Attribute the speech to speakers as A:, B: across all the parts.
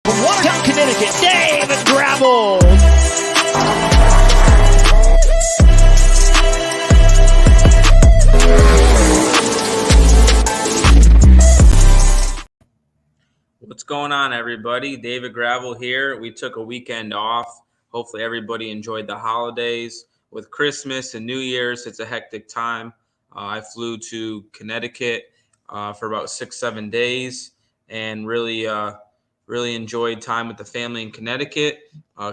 A: Watertown, Connecticut, David Gravel.
B: What's going on, everybody? David Gravel here. We took a weekend off. Hopefully everybody enjoyed the holidays. With Christmas and New Year's, it's a hectic time. I flew to Connecticut for about 6-7 days and really enjoyed time with the family in Connecticut.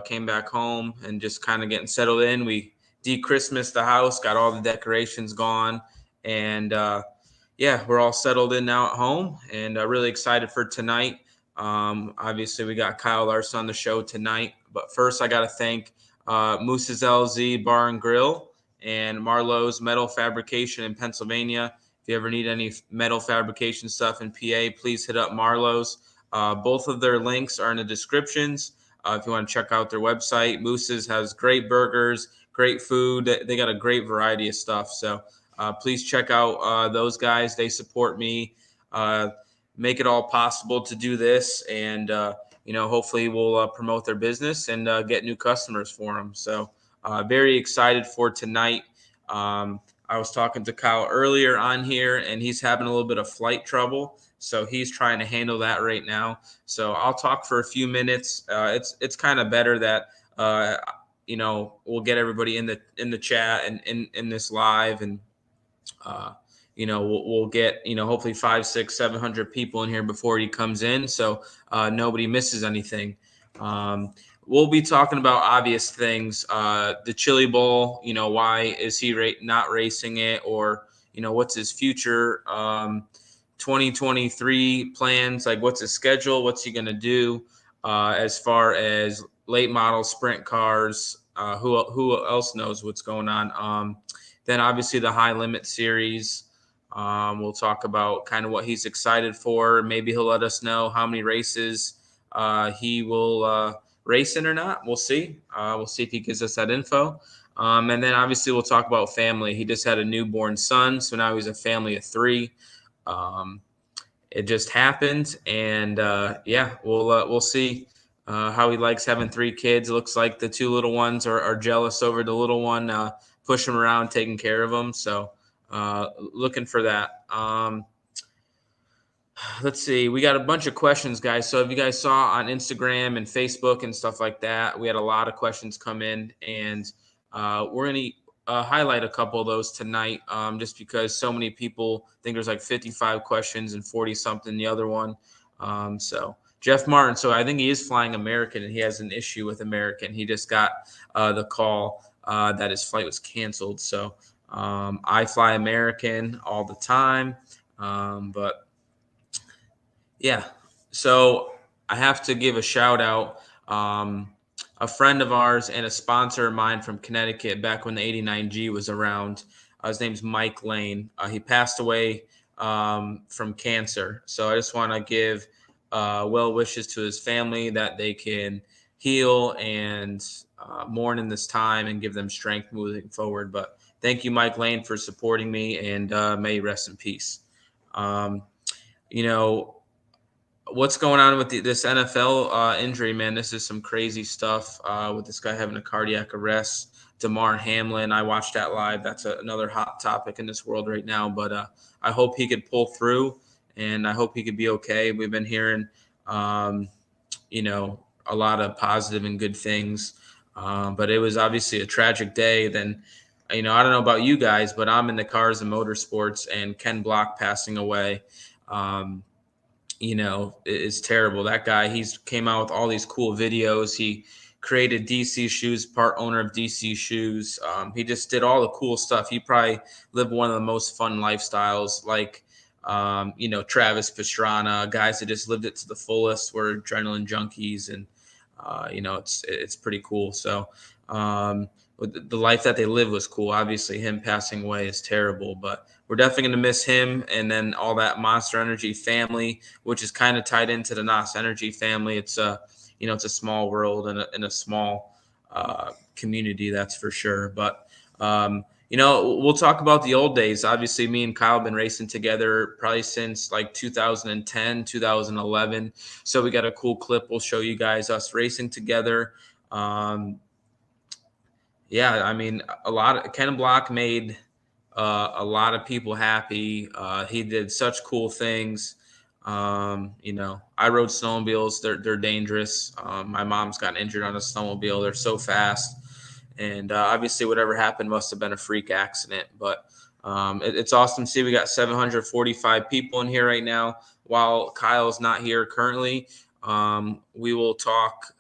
B: Came back home and just kind of getting settled in. We de-Christmased the house, got all the decorations gone, and we're all settled in now at home, and really excited for tonight. Obviously, we got Kyle Larson on the show tonight, but first I got to thank Moose's LZ Bar and Grill and Marlowe's Metal Fabrication in Pennsylvania. If you ever need any metal fabrication stuff in PA, please hit up Marlowe's. Both of their links are in the descriptions. If you want to check out their website, Moose's has great burgers, great food. They got a great variety of stuff. So please check out those guys. They support me, make it all possible to do this. And, hopefully we'll promote their business and get new customers for them. So very excited for tonight. I was talking to Kyle earlier on here, and he's having a little bit of flight trouble. So he's trying to handle that right now. So I'll talk for a few minutes. It's kind of better that, we'll get everybody in the chat and in this live, and we'll get hopefully 500, 600, 700 people in here before he comes in, so nobody misses anything. We'll be talking about obvious things, the Chili Bowl. Why is he not racing it, or what's his future 2023 plans, like what's his schedule, what's he going to do as far as late model sprint cars, who else knows what's going on. Then obviously the High Limit Series. We'll talk about kind of what he's excited for. Maybe he'll let us know how many races he will race in or not. We'll see. We'll see if he gives us that info. And then obviously we'll talk about family. He just had a newborn son, so now he's a family of 3. It just happened, and we'll see how he likes having 3 kids. It looks like the 2 little ones are jealous over the little one, push him around, taking care of him. So looking for that. Let's see. We got a bunch of questions, guys. So if you guys saw on Instagram and Facebook and stuff like that, we had a lot of questions come in, and we're going to highlight a couple of those tonight, just because so many people think there's like 55 questions and 40 something the other one. So Jeff Martin, so I think he is flying American, and he has an issue with American. He just got the call that his flight was canceled. So I fly American all the time, but yeah. So I have to give a shout out. A friend of ours and a sponsor of mine from Connecticut back when the 89G was around. His name's Mike Lane. He passed away from cancer. So I just want to give well wishes to his family, that they can heal and mourn in this time and give them strength moving forward. But thank you, Mike Lane, for supporting me, and may he rest in peace. What's going on with this NFL injury, man? This is some crazy stuff with this guy having a cardiac arrest. DeMar Hamlin, I watched that live. That's another hot topic in this world right now. But I hope he could pull through, and I hope he could be okay. We've been hearing, a lot of positive and good things. But it was obviously a tragic day. Then, I don't know about you guys, but I'm in the cars and motorsports, and Ken Block passing away, is terrible. That guy, he's came out with all these cool videos. He created DC Shoes, part owner of DC Shoes. He just did all the cool stuff. He probably lived one of the most fun lifestyles, like, Travis Pastrana, guys that just lived it to the fullest, were adrenaline junkies. And, it's pretty cool. So the life that they live was cool. Obviously, him passing away is terrible, but we're definitely going to miss him. And then all that Monster Energy family, which is kind of tied into the NOS Energy family. It's it's a small world and a small community, that's for sure. But We'll talk about the old days. Obviously, me and Kyle have been racing together probably since like 2010, 2011. So we got a cool clip. We'll show you guys us racing together. Um, yeah, I mean, Ken Block made a lot of people happy. He did such cool things. I rode snowmobiles. They're dangerous. My mom's gotten injured on a snowmobile. They're so fast. And obviously, whatever happened must have been a freak accident. But it's awesome to see we got 745 people in here right now. While Kyle's not here currently, we will talk.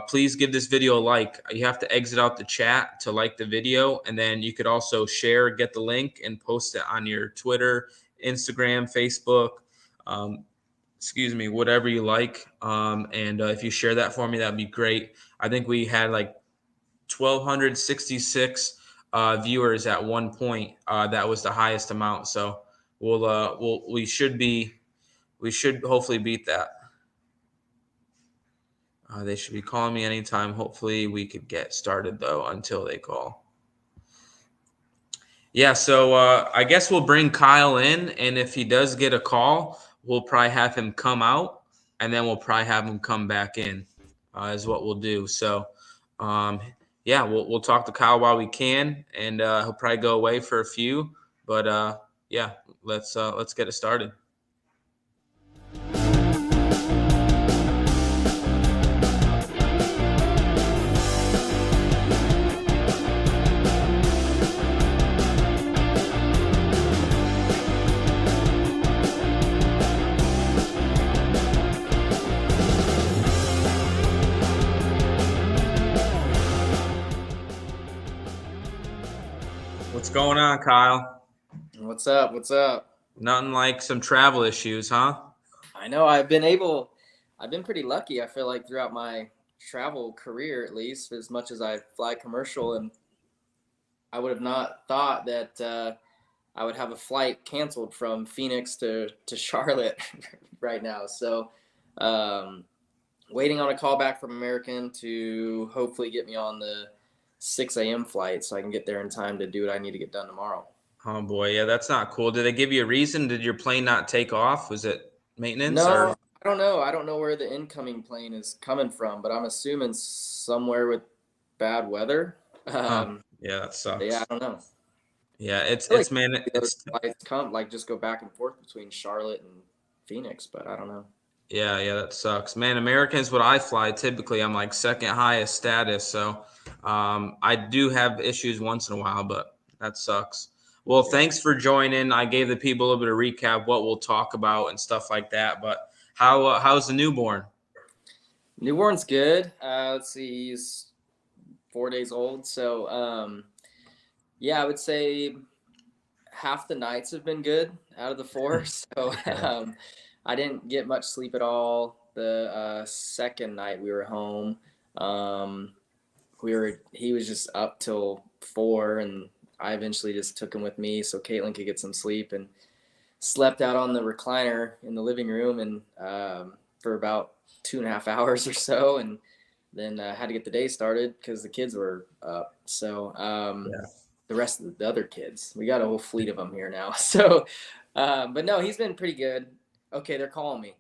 B: Please give this video a like. You have to exit out the chat to like the video. And then you could also share, get the link, and post it on your Twitter, Instagram, Facebook. Whatever you like. And if you share that for me, that'd be great. I think we had like 1,266 viewers at one point. That was the highest amount. So we should hopefully beat that. They should be calling me anytime. Hopefully we could get started though until they call. Yeah, so I guess we'll bring Kyle in, and if he does get a call, we'll probably have him come out, and then we'll probably have him come back in, is what we'll do. So, yeah, we'll talk to Kyle while we can, and he'll probably go away for a few. But yeah, let's get it started. What's going on, Kyle?
C: What's up? What's up?
B: Nothing like some travel issues, huh?
C: I know I've been pretty lucky. I feel like throughout my travel career, at least, as much as I fly commercial, and I would have not thought that I would have a flight canceled from Phoenix to Charlotte right now. So, waiting on a call back from American to hopefully get me on the 6 a.m. flight so I can get there in time to do what I need to get done tomorrow.
B: Oh boy, yeah, that's not cool. Did they give you a reason? Did your plane not take off? Was it maintenance?
C: No,
B: Or
C: I don't know. I don't know where the incoming plane is coming from, but I'm assuming somewhere with bad weather.
B: Yeah, that sucks.
C: Yeah, I don't know.
B: Yeah,
C: Those flights come just go back and forth between Charlotte and Phoenix, but I don't know.
B: Yeah, that sucks, man. American's what I fly. Typically, I'm like second highest status, so I do have issues once in a while, but that sucks. Well, thanks for joining. I gave the people a little bit of recap what we'll talk about and stuff like that. But how's the newborn?
C: Newborn's good. Let's see, he's 4 days old. So, yeah, I would say half the nights have been good out of the 4. So, I didn't get much sleep at all. The second night we were home, he was just up till 4, and I eventually just took him with me so Caitlin could get some sleep, and slept out on the recliner in the living room and for about 2.5 hours or so, and then had to get the day started because the kids were up. So the rest of the other kids, we got a whole fleet of them here now. So, but no, he's been pretty good. Okay, they're calling me.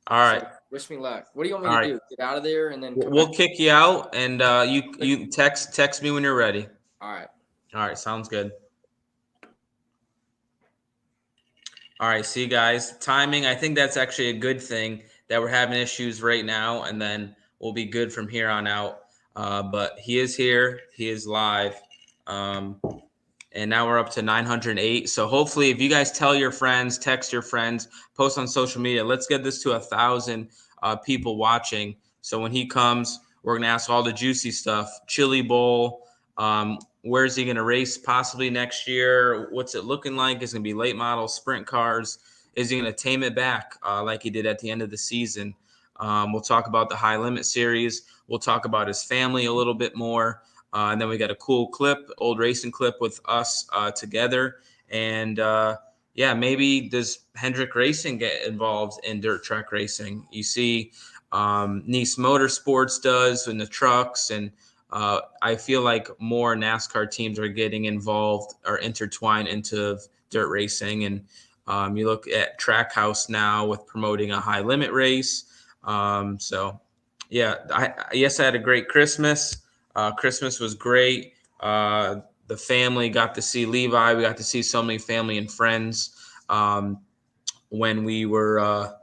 B: All right.
C: So wish me luck. What do you want me to do? Get out of there and then
B: we'll kick you out, and you text me when you're ready.
C: All right.
B: All right, sounds good. All right, see you guys. Timing, I think that's actually a good thing that we're having issues right now, and then we'll be good from here on out. But he is here. He is live. And now we're up to 908. So hopefully if you guys tell your friends, text your friends, post on social media, let's get this to 1,000 people watching. So when he comes, we're going to ask all the juicy stuff. Chili Bowl, where's he going to race possibly next year? What's it looking like? Is it going to be late model, sprint cars? Is he going to tame it back like he did at the end of the season? We'll talk about the High Limit Series. We'll talk about his family a little bit more. And then we got a cool clip, old racing clip with us together. And yeah, maybe does Hendrick Racing get involved in dirt track racing? You see Nice Motorsports does in the trucks, and I feel like more NASCAR teams are getting involved or intertwined into dirt racing. And you look at Trackhouse now with promoting a high limit race. So, yeah, I had a great Christmas. Christmas was great. The family got to see Levi. We got to see so many family and friends. When we were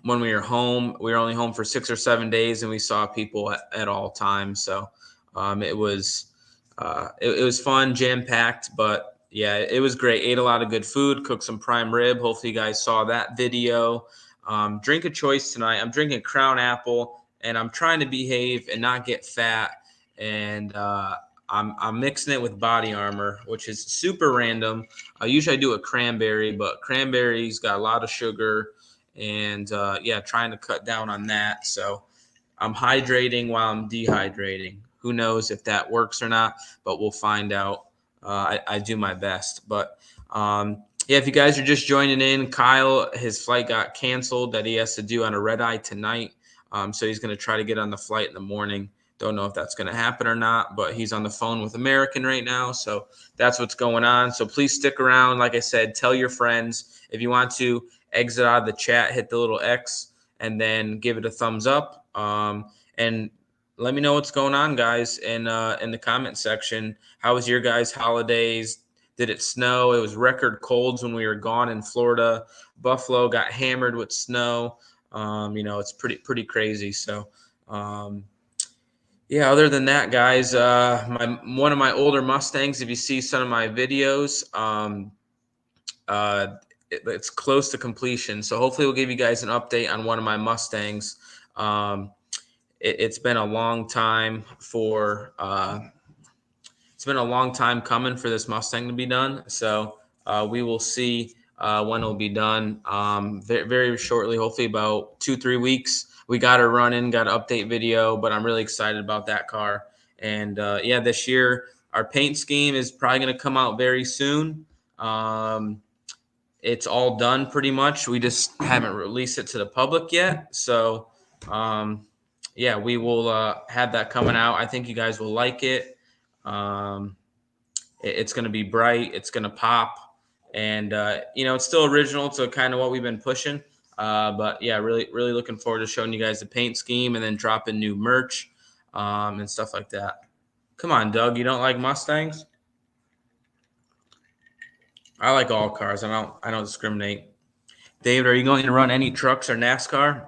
B: when we were home, we were only home for 6 or 7 days, and we saw people at all times. So it was it was fun, jam packed, but yeah, it was great. Ate a lot of good food, cooked some prime rib. Hopefully, you guys saw that video. Drink of choice tonight. I'm drinking Crown Apple, and I'm trying to behave and not get fat. And I'm mixing it with Body Armor, which is super random. Usually I do a cranberry, but cranberry's got a lot of sugar, and yeah, trying to cut down on that. So I'm hydrating while I'm dehydrating. Who knows if that works or not, but we'll find out. I do my best. But yeah, if you guys are just joining in, Kyle, his flight got canceled that he has to do on a red eye tonight. So he's going to try to get on the flight in the morning. Don't know if that's going to happen or not, but he's on the phone with American right now. So that's what's going on. So please stick around. Like I said, tell your friends. If you want to exit out of the chat, hit the little X and then give it a thumbs up. And let me know what's going on, guys, in the comment section. How was your guys' holidays? Did it snow? It was record colds when we were gone in Florida. Buffalo got hammered with snow. It's pretty crazy. So, yeah, other than that, guys, one of my older Mustangs, if you see some of my videos, it's close to completion. So hopefully we'll give you guys an update on one of my Mustangs. It's been a long time coming for this Mustang to be done. So we will see when it'll be done very, very shortly, hopefully about 2-3 weeks. We got her running, got an update video, but I'm really excited about that car. And yeah, this year our paint scheme is probably going to come out very soon. It's all done pretty much. We just haven't released it to the public yet. So yeah, we will have that coming out. I think you guys will like it. It's going to be bright. It's going to pop. And, it's still original to kind of what we've been pushing. But, yeah, really, really looking forward to showing you guys the paint scheme and then dropping new merch and stuff like that. Come on, Doug. You don't like Mustangs? I like all cars. I don't discriminate. David, are you going to run any trucks or NASCAR?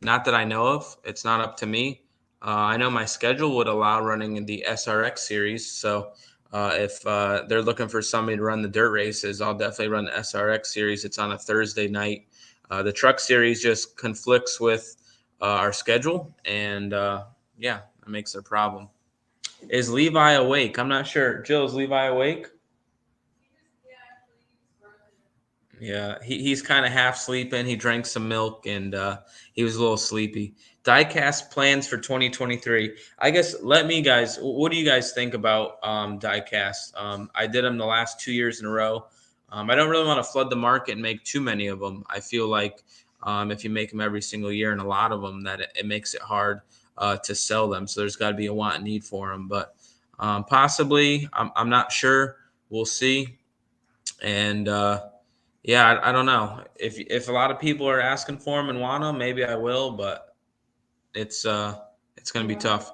B: Not that I know of. It's not up to me. I know my schedule would allow running in the SRX series. So if they're looking for somebody to run the dirt races, I'll definitely run the SRX series. It's on a Thursday night. The truck series just conflicts with our schedule. And yeah, that makes it a problem. Is Levi awake? I'm not sure. Jill, is Levi awake? Yeah, he's kind of half sleeping. He drank some milk and he was a little sleepy. Diecast plans for 2023. I guess what do you guys think about diecast? I did them the last 2 years in a row. I don't really want to flood the market and make too many of them. I feel like if you make them every single year and a lot of them, that it makes it hard to sell them. So there's got to be a want and need for them. But possibly, I'm not sure. We'll see. And yeah, I don't know. If a lot of people are asking for them and want them, maybe I will, but it's going to be tough.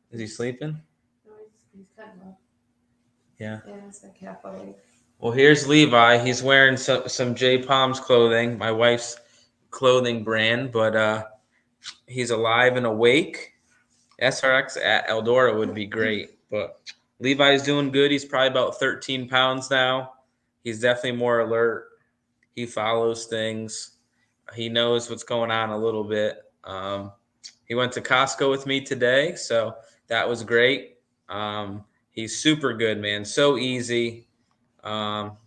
B: Is he sleeping?
D: No, he's kind of up.
B: Yeah.
D: Yeah, it's like half awake.
B: Well, here's Levi. He's wearing some J Palms clothing, my wife's clothing brand, but he's alive and awake. SRX at Eldora would be great, but Levi's doing good. He's probably about 13 pounds now. He's definitely more alert. He follows things. He knows what's going on a little bit. He went to Costco with me today, so that was great. He's super good, man. So easy. And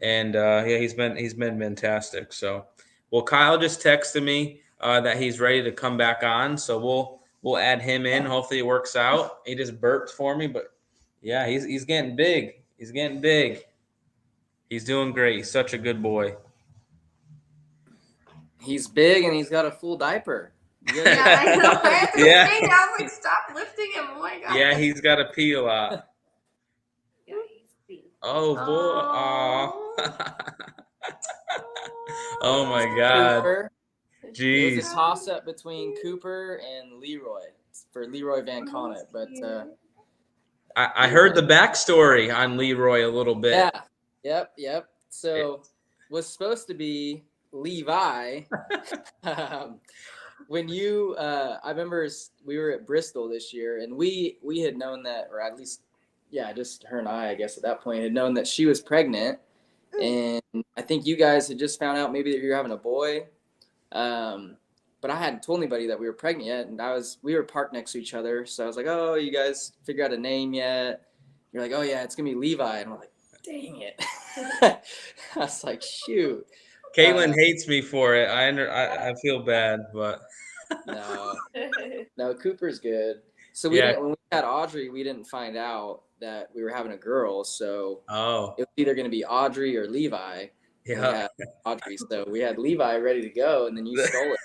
B: yeah, he's been fantastic. So, well, Kyle just texted me that he's ready to come back on, so we'll add him in. Hopefully, it works out. He just burped for me, but yeah, he's getting big. He's getting big. He's doing great. He's such a good boy.
C: He's big and he's got a full diaper. You
D: Yeah,
C: gotta,
D: I know. I had to
B: Yeah.
D: say that. I was like, stop lifting him. Oh my god.
B: Yeah, he's got to pee a lot.
D: Yeah, he's being.
B: Oh, boy.
D: Oh.
B: Aw. Oh, my God.
C: Cooper. It
B: Jeez.
C: was a toss-up between Cooper and Leroy for Leroy Van Connet, but
B: I heard the backstory on Leroy a little bit.
C: yeah, yep. So was supposed to be Levi. When you, I remember we were at Bristol this year, and we had known that, or at least, yeah, just her and I guess at that point had known that she was pregnant, and I think you guys had just found out maybe that you were having a boy. But I hadn't told anybody that we were pregnant yet, and we were parked next to each other, so I was like, "Oh, you guys figure out a name yet?" You're like, "Oh yeah, it's gonna be Levi," and I'm like, "Dang it!" I was like, "Shoot."
B: Caitlin hates me for it. I feel bad, but
C: No, Cooper's good. So when we had Audrey, we didn't find out that we were having a girl, so it was either gonna be Audrey or Levi.
B: Yeah.
C: We had Audrey, so we had Levi ready to go, and then you stole it.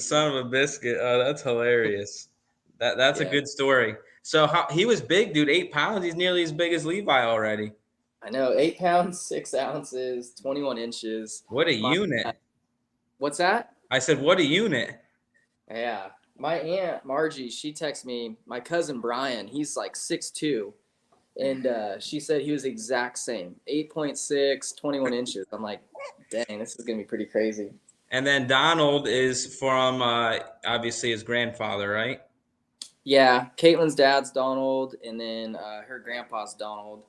B: Son of a biscuit. Oh, that's hilarious. That's a good story. So he was big, dude. 8 pounds. He's nearly as big as Levi already.
C: I know. 8 pounds, 6 ounces, 21 inches.
B: What a unit.
C: What's that?
B: I said, what a unit.
C: Yeah. My aunt Margie, she texted me. My cousin Brian, he's like 6'2", and she said he was the exact same. 8.6, 21 inches. I'm like, dang, this is gonna be pretty crazy.
B: And then Donald is from obviously his grandfather, right?
C: Yeah, Caitlin's dad's Donald, and then her grandpa's Donald.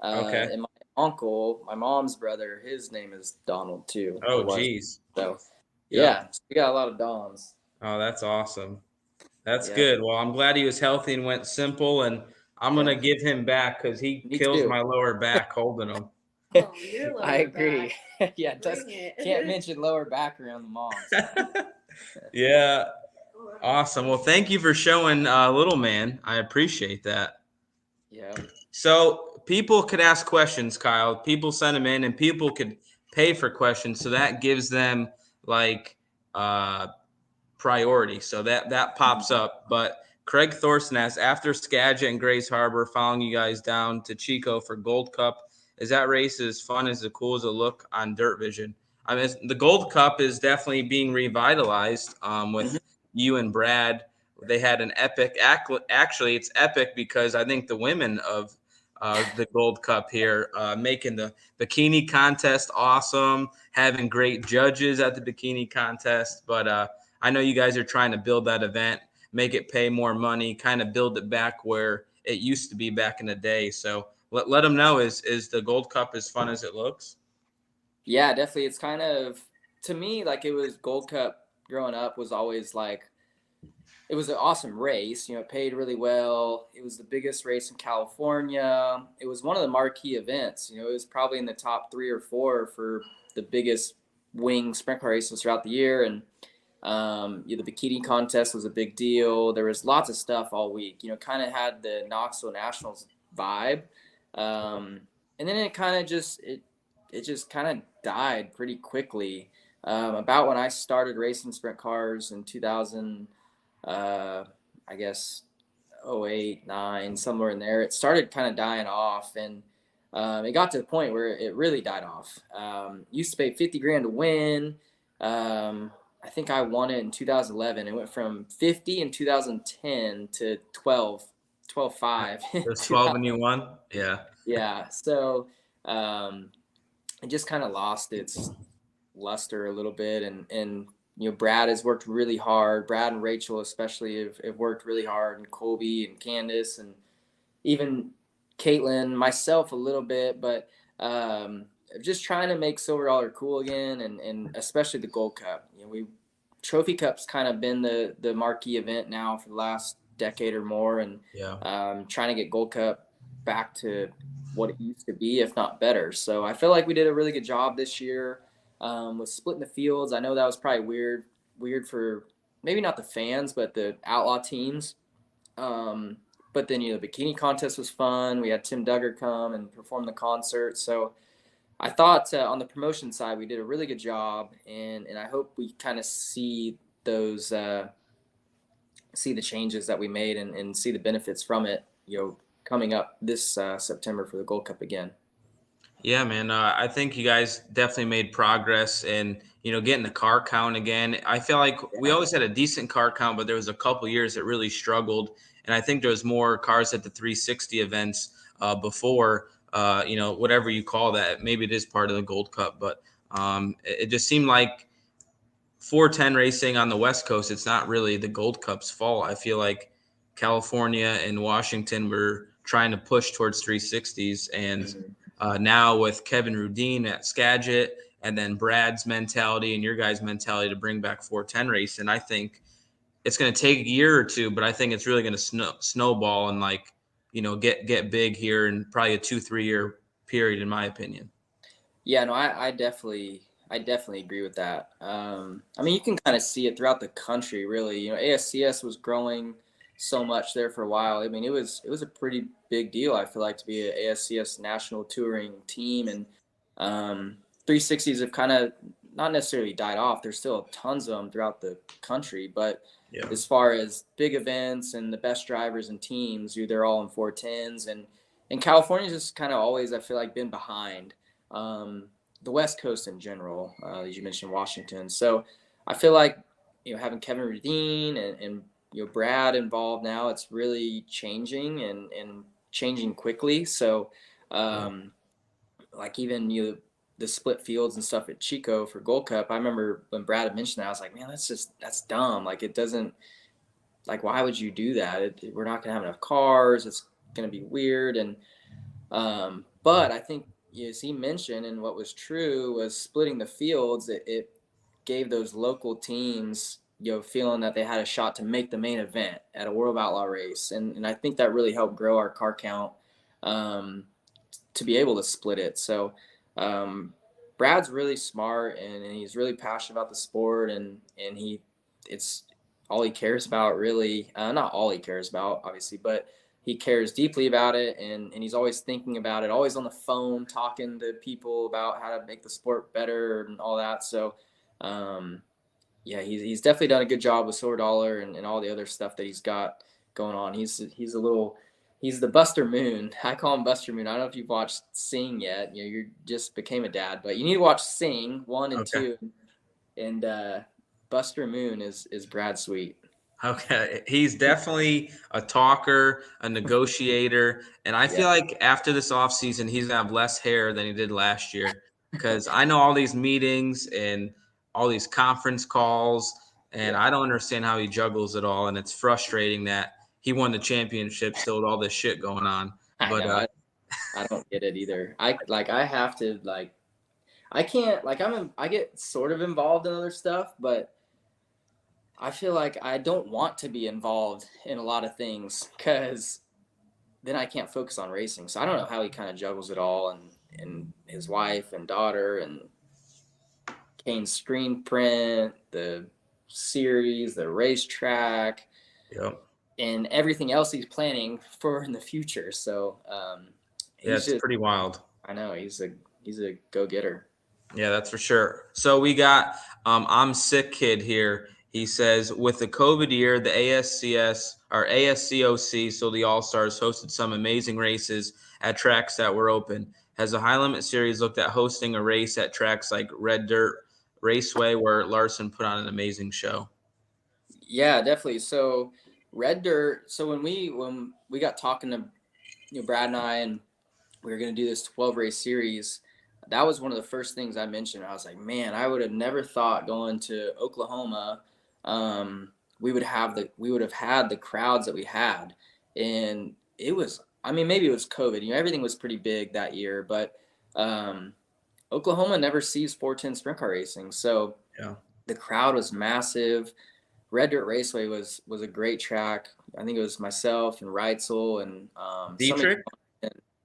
B: Okay.
C: And my uncle, my mom's brother, his name is Donald too.
B: Oh, geez.
C: So, yeah, so we got a lot of Dons.
B: Oh, that's awesome. That's good. Well, I'm glad he was healthy and went simple, and I'm going to give him back because he kills my lower back holding him.
D: Oh, your lower
C: I agree. Yeah, can't mention lower back around the moms.
B: Yeah. Awesome. Well, thank you for showing little man. I appreciate that.
C: Yeah.
B: So people could ask questions, Kyle. People send them in, and people could pay for questions. So that gives them like priority. So that pops up. But Craig Thorson asks, after Skagit and Grays Harbor, following you guys down to Chico for Gold Cup, is that race as fun, as cool as it look on Dirt Vision? I mean, the Gold Cup is definitely being revitalized with you and Brad. They had an epic, actually it's epic because I think the women of the Gold Cup here making the bikini contest awesome, having great judges at the bikini contest. But I know you guys are trying to build that event, make it pay more money, kind of build it back where it used to be back in the day. So let them know, is the Gold Cup as fun as it looks?
C: Yeah, definitely. It's kind of, to me, like it was Gold Cup growing up was always like, it was an awesome race. You know, it paid really well. It was the biggest race in California. It was one of the marquee events. You know, it was probably in the top 3 or 4 for the biggest wing sprint car races throughout the year. And the bikini contest was a big deal. There was lots of stuff all week. You know, kind of had the Knoxville Nationals vibe. And then it kind of just kind of died pretty quickly. About when I started racing sprint cars in 2000. I guess 08, 09, somewhere in there, it started kind of dying off, and it got to the point where it really died off. Used to pay $50,000 to win. I think I won it in 2011. It went from 50 in 2010 to 12.5.
B: It was 12 and you won? Yeah.
C: Yeah. So it just kind of lost its luster a little bit, and you know, Brad has worked really hard. Brad and Rachel especially have worked really hard, and Colby and Candace, and even Caitlin, myself a little bit, but just trying to make Silver Dollar cool again, and especially the Gold Cup. You know, Trophy Cup's kind of been the marquee event now for the last decade or more, and trying to get Gold Cup back to what it used to be, if not better. So I feel like we did a really good job this year. With splitting the fields. I know that was probably weird for maybe not the fans, but the outlaw teams. But then, you know, the bikini contest was fun. We had Tim Duggar come and perform the concert. So I thought on the promotion side, we did a really good job. And I hope we kind of see those see the changes that we made and see the benefits from it, coming up this September for the Gold Cup again.
B: Yeah, man. I think you guys definitely made progress in, getting the car count again. I feel like we always had a decent car count, but there was a couple years that really struggled. And I think there was more cars at the 360 events before, whatever you call that. Maybe it is part of the Gold Cup, but it just seemed like 410 racing on the West Coast, it's not really the Gold Cup's fault. I feel like California and Washington were trying to push towards 360s. And now with Kevin Rudeen at Skagit and then Brad's mentality and your guys' mentality to bring back 410 racing, I think it's going to take a year or two, but I think it's really going to snowball and get big here in probably a 2-3 year period, in my opinion.
C: Yeah, no, I definitely agree with that. I mean, you can kind of see it throughout the country, really. ASCS was growing so much there for a while. I mean, it was a pretty big deal, I feel like, to be an ASCS national touring team. And 360s have kind of not necessarily died off. There's still tons of them throughout the country. But as far as big events and the best drivers and teams, they're all in 410s. And California's just kind of always, I feel like, been behind. The West Coast in general, as you mentioned, Washington. So I feel like, having Kevin Rudeen and Brad involved now, it's really changing and changing quickly. So like even the split fields and stuff at Chico for Gold Cup, I remember when Brad had mentioned that, I was like, man, that's dumb. Like, it doesn't, like, why would you do that? We're not going to have enough cars. It's going to be weird. And but I think, as he mentioned, and what was true was splitting the fields. It gave those local teams, feeling that they had a shot to make the main event at a World of Outlaw race, and I think that really helped grow our car count to be able to split it. So Brad's really smart and he's really passionate about the sport, and it's all he cares about, really. Not all he cares about, obviously, but he cares deeply about it, and he's always thinking about it, always on the phone talking to people about how to make the sport better and all that. So he's definitely done a good job with Silver Dollar and all the other stuff that he's got going on. He's the Buster Moon. I call him Buster Moon. I don't know if you've watched Sing yet. You just became a dad, but you need to watch Sing 1 and 2. And Buster Moon is Brad Sweet.
B: Okay. He's definitely a talker, a negotiator. And I feel like after this offseason, he's going to have less hair than he did last year, because I know all these meetings and all these conference calls, and I don't understand how he juggles it all. And it's frustrating that he won the championship still with all this shit going on.
C: I don't get it either. I have to, I can't, I get sort of involved in other stuff, but I feel like I don't want to be involved in a lot of things, because then I can't focus on racing. So I don't know how he kind of juggles it all, and his wife and daughter and Kane's screen print, the series, the racetrack, and everything else he's planning for in the future. So
B: it's pretty wild.
C: I know he's a go-getter.
B: Yeah, that's for sure. So we got I'm Sick Kid here. He says, with the COVID year, the ASCS or ASCOC, so the All-Stars, hosted some amazing races at tracks that were open. Has the High Limit Series looked at hosting a race at tracks like Red Dirt Raceway, where Larson put on an amazing show?
C: Yeah, definitely. So Red Dirt. So when we got talking to Brad and I, and we were going to do this 12 race series, that was one of the first things I mentioned. I was like, man, I would have never thought going to Oklahoma, we would have had the crowds that we had. And it was, I mean, maybe it was COVID, everything was pretty big that year, but Oklahoma never sees 410 sprint car racing. So the crowd was massive. Red Dirt Raceway was a great track. I think it was myself and Reitzel and
B: Dietrich.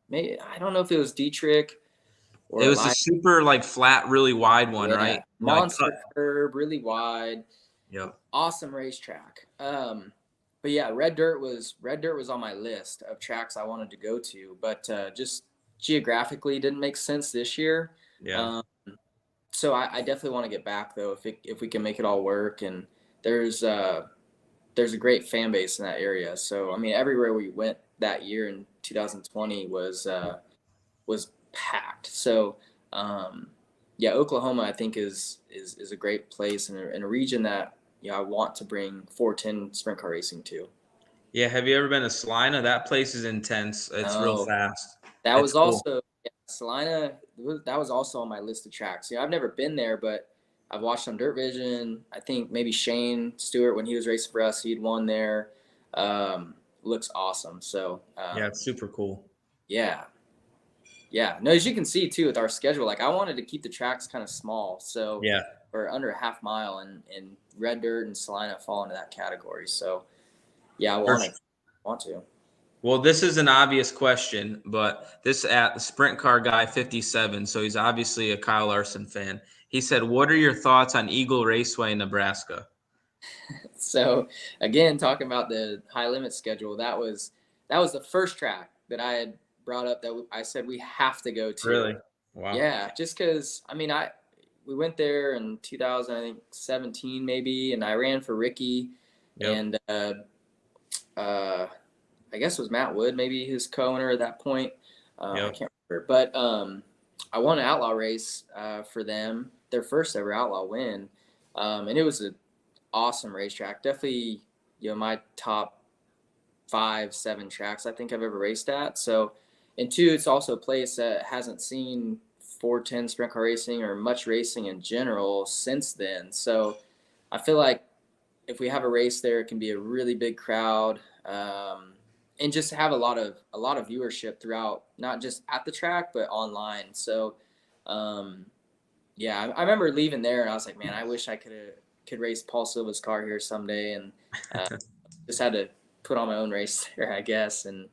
C: Maybe, I don't know if it was Dietrich.
B: It was a super flat, really wide one, right?
C: Monster curb, really wide.
B: Yep.
C: Awesome racetrack. But yeah, Red Dirt was on my list of tracks I wanted to go to, but just geographically didn't make sense this year.
B: Yeah.
C: So I definitely want to get back though, if we can make it all work. And there's a great fan base in that area. So I mean, everywhere we went that year in 2020 was packed. So yeah, Oklahoma I think is a great place and a region that I want to bring 410 sprint car racing to.
B: Yeah, have you ever been to Salina? That place is intense. It's real
C: No,
B: fast.
C: that
B: It's
C: was
B: cool.
C: also Salina. That was also on my list of tracks. I've never been there, but I've watched on Dirt Vision. I think maybe Shane Stewart when he was racing for us, he'd won there. Looks awesome. So
B: Yeah, it's super cool.
C: yeah. Yeah, no, as you can see too with our schedule, like I wanted to keep the tracks kind of small, so
B: Yeah.
C: or under a half mile, and Red Dirt and Salina fall into that category. So yeah, I want to.
B: Well, this is an obvious question, but this at the Sprint Car Guy 57, so he's obviously a Kyle Larson fan. He said, "What are your thoughts on Eagle Raceway, Nebraska?"
C: So again, talking about the high limit schedule, that was the first track that I had brought up that I said we have to go to.
B: Really? Wow.
C: Yeah, just because I mean we went there in 2017 maybe, and I ran for Ricky,
B: Yep.
C: and I guess it was Matt Wood, maybe his co-owner at that point. I can't remember, but I won an outlaw race for them, their first ever outlaw win, and it was an awesome racetrack. Definitely, my top 5-7 tracks I think I've ever raced at. So, and two, it's also a place that hasn't seen 410 sprint car racing or much racing in general since then. So, I feel like if we have a race there, it can be a really big crowd, and just have a lot of viewership throughout, not just at the track but online. So, yeah, I remember leaving there and I was like, man, I wish I could race Paul Silva's car here someday, and just had to put on my own race there, I guess, and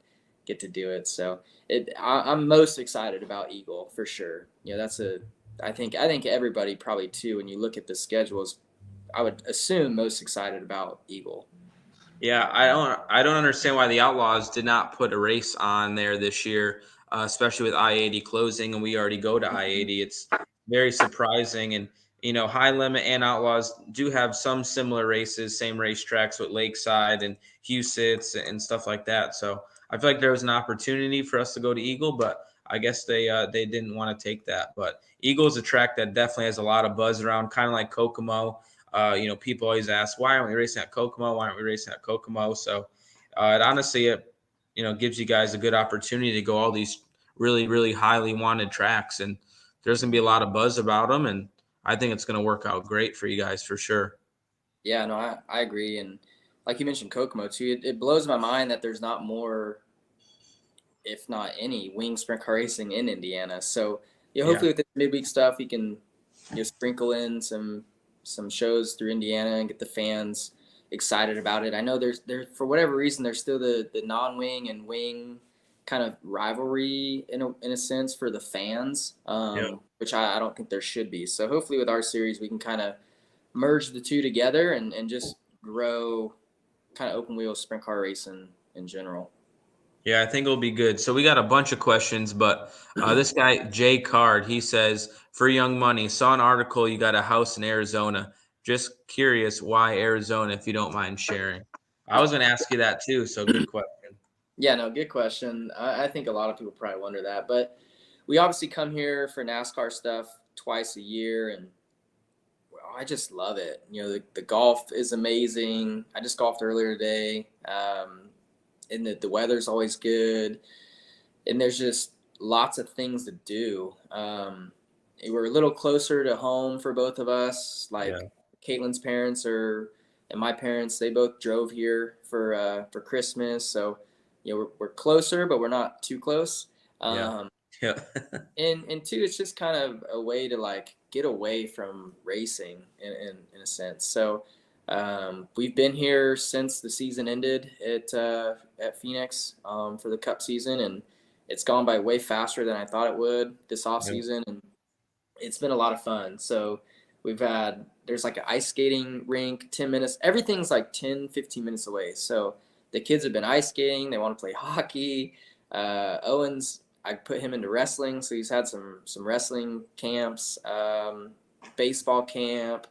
C: get to do it. So I'm most excited about Eagle for sure. I think everybody probably too, when you look at the schedules, I would assume most excited about Eagle.
B: Yeah, I don't understand why the Outlaws did not put a race on there this year, especially with I-80 closing and we already go to I-80. It's very surprising, and High Limit and Outlaws do have some similar races, same racetracks with Lakeside and Huset's and stuff like that. So I feel like there was an opportunity for us to go to Eagle, but I guess they didn't want to take that. But Eagle is a track that definitely has a lot of buzz around, kind of like Kokomo. People always ask, why aren't we racing at Kokomo? Why aren't we racing at Kokomo? So it honestly, gives you guys a good opportunity to go all these really, really highly wanted tracks. And there's going to be a lot of buzz about them. And I think it's going to work out great for you guys for sure.
C: Yeah, no, I agree. And like you mentioned Kokomo too, it blows my mind that there's not more, if not any, wing sprint car racing in Indiana. So hopefully with the midweek stuff, we can sprinkle in some shows through Indiana and get the fans excited about it. I know there's for whatever reason there's still the non-wing and wing kind of rivalry in a sense for the fans, which I don't think there should be. So hopefully with our series we can kind of merge the two together and just grow kind of open wheel sprint car racing in general.
B: Yeah, I think it'll be good. So we got a bunch of questions, but this guy, Jay Card, he says, for Young Money, saw an article, you got a house in Arizona. Just curious, why Arizona, if you don't mind sharing? I was going to ask you that too, so good question.
C: Yeah, no, good question. I think a lot of people probably wonder that, but we obviously come here for NASCAR stuff twice a year, and I just love it. The golf is amazing. I just golfed earlier today. And the weather's always good, and there's just lots of things to do. We're a little closer to home for both of us. Like Caitlin's parents and my parents, they both drove here for Christmas, so we're closer, but we're not too close. And two, it's just kind of a way to like get away from racing in a sense. So we've been here since the season ended at Phoenix for the Cup season, and it's gone by way faster than I thought it would this off season, and it's been a lot of fun. So there's like an ice skating rink, 10 minutes. Everything's like 10, 15 minutes away. So the kids have been ice skating. They want to play hockey. Owens, I put him into wrestling, so he's had some wrestling camps, baseball camp.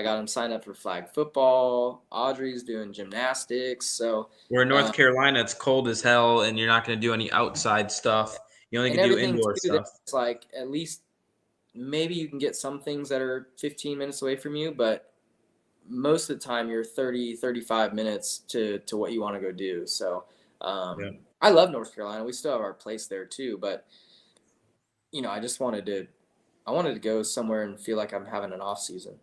C: I got him signed up for flag football. Audrey's doing gymnastics. So
B: Where in North Carolina, it's cold as hell, and you're not going to do any outside stuff. You only
C: and
B: can do
C: everything
B: indoor
C: too,
B: stuff.
C: it's like at least maybe you can get some things that are 15 minutes away from you, but most of the time you're 30, 35 minutes to what you want to go do. So
B: Yeah.
C: I love North Carolina. We still have our place there too, but I wanted to go somewhere and feel like I'm having an off season.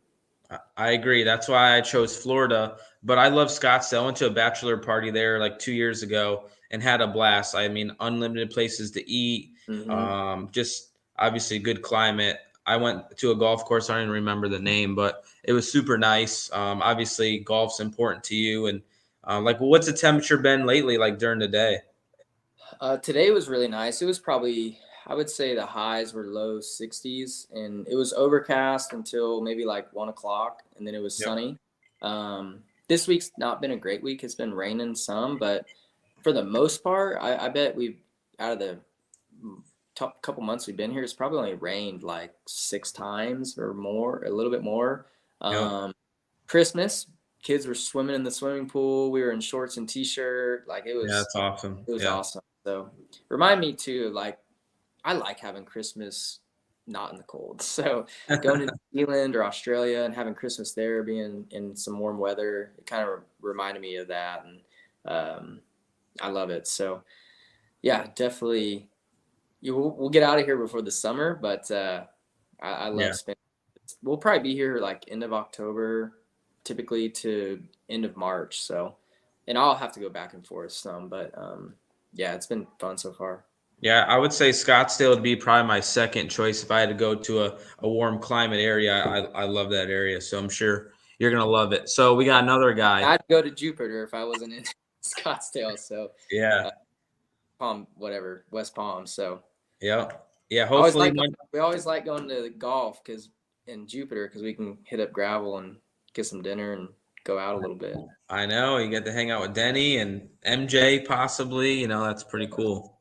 B: I agree. That's why I chose Florida. But I love Scottsdale. I went to a bachelor party there like 2 years ago and had a blast. I mean, unlimited places to eat. Just obviously good climate. I went to a golf course. I don't even remember the name, but it was super nice. Obviously, golf's important to you. And what's the temperature been lately, like during the day?
C: Today was really nice. It was probably, I would say the highs were low 60s, and it was overcast until maybe like 1 o'clock, and then it was sunny. This week's not been a great week. It's been raining some, but for the most part, I bet we've, out of the top couple months we've been here, it's probably only rained like 6 times or more, a little bit more. Christmas, kids were swimming in the swimming pool. We were in shorts and t-shirt. Like
B: Yeah, that's awesome.
C: it was awesome. So remind me too, like I like having Christmas not in the cold. So going to New Zealand or Australia and having Christmas there, being in some warm weather, it kind of reminded me of that. And I love it. So yeah, definitely we'll get out of here before the summer, but I love spending. We'll probably be here like end of October, typically to end of March. So, and I'll have to go back and forth some, but yeah, it's been fun so far.
B: Yeah, I would say Scottsdale would be probably my second choice if I had to go to a warm climate area. I love that area, so I'm sure you're going to love it. So we got another guy.
C: I'd go to Jupiter if I wasn't in Scottsdale. So
B: yeah,
C: West Palm. So
B: yeah. Hopefully,
C: we always like going to golf in Jupiter because we can hit up gravel and get some dinner and go out a little bit.
B: I know you get to hang out with Denny and MJ possibly. That's pretty cool.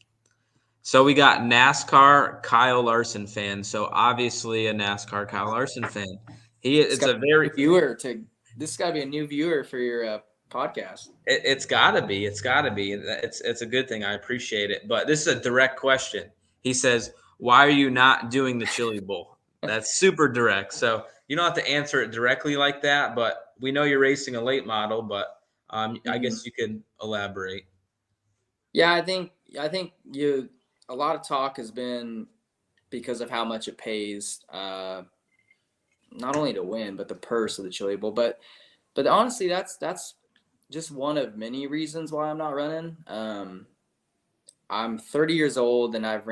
B: So we got NASCAR Kyle Larson fan. So obviously a NASCAR Kyle Larson fan. This got
C: to be a new viewer for your podcast.
B: It's gotta be. It's a good thing. I appreciate it. But this is a direct question. He says, "Why are you not doing the Chili Bowl?" That's super direct. So you don't have to answer it directly like that. But we know you're racing a late model. But I guess you could elaborate.
C: Yeah, I think a lot of talk has been because of how much it pays, not only to win, but the purse of the Chili Bowl. But honestly, that's just one of many reasons why I'm not running. I'm 30 years old and I've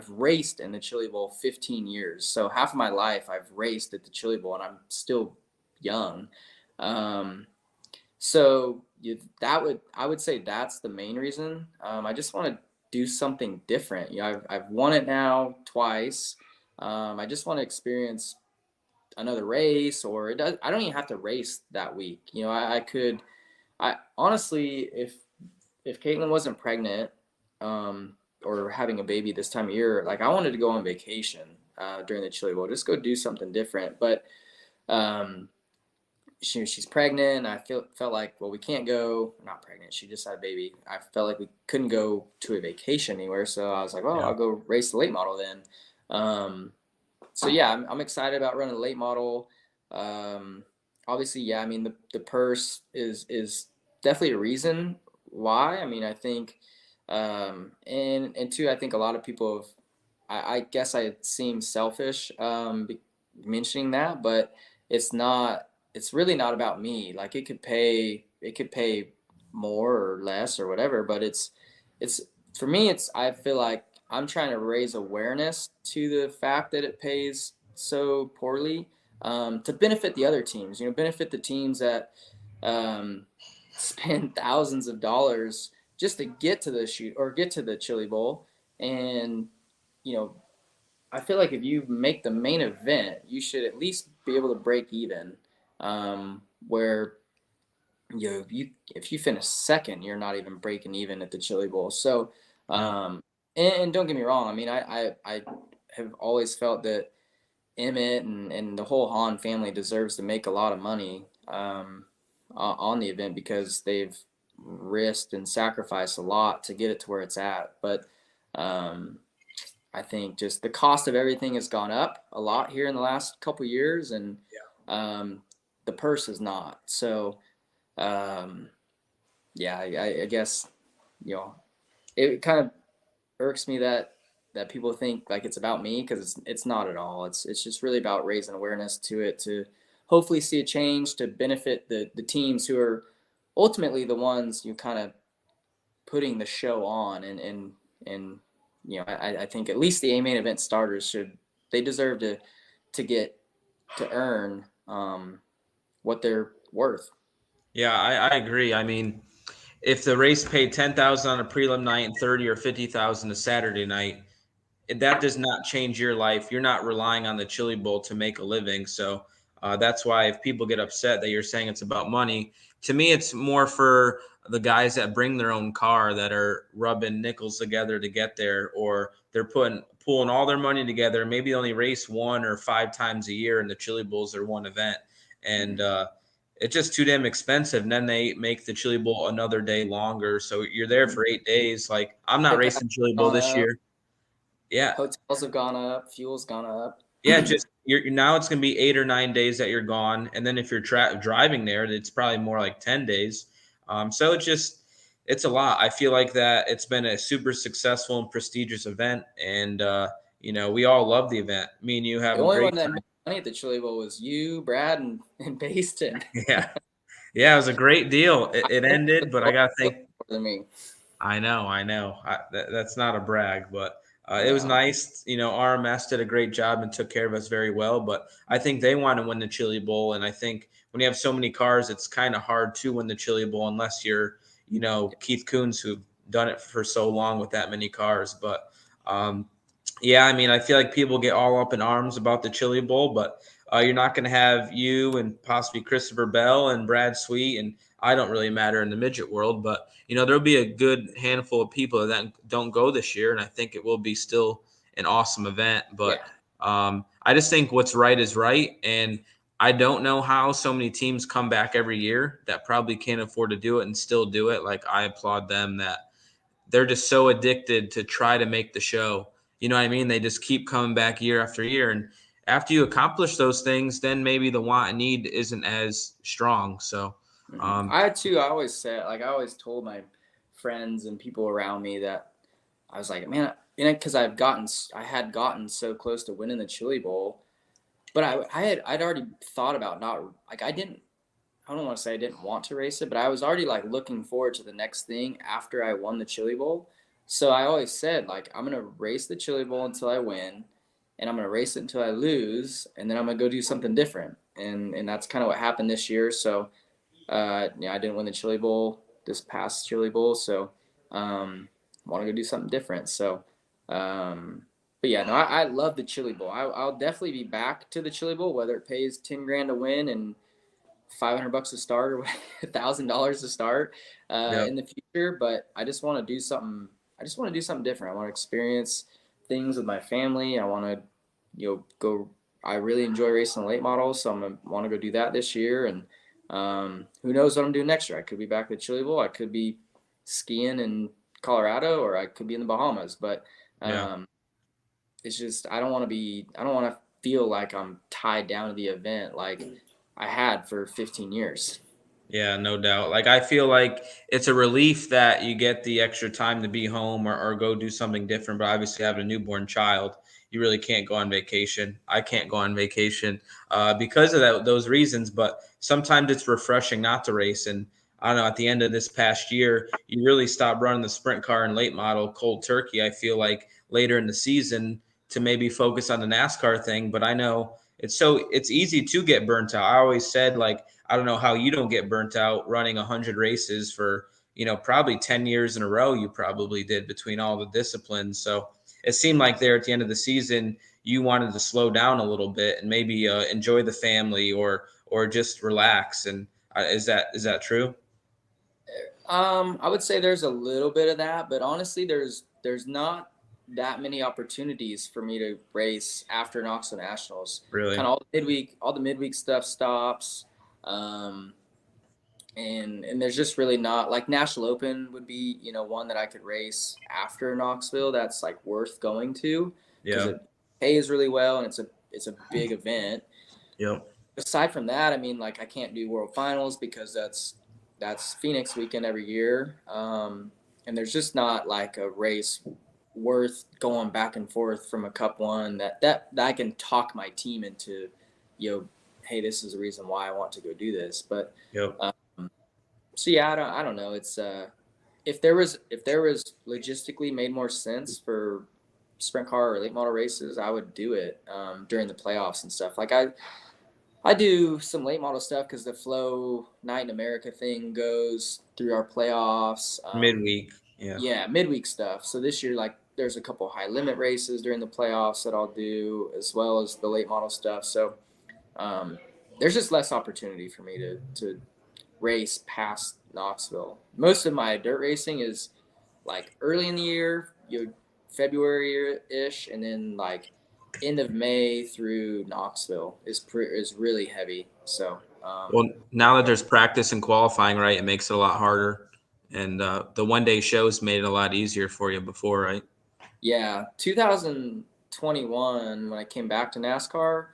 C: raced in the Chili Bowl 15 years. So half of my life I've raced at the Chili Bowl and I'm still young. So I would say that's the main reason. I just want to do something different. I've won it now twice. I just want to experience another race, or I don't even have to race that week. I honestly, if Caitlin wasn't pregnant, or having a baby this time of year, like I wanted to go on vacation during the Chili Bowl, just go do something different. But she's pregnant. And I felt like, well, we can't go. Not pregnant. She just had a baby. I felt like we couldn't go to a vacation anywhere. So I was like, well, I'll go race the late model then. So yeah, I'm excited about running the late model. Obviously, yeah. I mean, the purse is definitely a reason why. I mean, I think, and two, I think a lot of people have. I guess I seem selfish mentioning that, but it's not. It's really not about me. Like it could pay more or less or whatever, but it's for me. I feel like I'm trying to raise awareness to the fact that it pays so poorly, to benefit the other teams. Benefit the teams that spend thousands of dollars just to get to the shoot or get to the Chili Bowl. And I feel like if you make the main event, you should at least be able to break even. Where if you finish second, you're not even breaking even at the Chili Bowl. So, and don't get me wrong. I mean, I have always felt that Emmett and the whole Hahn family deserves to make a lot of money on the event because they've risked and sacrificed a lot to get it to where it's at. But I think just the cost of everything has gone up a lot here in the last couple of years, and the purse is not. So, yeah, I guess it kind of irks me that people think like it's about me, because it's not at all. It's just really about raising awareness to it, to hopefully see a change to benefit the teams who are ultimately the ones kind of putting the show on, and I think at least the A main event starters they deserve to get to earn what they're worth.
B: Yeah, I agree. I mean, if the race paid 10,000 on a prelim night and 30 or 50,000 a Saturday night, that does not change your life. You're not relying on the Chili Bowl to make a living. So that's why if people get upset that you're saying it's about money, to me, it's more for the guys that bring their own car that are rubbing nickels together to get there, or they're pulling all their money together. Maybe they only race 1 or 5 times a year, and the Chili Bowls are one event. And it's just too damn expensive. And then they make the Chili Bowl another day longer. So you're there for 8 days. Like, I'm not racing Chili Bowl this year. Yeah.
C: Hotels have gone up, fuel's gone up.
B: Yeah, just you're now it's going to be 8 or 9 days that you're gone, and then if you're driving there, it's probably more like 10 days. So it's a lot. I feel like that it's been a super successful and prestigious event, and we all love the event. Me and you have
C: The
B: a
C: only
B: great
C: one that
B: time.
C: made money at the Chili Bowl was you, Brad, and Baston.
B: Yeah, it was a great deal. It ended, but I got to think.
C: Than me.
B: I know. That's not a brag, but it was nice. RMS did a great job and took care of us very well. But I think they want to win the Chili Bowl, and I think when you have so many cars, it's kind of hard to win the Chili Bowl unless you're, Keith Coons, who've done it for so long with that many cars. But yeah, I mean, I feel like people get all up in arms about the Chili Bowl, but you're not going to have you and possibly Christopher Bell and Brad Sweet, and I don't really matter in the midget world, but there'll be a good handful of people that don't go this year, and I think it will be still an awesome event. But I just think what's right is right, and I don't know how so many teams come back every year that probably can't afford to do it and still do it. Like, I applaud them that they're just so addicted to try to make the show. You know what I mean? They just keep coming back year after year. And after you accomplish those things, then maybe the want and need isn't as strong. So
C: I always said, like, I always told my friends and people around me that I was like, man, because I had gotten so close to winning the Chili Bowl, but I'd already thought about not, like, I don't want to say I didn't want to race it, but I was already like looking forward to the next thing after I won the Chili Bowl. So I always said, like, I'm going to race the Chili Bowl until I win, and I'm going to race it until I lose, and then I'm going to go do something different. And that's kind of what happened this year. So, I didn't win the Chili Bowl this past Chili Bowl, so want to go do something different. So, but yeah, no, I love the Chili Bowl. I'll definitely be back to the Chili Bowl, whether it pays 10 grand to win and $500 to start or $1,000 to start in the future. But I just want to do something. I just want to do something different. I want to experience things with my family. I want to, go. I really enjoy racing late models, so I'm gonna want to go do that this year. And who knows what I'm doing next year? I could be back at Chili Bowl. I could be skiing in Colorado, or I could be in the Bahamas. But it's just I don't want to feel like I'm tied down to the event like I had for 15 years.
B: Yeah, no doubt. Like, I feel like it's a relief that you get the extra time to be home or go do something different. But obviously, having a newborn child, you really can't go on vacation. I can't go on vacation because of those reasons. But sometimes it's refreshing not to race. And I don't know, at the end of this past year, you really stopped running the sprint car and late model cold turkey. I feel like later in the season to maybe focus on the NASCAR thing. But I know it's easy to get burnt out. I always said, like, I don't know how you don't get burnt out running 100 races for, probably 10 years in a row. You probably did between all the disciplines. So it seemed like there at the end of the season, you wanted to slow down a little bit and maybe enjoy the family or just relax. And is that true?
C: I would say there's a little bit of that, but honestly, there's not that many opportunities for me to race after Knoxville Nationals.
B: Really?
C: Kind of all the midweek stuff stops. And there's just really not, like, National Open would be, one that I could race after Knoxville. That's like worth going to because
B: Yeah.
C: it pays really well and it's a big event.
B: Yep.
C: Aside from that, I mean, like, I can't do World Finals because that's Phoenix weekend every year. And there's just not like a race worth going back and forth from a Cup one that I can talk my team into, hey, this is the reason why I want to go do this. But
B: Yep.
C: so yeah, I don't know. It's if there was logistically made more sense for sprint car or late model races, I would do it during the playoffs and stuff. Like I do some late model stuff because the Flow Night in America thing goes through our playoffs.
B: Midweek.
C: Yeah, midweek stuff. So this year, like, there's a couple high limit races during the playoffs that I'll do, as well as the late model stuff. So there's just less opportunity for me to race past Knoxville. Most of my dirt racing is like early in the year, February-ish, and then like end of May through Knoxville is really heavy. So
B: Well, now that there's practice and qualifying, right, it makes it a lot harder. And the one-day shows made it a lot easier for you before, right?
C: yeah, 2021 when I came back to NASCAR,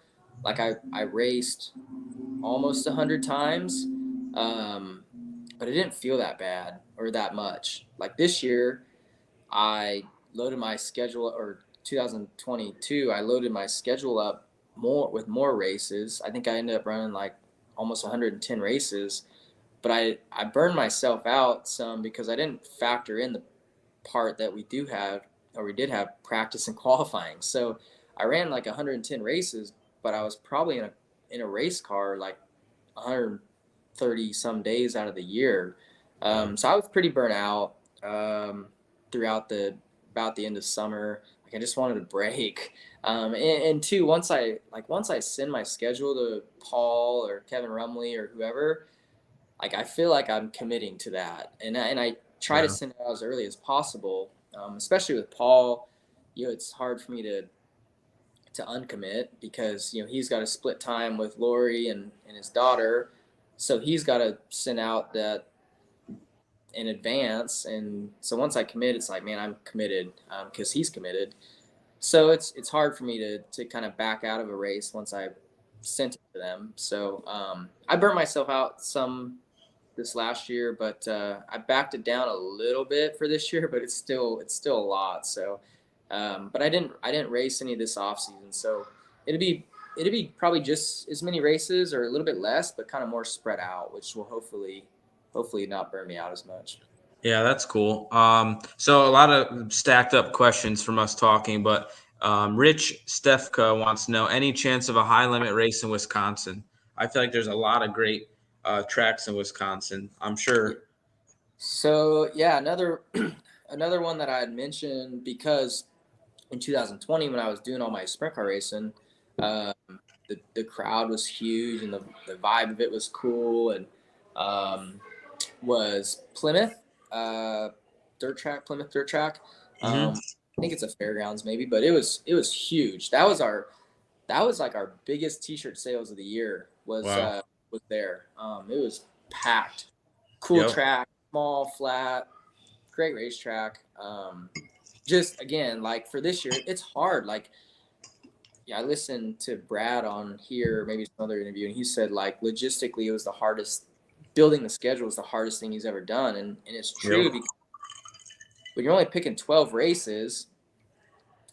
C: like I raced almost 100 times, but it didn't feel that bad or that much. Like this year, I loaded my schedule, or 2022, I loaded my schedule up more races. I think I ended up running like almost 110 races, but I burned myself out some because I didn't factor in the part that we did have practice and qualifying. So I ran like 110 races, but I was probably in a race car like 130 some days out of the year. So I was pretty burnt out throughout about the end of summer. Like I just wanted a break. And two, once I send my schedule to Paul or Kevin Rumley or whoever, like I feel like I'm committing to that, and I try to send it out as early as possible. Especially with Paul, it's hard for me to uncommit because he's got to split time with Lori and his daughter, so he's got to send out that in advance. And so once I commit, it's like, man, I'm committed because he's committed. So it's hard for me to kind of back out of a race once I sent it to them. So I burnt myself out some this last year, but I backed it down a little bit for this year, but it's still a lot. So, but I didn't race any this off season, so it'd be probably just as many races or a little bit less, but kind of more spread out, which will hopefully not burn me out as much.
B: Yeah, that's cool. So a lot of stacked up questions from us talking, but Rich Stefka wants to know any chance of a high limit race in Wisconsin. I feel like there's a lot of great tracks in Wisconsin. I'm sure.
C: So yeah, another one that I had mentioned, because in 2020 when I was doing all my sprint car racing, the crowd was huge and the vibe of it was cool, and was Plymouth dirt track. I think it's a fairgrounds maybe, but it was huge. That was like our biggest t-shirt sales of the year was there. It was packed. Cool track, small, flat, great racetrack. Just again, like for this year, it's hard. Like, yeah, I listened to Brad on here, maybe some other interview, and he said like logistically it was the hardest. Building the schedule was the hardest thing he's ever done, and it's true because when you're only picking 12 races,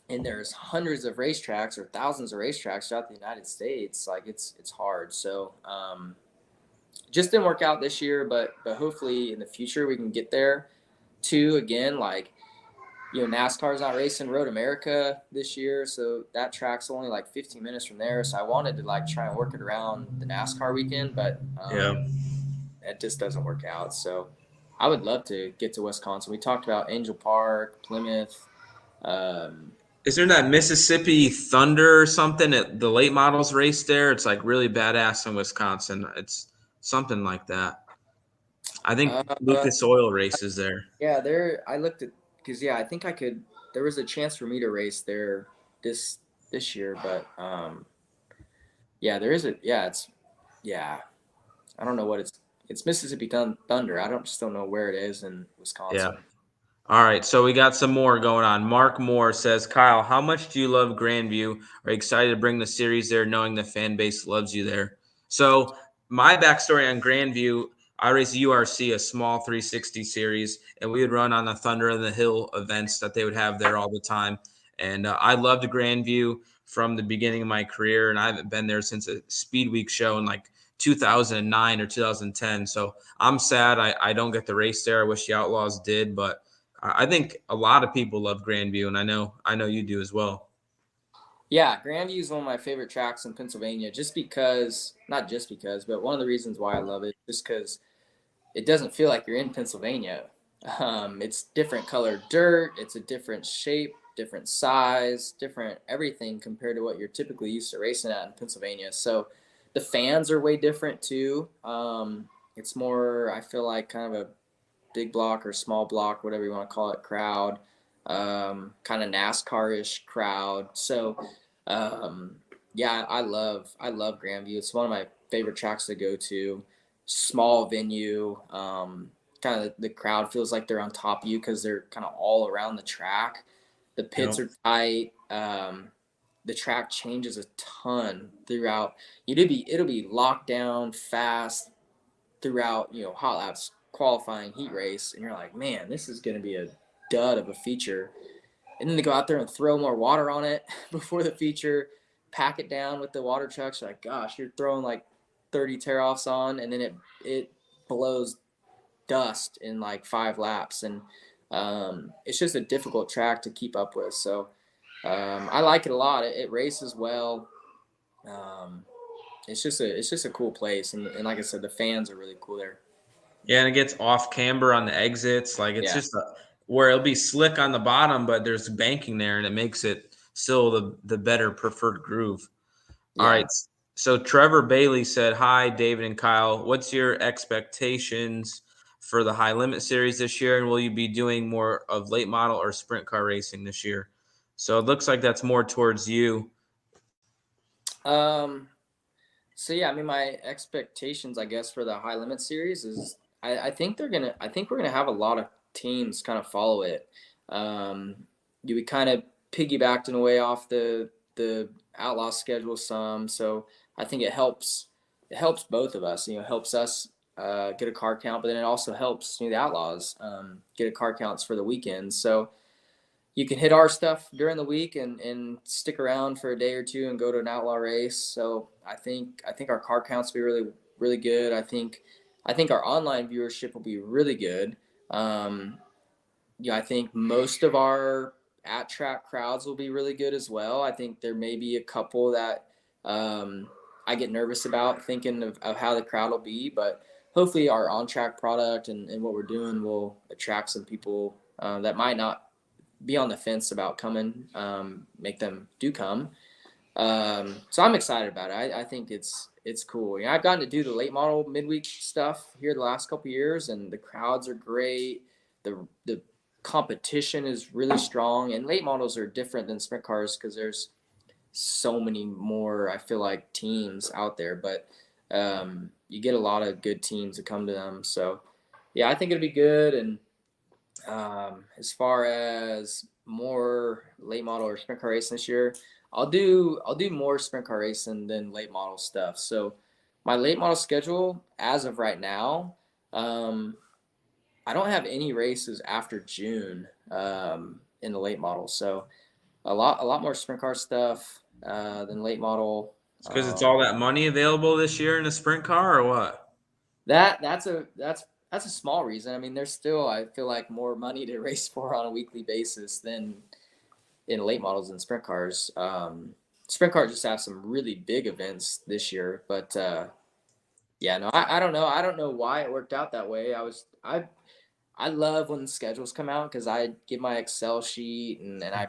C: and there's hundreds of racetracks or thousands of racetracks throughout the United States, like it's hard. So just didn't work out this year, but hopefully in the future we can get there. Too, again, like, NASCAR's not racing Road America this year, so that track's only like 15 minutes from there. So I wanted to like try and work it around the NASCAR weekend, but it just doesn't work out. So I would love to get to Wisconsin. We talked about Angel Park, Plymouth.
B: Is there that Mississippi Thunder or something at the late models race there? It's like really badass in Wisconsin. It's something like that. I think Lucas Oil races there.
C: Yeah, I looked at, because I think I could there was a chance for me to race there this year, but yeah, there is I don't know what it's Mississippi Thunder. I don't know where it is in
B: Yeah.
C: Wisconsin.
B: All right, so we got some more going on. Mark Moore says, Kyle, how much do you love Grandview? Are you excited to bring the series there knowing the fan base loves you there? So my backstory on Grandview, I raced URC, a small 360 series, and we would run on the Thunder on the Hill events that they would have there all the time. And I loved Grandview from the beginning of my career, and I haven't been there since a Speed Week show in like 2009 or 2010. So I'm sad I don't get to race there. I wish the Outlaws did, but I think a lot of people love Grandview, and I know you do as well.
C: Yeah, Grandview is one of my favorite tracks in Pennsylvania, not just because, but one of the reasons why I love it, just because it doesn't feel like you're in Pennsylvania. It's different colored dirt, it's a different shape, different size, different everything compared to what you're typically used to racing at in Pennsylvania. So the fans are way different too. It's more, I feel like, kind of a big block or small block, whatever you want to call it, crowd, kind of NASCAR-ish crowd. So, yeah, I love Grandview. It's one of my favorite tracks to go to. Small venue, kind of the crowd feels like they're on top of you because they're kind of all around the track. The pits are tight. The track changes a ton throughout. It'll be locked down fast throughout, hot laps, qualifying, heat race, and you're like, man, this is going to be a dud of a feature. And then they go out there and throw more water on it before the feature, pack it down with the water trucks. You're like, gosh, you're throwing like 30 tear-offs on, and then it blows dust in like 5 laps. And it's just a difficult track to keep up with. So I like it a lot. It races well. It's just a cool place, and like I said, the fans are really cool there.
B: Yeah, and it gets off camber on the exits. Like it's just where it'll be slick on the bottom, but there's banking there, and it makes it still the better preferred groove. All right. So Trevor Bailey said, "Hi, David and Kyle. What's your expectations for the High Limit Series this year, and will you be doing more of late model or sprint car racing this year?" So it looks like that's more towards you.
C: So yeah, I mean, my expectations, I guess, for the High Limit Series is I think we're gonna have a lot of teams kind of follow it. We kind of piggybacked in a way off the Outlaw schedule some, so I think it helps both of us. It helps us get a car count, but then it also helps the Outlaws get a car counts for the weekend. So you can hit our stuff during the week and stick around for a day or two and go to an outlaw race. So I think our car counts will be really, really good. I think our online viewership will be really good. I think most of our at track crowds will be really good as well. I think there may be a couple that I get nervous about thinking of how the crowd will be, but hopefully our on track product and what we're doing will attract some people that might not be on the fence about coming, make them do come. So I'm excited about it. I think it's cool. I've gotten to do the late model midweek stuff here the last couple of years, and the crowds are great. The competition is really strong, and late models are different than sprint cars because there's so many more, I feel like, teams out there, but you get a lot of good teams that come to them. So yeah, I think it'll be good. And as far as more late model or sprint car racing this year, I'll do more sprint car racing than late model stuff. So my late model schedule as of right now, I don't have any races after June in the late model. So a lot more sprint car stuff than late model.
B: It's because it's all that money available this year in a sprint car, or what?
C: That's a small reason. I mean, there's still, I feel like, more money to race for on a weekly basis than in late models and sprint cars. Sprint cars just have some really big events this year, but yeah, no, I don't know. I don't know why it worked out that way. I love when the schedules come out because I get my Excel sheet and I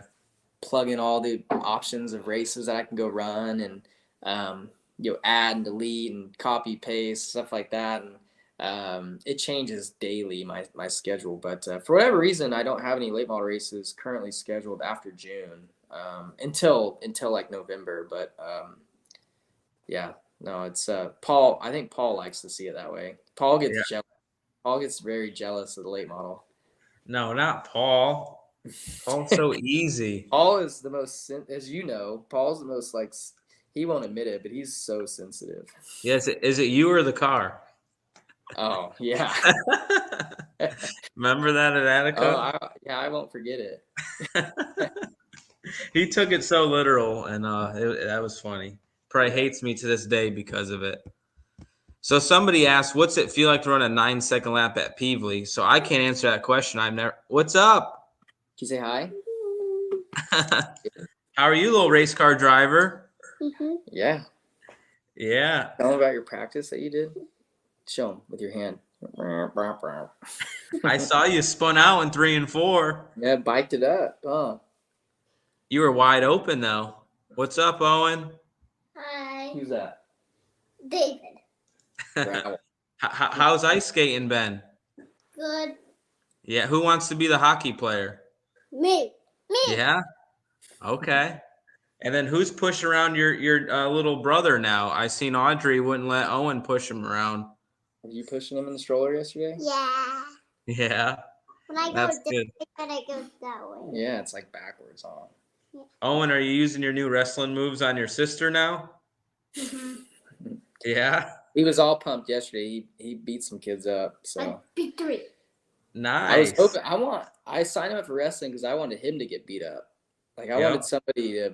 C: plug in all the options of races that I can go run and add and delete and copy paste stuff like that. And it changes daily, my schedule. But for whatever reason, I don't have any late model races currently scheduled after June until like November. But yeah, no, it's Paul. I think Paul likes to see it that way. Paul gets jealous. Paul gets very jealous of the late model.
B: No, not Paul. Paul's so easy.
C: Paul is the most, as you know, Paul's the most like, he won't admit it, but he's so sensitive.
B: Yes, is it you or the car?
C: Oh, yeah.
B: Remember that at Attica?
C: I won't forget it.
B: He took it so literal, and that was funny. Probably hates me to this day because of it. So somebody asked, "What's it feel like to run a 9-second lap at Peevely?" So I can't answer that question. I've never. What's up?
C: Can you say hi?
B: How are you, little race car driver?
C: Yeah.
B: Yeah.
C: Tell them about your practice that you did. Show them with your hand.
B: I saw you spun out in 3 and 4.
C: Yeah, biked it up. Oh.
B: You were wide open though. What's up, Owen?
D: Hi.
C: Who's that?
D: David.
B: How's ice skating been?
D: Good.
B: Yeah. Who wants to be the hockey player?
D: Me.
B: Yeah. Okay. And then who's pushing around your little brother now? I seen Audrey wouldn't let Owen push him around.
C: Were you pushing him in the stroller yesterday?
D: Yeah.
B: Yeah.
D: When I go
B: That's
D: this
B: good.
D: way, then I go that way.
C: Yeah, it's like backwards on.
B: Owen, are you using your new wrestling moves on your sister now? Yeah.
C: He was all pumped yesterday. He beat some kids up. So
D: Victory.
B: Nice.
C: I was hoping I signed him up for wrestling because I wanted him to get beat up. Like I wanted somebody to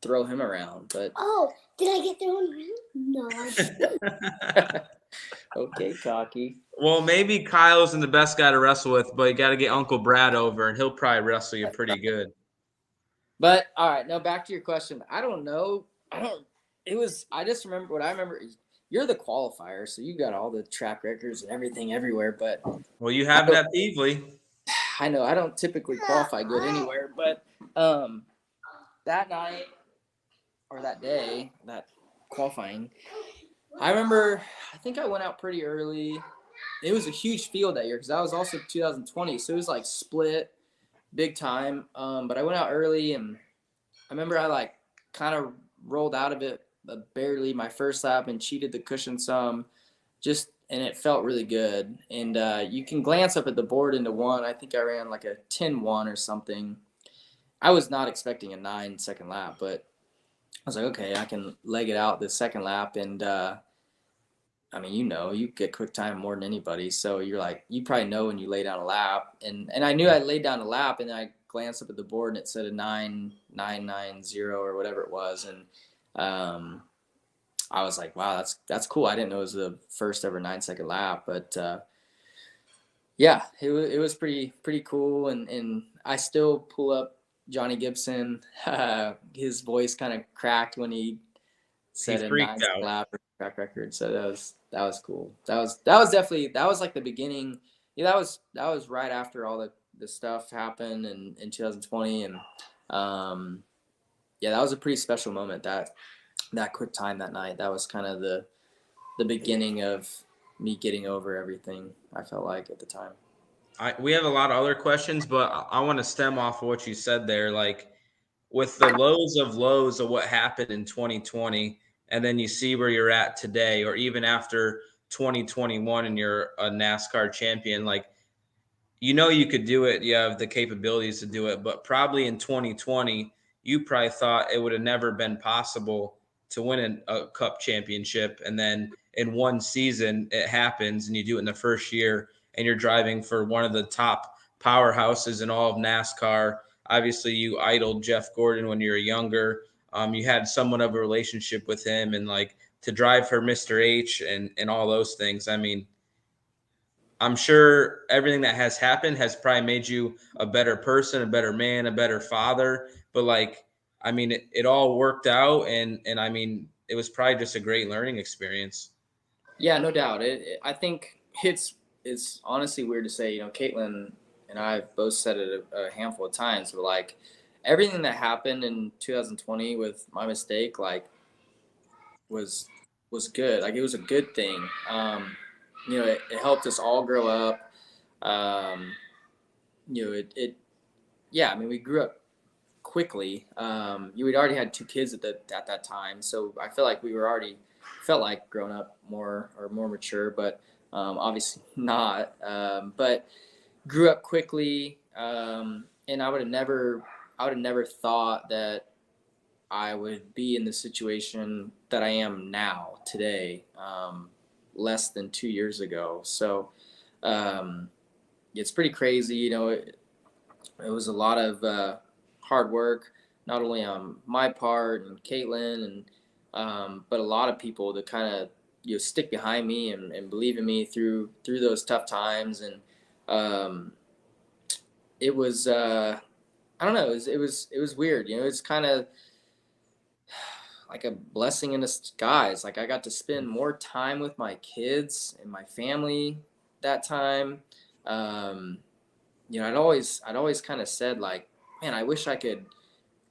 C: throw him around. But
D: Oh, did I get thrown around? No, I didn't.
C: Okay, cocky.
B: Well, maybe Kyle isn't the best guy to wrestle with, but you got to get Uncle Brad over, and he'll probably wrestle you pretty good.
C: But all right, now back to your question. I don't know. I just remember what I remember. You're the qualifier, so you got all the track records and everything everywhere. But
B: Well, you have that Peevely.
C: I know I don't typically qualify good anywhere, but that night or that day, that qualifying, I remember. I think I went out pretty early. It was a huge field that year because that was also 2020, so it was like split big time. But I went out early, and I remember I like kind of rolled out of it barely my first lap and cheated the cushion some, and it felt really good. And you can glance up at the board into one. I think I ran like a 10-1 or something. I was not expecting a 9-second lap, but I was like, okay, I can leg it out the second lap. And I mean, you get quick time more than anybody. So you're like, you probably know when you lay down a lap. And I knew I laid down a lap, and then I glanced up at the board and it said a 9.990 or whatever it was. And I was like, wow, that's cool. I didn't know it was the first ever 9-second lap, but yeah, it was pretty cool. And I still pull up Johnny Gibson. His voice kind of cracked when he said a 9-second lap track record. So that was cool. That was definitely like the beginning. Yeah, that was right after all the stuff happened in 2020, and yeah, that was a pretty special moment. That quick time that night. That was kind of the beginning of me getting over everything. I felt like at the time.
B: We have a lot of other questions, but I want to stem off of what you said there. Like with the lows of what happened in 2020, and then you see where you're at today, or even after 2021 and you're a NASCAR champion, like, you could do it. You have the capabilities to do it, but probably in 2020, you probably thought it would have never been possible to win a cup championship. And then in one season, it happens and you do it in the first year, and you're driving for one of the top powerhouses in all of NASCAR. Obviously, you idoled Jeff Gordon when you were younger. You had somewhat of a relationship with him, and like to drive for Mr. H and all those things. I mean, I'm sure everything that has happened has probably made you a better person, a better man, a better father. But like, I mean, it all worked out, and I mean, it was probably just a great learning experience.
C: Yeah, no doubt. I think it's honestly weird to say. Caitlin and I have both said it a handful of times, but like everything that happened in 2020 with my mistake, like was good. Like it was a good thing. it helped us all grow up. Yeah, I mean, we grew up quickly. We'd already had 2 kids at that time, so I feel like we were already felt like grown up more mature, but obviously not. But grew up quickly, and I would have never thought that I would be in the situation that I am now today, less than 2 years ago. So um, it's pretty crazy. It was a lot of hard work, not only on my part and Caitlin, and but a lot of people that kind of stick behind me and believe in me through those tough times. And um, it was I don't know, it was weird. It's kind of like a blessing in disguise. Like I got to spend more time with my kids and my family that time. Um, I'd always kind of said like, man, I wish I could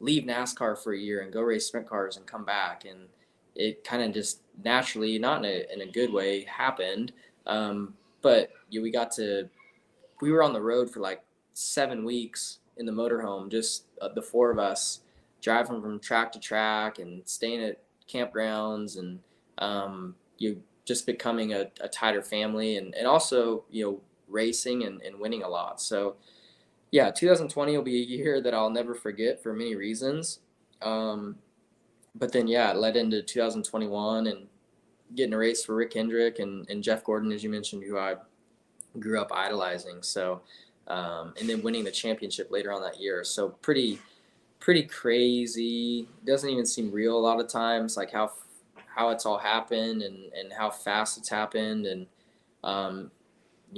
C: leave NASCAR for a year and go race sprint cars and come back. And it kind of just naturally, not in a good way, happened. But we were on the road for like 7 weeks in the motorhome, just the 4 of us driving from track to track and staying at campgrounds, and you just becoming a tighter family, and also racing and winning a lot. So yeah, 2020 will be a year that I'll never forget for many reasons. Um, but then, yeah, it led into 2021 and getting a race for Rick Hendrick and Jeff Gordon, as you mentioned, who I grew up idolizing. So, and then winning the championship later on that year. So pretty crazy. It doesn't even seem real a lot of times, like how it's all happened and how fast it's happened. And,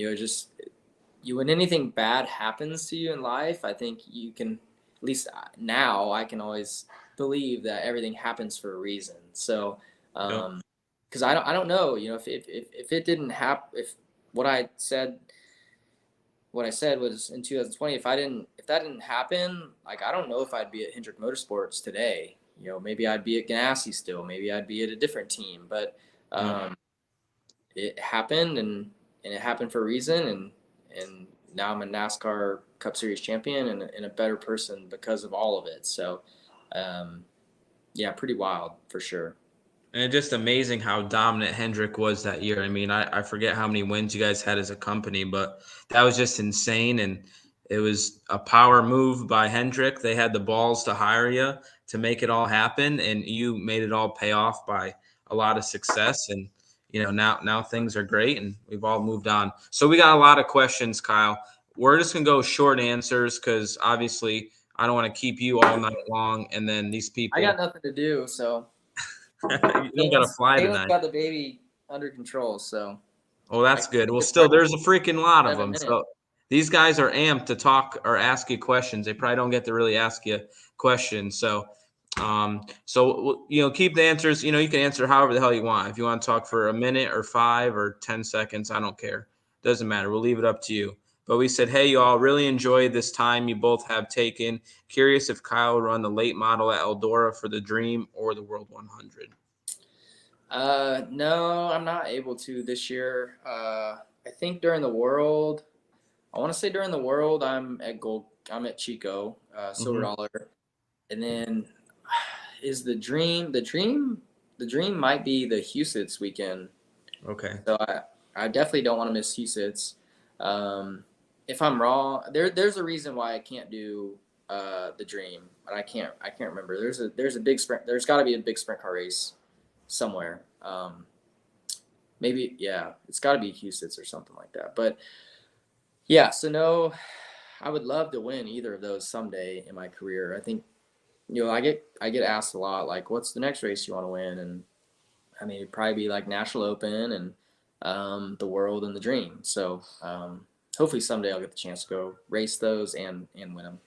C: just when anything bad happens to you in life, I think you can, at least now, I can always believe that everything happens for a reason. So, because I don't know, if it didn't happen, if what I said was in 2020, if that didn't happen, like I don't know if I'd be at Hendrick Motorsports today. Maybe I'd be at Ganassi still. Maybe I'd be at a different team. But it happened, and it happened for a reason, and now I'm a NASCAR Cup Series champion and a better person because of all of it. So, yeah, pretty wild for sure.
B: And it's just amazing how dominant Hendrick was that year. I mean, I forget how many wins you guys had as a company, but that was just insane. And it was a power move by Hendrick. They had the balls to hire you to make it all happen, and you made it all pay off by a lot of success. And now things are great, and we've all moved on. So we got a lot of questions, Kyle. We're just gonna go short answers because obviously I don't want to keep you all night long, and then these people.
C: I got nothing to do, so.
B: You don't got to fly tonight.
C: Got the baby under control, so.
B: Oh, that's good. Well, still, there's a freaking lot of them. So these guys are amped to talk or ask you questions. They probably don't get to really ask you questions. So, keep the answers. You can answer however the hell you want. If you want to talk for a minute or 5 or 10 seconds, I don't care. Doesn't matter. We'll leave it up to you. But we said, hey, you all really enjoyed this time you both have taken. Curious if Kyle will run the late model at Eldora for the Dream or the World 100.
C: No, I'm not able to this year. I think during the World, I'm at Chico, silver dollar. And then is the Dream might be the Huset's weekend.
B: Okay.
C: So I definitely don't want to miss Huset's. If I'm wrong, there's a reason why I can't do the Dream, but I can't remember. There's a big sprint. There's got to be a big sprint car race somewhere. Maybe it's got to be Huset's or something like that. But yeah, so no, I would love to win either of those someday in my career. I think I get asked a lot, like, what's the next race you want to win? And I mean, it'd probably be like National Open and the World and the Dream. So hopefully someday I'll get the chance to go race those and win them.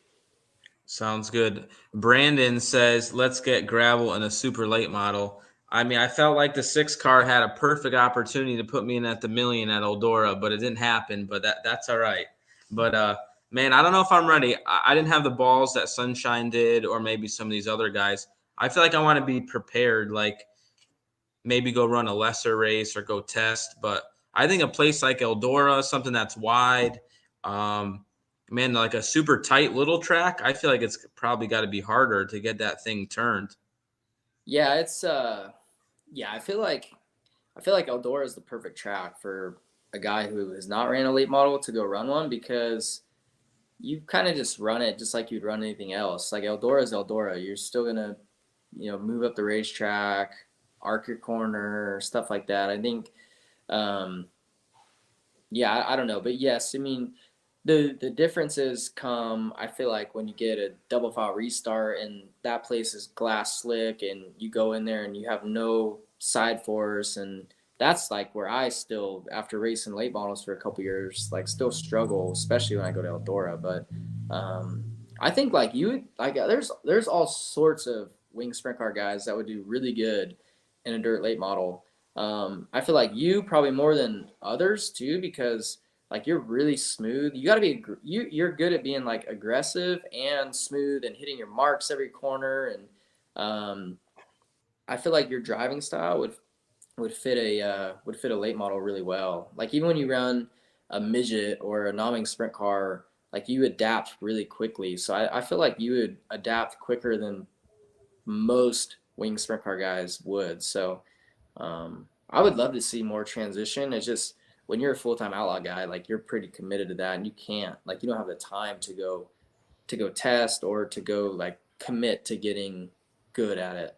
B: Sounds good. Brandon says, let's get gravel in a super late model. I mean, I felt like the 6 car had a perfect opportunity to put me in at the million at Eldora, but it didn't happen. But that's all right. But man, I don't know if I'm ready. I didn't have the balls that Sunshine did, or maybe some of these other guys. I feel like I want to be prepared, like maybe go run a lesser race or go test. But I think a place like Eldora, something that's wide, man, like a super tight little track, I feel like it's probably got to be harder to get that thing turned.
C: Yeah, it's yeah, I feel like Eldora is the perfect track for a guy who has not ran a late model to go run one, because you kind of just run it just like you'd run anything else. Like Eldora is Eldora. You're still gonna, move up the racetrack, arc your corner, stuff like that. I think, um, yeah, I don't know, but yes, I mean, the differences come. I feel like when you get a double file restart and that place is glass slick, and you go in there and you have no side force, and that's like where I still, after racing late models for a couple years, like still struggle, especially when I go to Eldora. But um, I think like there's all sorts of wing sprint car guys that would do really good in a dirt late model. I feel like you probably more than others too, because like you're really smooth. You got to be you're good at being like aggressive and smooth and hitting your marks every corner. And I feel like your driving style would fit a late model really well. Like even when you run a midget or a non-wing sprint car, like you adapt really quickly. So I feel like you would adapt quicker than most wing sprint car guys would. So I would love to see more transition. It's just when you're a full-time outlaw guy, like you're pretty committed to that, and you can't, like, you don't have the time to go test or to go like commit to getting good at it.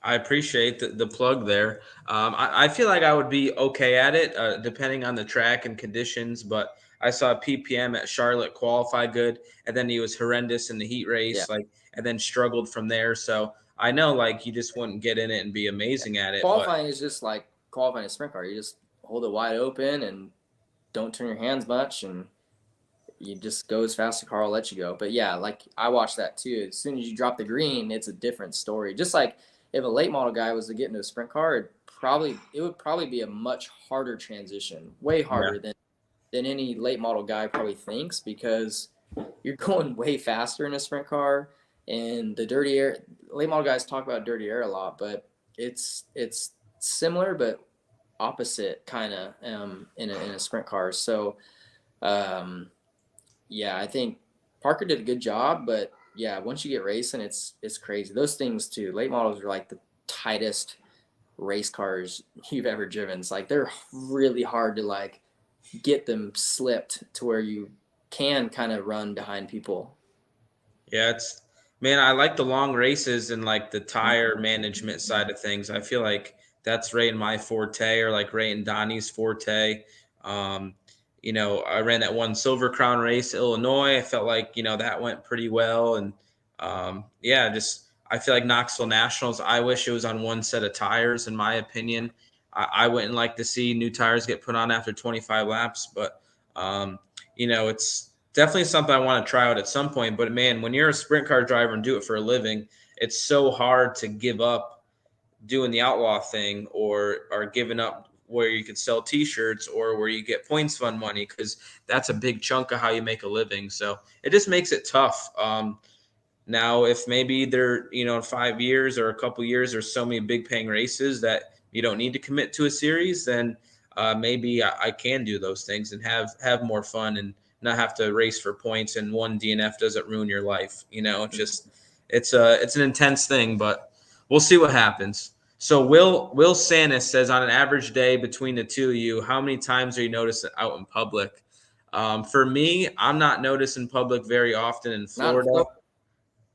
B: I appreciate the plug there. I feel like I would be okay at it, depending on the track and conditions. But I saw PPM at Charlotte qualify good, and then he was horrendous in the heat
C: Yeah,
B: race, and then struggled from there. So I know, like, you just wouldn't get in it and be
C: yeah.
B: amazing at it. But
C: Qualifying is just like qualifying a sprint car. You just hold it wide open and don't turn your hands much, and you just go as fast as the car will let you go. But yeah, like I watched that too. As soon as you drop the green, it's a different story. Just like if a late model guy was to get into a sprint car, it would probably be a much harder transition, way
B: yeah,
C: harder than any late model guy probably thinks, because you're going way faster in a sprint car. And the dirty air, late model guys talk about dirty air a lot, but it's similar but opposite kind of in a sprint car. So um, yeah, I think Parker did a good job, but yeah, once you get racing, it's crazy. Those things too. Late models are like the tightest race cars you've ever driven. It's like they're really hard to like get them slipped to where you can kind of run behind people.
B: yeah, man, I like the long races and like the tire management side of things. I feel like that's right in my forte, or like right in Donnie's forte. Um, I ran that one Silver Crown race, Illinois. I felt like, that went pretty well. And yeah, just I feel like Knoxville Nationals, I wish it was on one set of tires, in my opinion. I wouldn't like to see new tires get put on after 25 laps, but it's definitely something I want to try out at some point. But man, when you're a sprint car driver and do it for a living, it's so hard to give up doing the outlaw thing, or giving up where you could sell t-shirts or where you get points fund money, because that's a big chunk of how you make a living. So it just makes it tough. Now, if maybe there, in 5 years or a couple years, there's so many big paying races that you don't need to commit to a series, then maybe I can do those things and have more fun and not have to race for points. And one DNF doesn't ruin your life. It's an intense thing, but we'll see what happens. So Will Sanis says, on an average day between the two of you, how many times are you noticing out in public? For me, I'm not noticed in public very often in
C: Not in
B: Florida.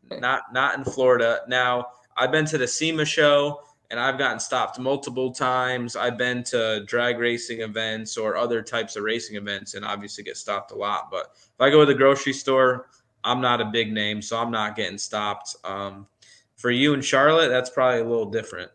C: Florida.
B: Not in Florida. Now, I've been to the SEMA show and I've gotten stopped multiple times. I've been to drag racing events or other types of racing events and obviously get stopped a lot. But if I go to the grocery store, I'm not a big name, so I'm not getting stopped. For you in Charlotte, that's probably a little different.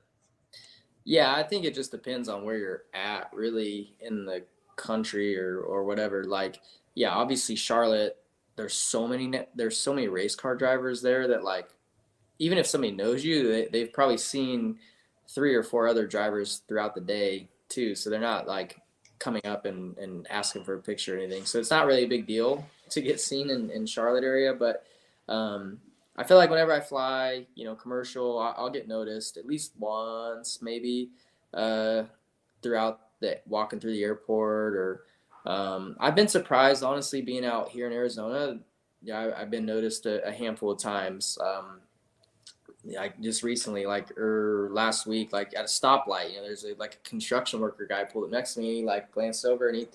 C: Yeah, I think it just depends on where you're at, really, in the country or whatever. Like, yeah, obviously Charlotte, there's so many race car drivers there that like, even if somebody knows you, they've probably seen three or four other drivers throughout the day too. So they're not like coming up and asking for a picture or anything. So it's not really a big deal to get seen in Charlotte area. But I feel like whenever I fly, commercial, I'll get noticed at least once, maybe, uh, throughout walking through the airport, or I've been surprised, honestly, being out here in Arizona. Yeah, I've been noticed a handful of times. Like just recently, like last week, like at a stoplight, there's like a construction worker guy pulled up next to me, like glanced over, and he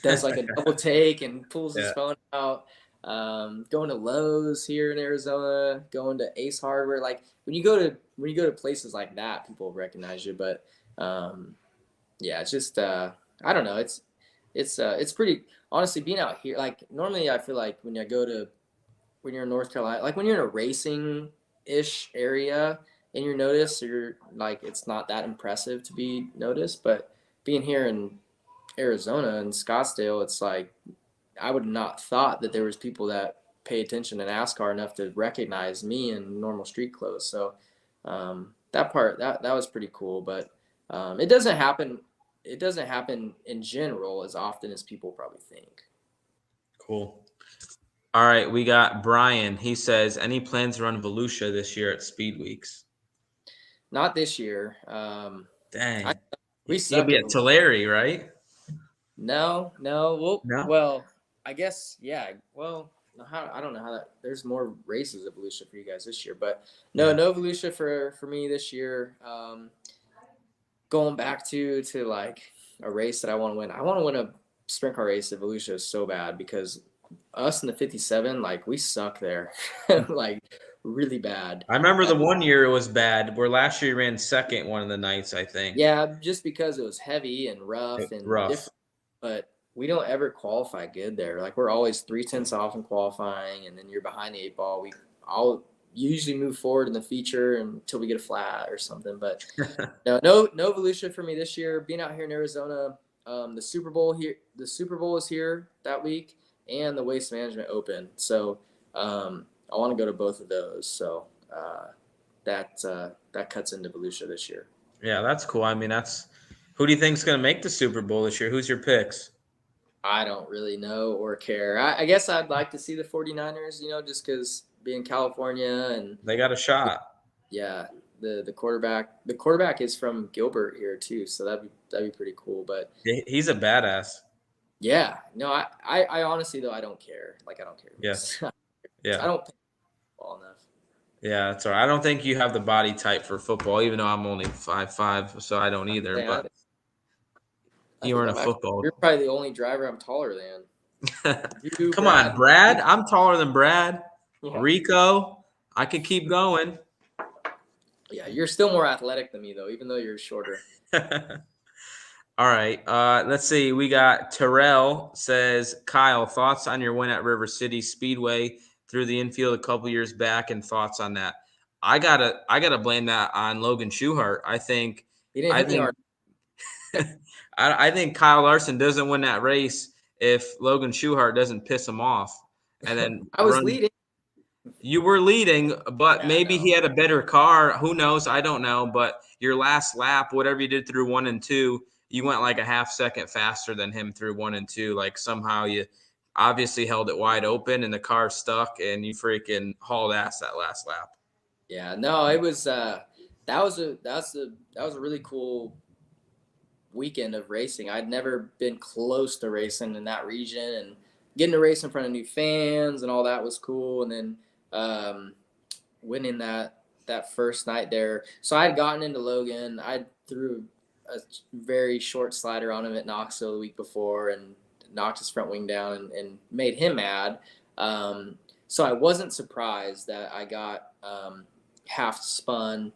C: does like a double take and pulls his phone out. Going to Lowe's here in Arizona, going to Ace Hardware. Like when you go to places like that, people recognize you. But yeah, it's just I don't know. It's pretty, honestly, being out here. Like normally, I feel like when you're in North Carolina, like when you're in a racing ish area and you're noticed, you're like, it's not that impressive to be noticed. But being here in Arizona and Scottsdale, it's like I would not thought that there was people that pay attention to NASCAR enough to recognize me in normal street clothes. So that part that was pretty cool. But it doesn't happen. It doesn't happen in general as often as people probably think.
B: Cool. All right, we got Brian. He says, any plans to run Volusia this year at Speed Weeks?
C: Not this year.
B: Dang.
C: We
B: You'll
C: suck
B: be
C: at
B: at Tulare, right?
C: No. Well,
B: No?
C: well, I guess, yeah. Well, I don't know how that. There's more races of Volusia for you guys this year, but no Volusia for me this year. Going back to like a race that I want to win. I want to win a sprint car race at Volusia so bad, because us in the 57, like we suck there, like really bad.
B: I remember the one year it was bad, where last year you ran second one of the nights, I think.
C: Yeah, just because it was heavy and rough and different. But we don't ever qualify good there. Like we're always 3/10 off in qualifying, and then you're behind the 8 ball. I'll usually move forward in the feature until we get a flat or something. But no Volusia for me this year. Being out here in Arizona, the Super Bowl is here that week, and the Waste Management Open. So I want to go to both of those. So that cuts into Volusia this year.
B: Yeah, that's cool. I mean, who do you think's going to make the Super Bowl this year? Who's your picks?
C: I don't really know or care. I guess I'd like to see the 49ers, just because being California, and
B: they got a shot.
C: Yeah, the quarterback is from Gilbert here too, so that'd be pretty cool. But
B: he's a badass.
C: Yeah, no, I honestly, though, I don't care. Like I don't care.
B: Yes.
C: Yeah. I don't play football enough.
B: Yeah, that's all right. I don't think you have the body type for football, even though I'm only 5'5", so I don't either. But you aren't a football.
C: You're probably the only driver I'm taller than.
B: Come on, Brad. I'm taller than Brad. Yeah. Rico, I could keep going.
C: Yeah, you're still more athletic than me, though, even though you're shorter.
B: All right. Let's see. We got Terrell says, Kyle, thoughts on your win at River City Speedway through the infield a couple years back, and thoughts on that? I gotta blame that on Logan Schuchart. I think Kyle Larson doesn't win that race if Logan Schuchart doesn't piss him off. And then
C: I was leading.
B: You were leading, but maybe he had a better car. Who knows? I don't know. But your last lap, whatever you did through 1 and 2, you went like a half second faster than him through 1 and 2. Like somehow you obviously held it wide open and the car stuck, and you freaking hauled ass that last lap.
C: Yeah, no, it was that was a really cool weekend of racing. I'd never been close to racing in that region, and getting to race in front of new fans and all that was cool. And then winning that first night there. So I had gotten into Logan. I threw a very short slider on him at Knoxville the week before and knocked his front wing down and made him mad. So I wasn't surprised that I got half spun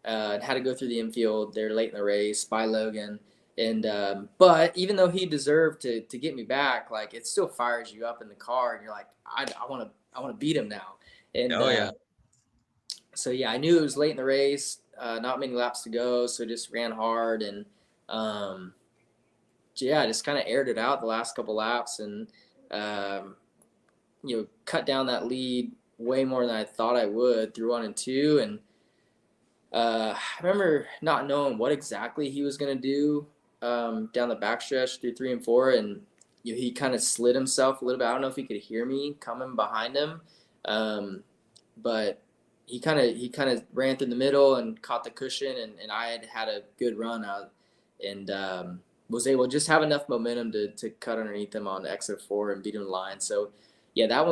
C: and had to go through the infield there late in the race by Logan. And but even though he deserved to get me back, like it still fires you up in the car, and you're like, I want to beat him now. And so yeah, I knew it was late in the race, not many laps to go, so just ran hard, and I just kind of aired it out the last couple laps, and cut down that lead way more than I thought I would through 1 and 2. And I remember not knowing what exactly he was going to do down the backstretch through 3 and 4, and he kind of slid himself a little bit. I don't know if he could hear me coming behind him, but he kind of ran through the middle and caught the cushion, and I had a good run out, and was able to just have enough momentum to cut underneath them on exit 4 and beat them in line. So yeah, that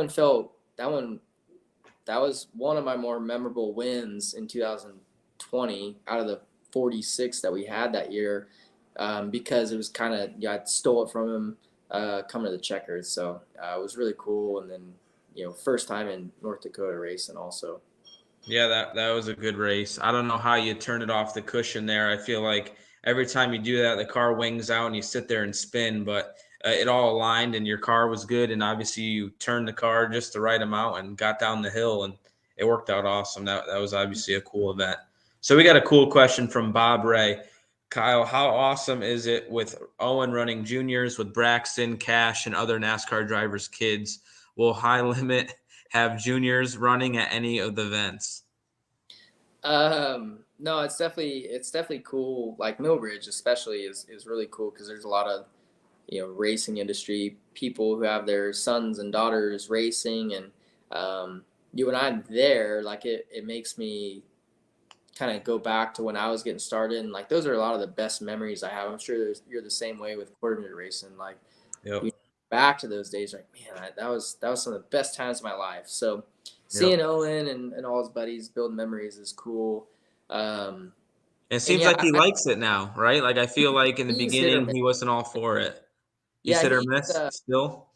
C: was one of my more memorable wins in 2020 out of the 46 that we had that year, because it was kind of, I stole it from him coming to the checkers. So it was really cool. And then, first time in North Dakota racing also.
B: Yeah, that was a good race. I don't know how you turn it off the cushion there. I feel like every time you do that, the car wings out and you sit there and spin, but it all aligned and your car was good. And obviously you turned the car just the right amount and got down the hill, and it worked out awesome. That was obviously a cool event. So we got a cool question from Bob Ray. Kyle, how awesome is it with Owen running juniors with Braxton, Cash, and other NASCAR drivers' kids? Will High Limit have juniors running at any of the events?
C: No, it's definitely cool. Like Millbridge especially is really cool because there's a lot of, racing industry people who have their sons and daughters racing. And when I'm there, like it makes me kind of go back to when I was getting started. And like, those are a lot of the best memories I have. I'm sure you're the same way with quarter meter racing. Like,
B: Yep.
C: back to those days, like, man, that was some of the best times of my life. So seeing Owen and all his buddies build memories is cool.
B: It seems like he likes it now, right? Like I feel like in the
C: he's hit or
B: beginning
C: miss.
B: he wasn't all for it. He's
C: Yeah,
B: hit or miss still.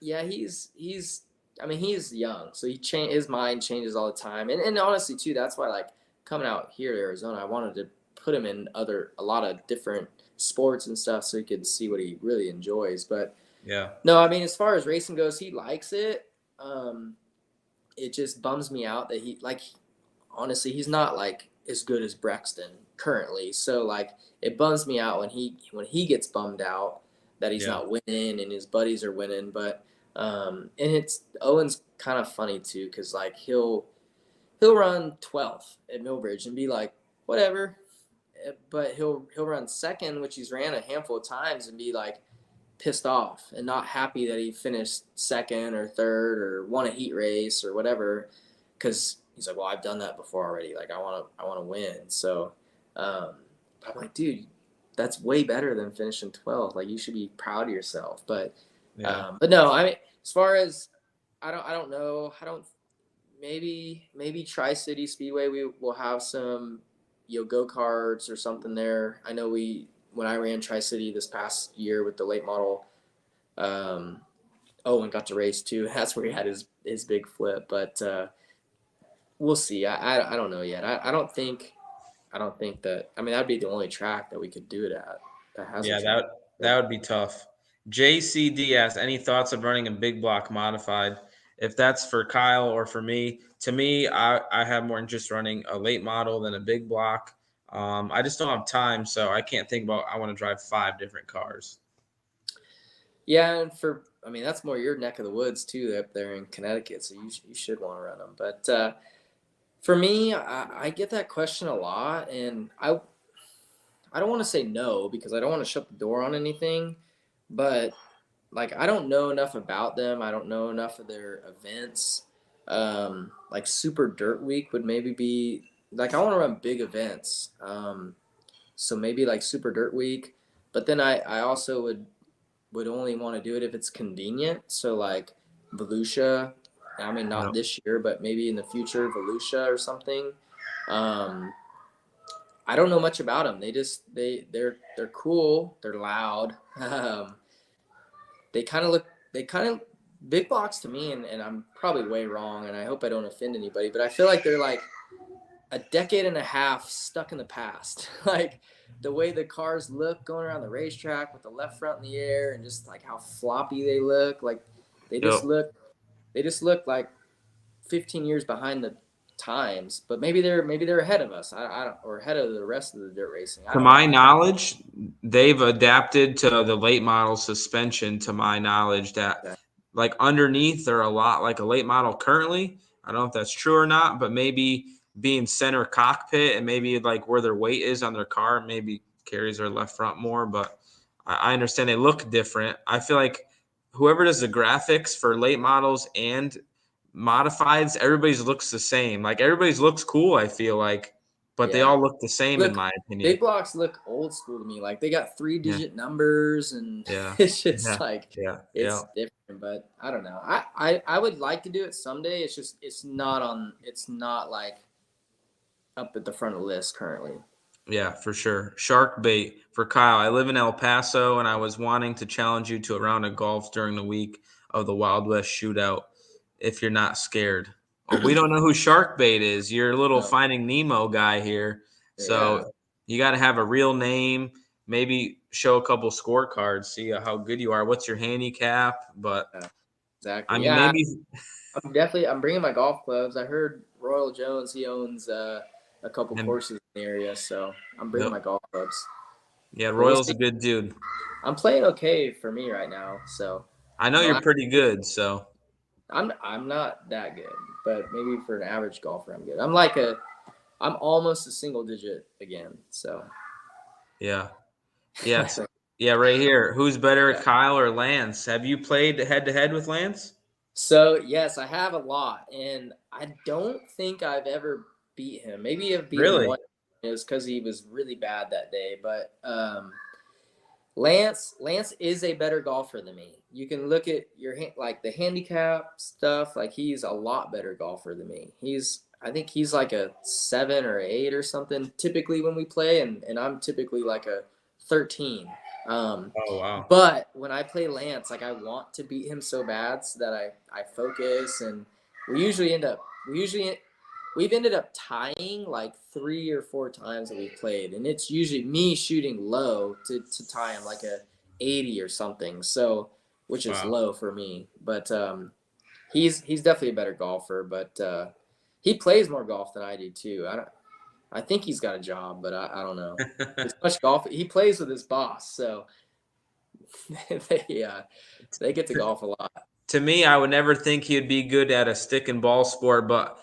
C: Yeah, he's. I mean, he's young, so his mind changes all the time. And honestly, too, that's why, like, coming out here to Arizona, I wanted to put him in a lot of different sports and stuff, so he could see what he really enjoys. But
B: Yeah.
C: no, I mean, as far as racing goes, he likes it. It just bums me out that honestly, he's not like as good as Brexton currently. So like, it bums me out when he gets bummed out that he's not winning and his buddies are winning. But and it's Owen's kind of funny too, because like he'll run 12th at Millbridge and be like, whatever. But he'll run second, which he's ran a handful of times, and be like pissed off and not happy that he finished second or third or won a heat race or whatever, because he's like, well, I've done that before already. Like, I want to win. So I'm like, dude, that's way better than finishing 12th. Like, you should be proud of yourself. But no, I mean, as far as I don't know. Maybe Tri-City Speedway, we will have some go-karts or something there. I know when I ran Tri-City this past year with the late model, Owen got to race too. That's where he had his big flip. But we'll see. I don't know yet. I don't think that. I mean, that'd be the only track that we could do it at. That has a track.
B: that would be tough. JCD asks, any thoughts of running a big block modified? If that's for Kyle or for me, to me, I have more interest running a late model than a big block. I just don't have time, so I can't think about I want to drive 5 different cars.
C: Yeah, and I mean, that's more your neck of the woods too, up there in Connecticut. So you should want to run them. But for me, I get that question a lot, and I don't want to say no because I don't want to shut the door on anything, but like, I don't know enough about them. I don't know enough of their events. Like Super Dirt Week would maybe be like, I want to run big events. So maybe like Super Dirt Week, but then I also would only want to do it if it's convenient. So like Volusia, I mean, not this year, but maybe in the future, Volusia or something. I don't know much about them. They're cool. They're loud. They kind of big blocks to me, and I'm probably way wrong, and I hope I don't offend anybody, but I feel like they're like a decade and a half stuck in the past. Like the way the cars look going around the racetrack with the left front in the air, and just like how floppy they look. Like they just look like 15 years behind the times, but maybe they're ahead of us. I don't, or ahead of the rest of the dirt racing.
B: To my knowledge, they've adapted to the late model suspension, to my knowledge, that like underneath they're a lot like a late model currently. I don't know if that's true or not, but maybe being center cockpit and maybe like where their weight is on their car maybe carries their left front more. But I understand they look different. I feel like whoever does the graphics for late models and modifieds, everybody's looks the same. Like everybody's looks cool, I feel like. but they all look the same in my opinion.
C: Big blocks look old school to me. Like they got 3-digit numbers, and
B: Yeah.
C: it's just it's
B: Yeah.
C: different. But I don't know. I would like to do it someday. It's just it's not like up at the front of the list currently.
B: Yeah, for sure. Shark bait for Kyle. I live in El Paso, and I was wanting to challenge you to a round of golf during the week of the Wild West Shootout. If you're not scared, we don't know who Shark bait is. You're a little Finding Nemo guy here, so you got to have a real name. Maybe show a couple scorecards, see how good you are. What's your handicap? But
C: exactly.
B: I mean, maybe
C: I'm bringing my golf clubs. I heard Royal Jones, he owns a couple courses in the area, so I'm bringing my golf clubs.
B: Yeah, Royal's a good dude.
C: I'm playing okay for me right now, so
B: I know you're pretty good. So
C: I'm not that good, but maybe for an average golfer, I'm good. I'm almost a single digit again. So
B: yeah. Right here. Who's better, Kyle or Lance? Have you played head to head with Lance?
C: So yes, I have a lot, and I don't think I've ever beat him. Maybe I've beat him once. It was because he was really bad that day. But Lance is a better golfer than me. You can look at like the handicap stuff. Like he's a lot better golfer than me. I think he's like a 7 or 8 or something typically when we play, and I'm typically like a 13.
B: Oh wow!
C: But when I play Lance, like I want to beat him so bad so that I focus, and we've ended up tying like 3 or 4 times that we've played, and it's usually me shooting low to tie him like a 80 or something. So which is low for me, but he's definitely a better golfer, but he plays more golf than I do too. I think he's got a job, but I don't know. As much golf he plays with his boss, so they get to golf a lot.
B: To me, I would never think he'd be good at a stick and ball sport, but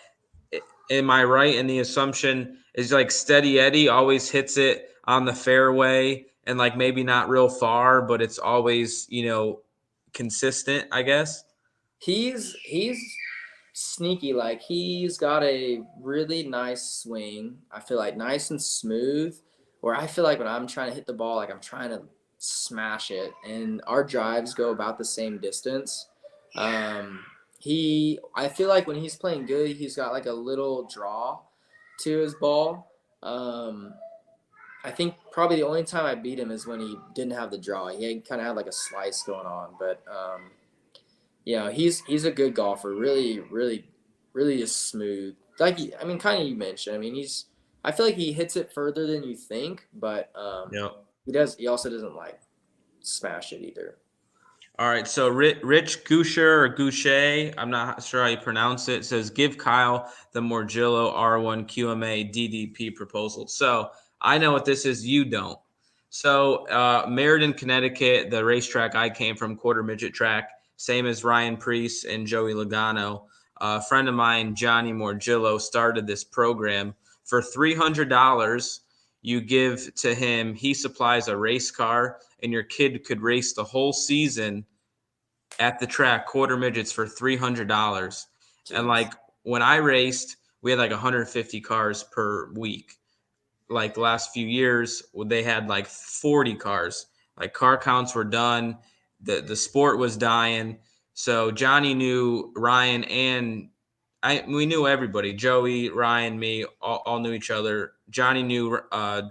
B: am I right in the assumption is like Steady Eddie always hits it on the fairway and like maybe not real far, but it's always, consistent, I guess?
C: He's sneaky. Like he's got a really nice swing. I feel like nice and smooth. Where I feel like when I'm trying to hit the ball, like I'm trying to smash it, and our drives go about the same distance. I feel like when he's playing good, he's got like a little draw to his ball. I think probably the only time I beat him is when he didn't have the draw. He kind of had like a slice going on, but he's a good golfer. Really, really, really is smooth. Like kind of you mentioned. I mean, I feel like he hits it further than you think, but he also doesn't like smash it either.
B: All right, so Rich Goucher or Goucher, I'm not sure how you pronounce it, says, give Kyle the Morgillo R1 QMA DDP proposal. So I know what this is, you don't. So Meriden, Connecticut, the racetrack I came from, quarter midget track, same as Ryan Preece and Joey Logano. A friend of mine, Johnny Morgillo, started this program. For $300, you give to him, he supplies a race car, and your kid could race the whole season at the track, quarter midgets, for $300. And like when I raced, we had like 150 cars per week. Like the last few years, they had like 40 cars. Like car counts were done. The sport was dying. So Johnny knew Ryan, and we knew everybody. Joey, Ryan, me, all knew each other. Johnny knew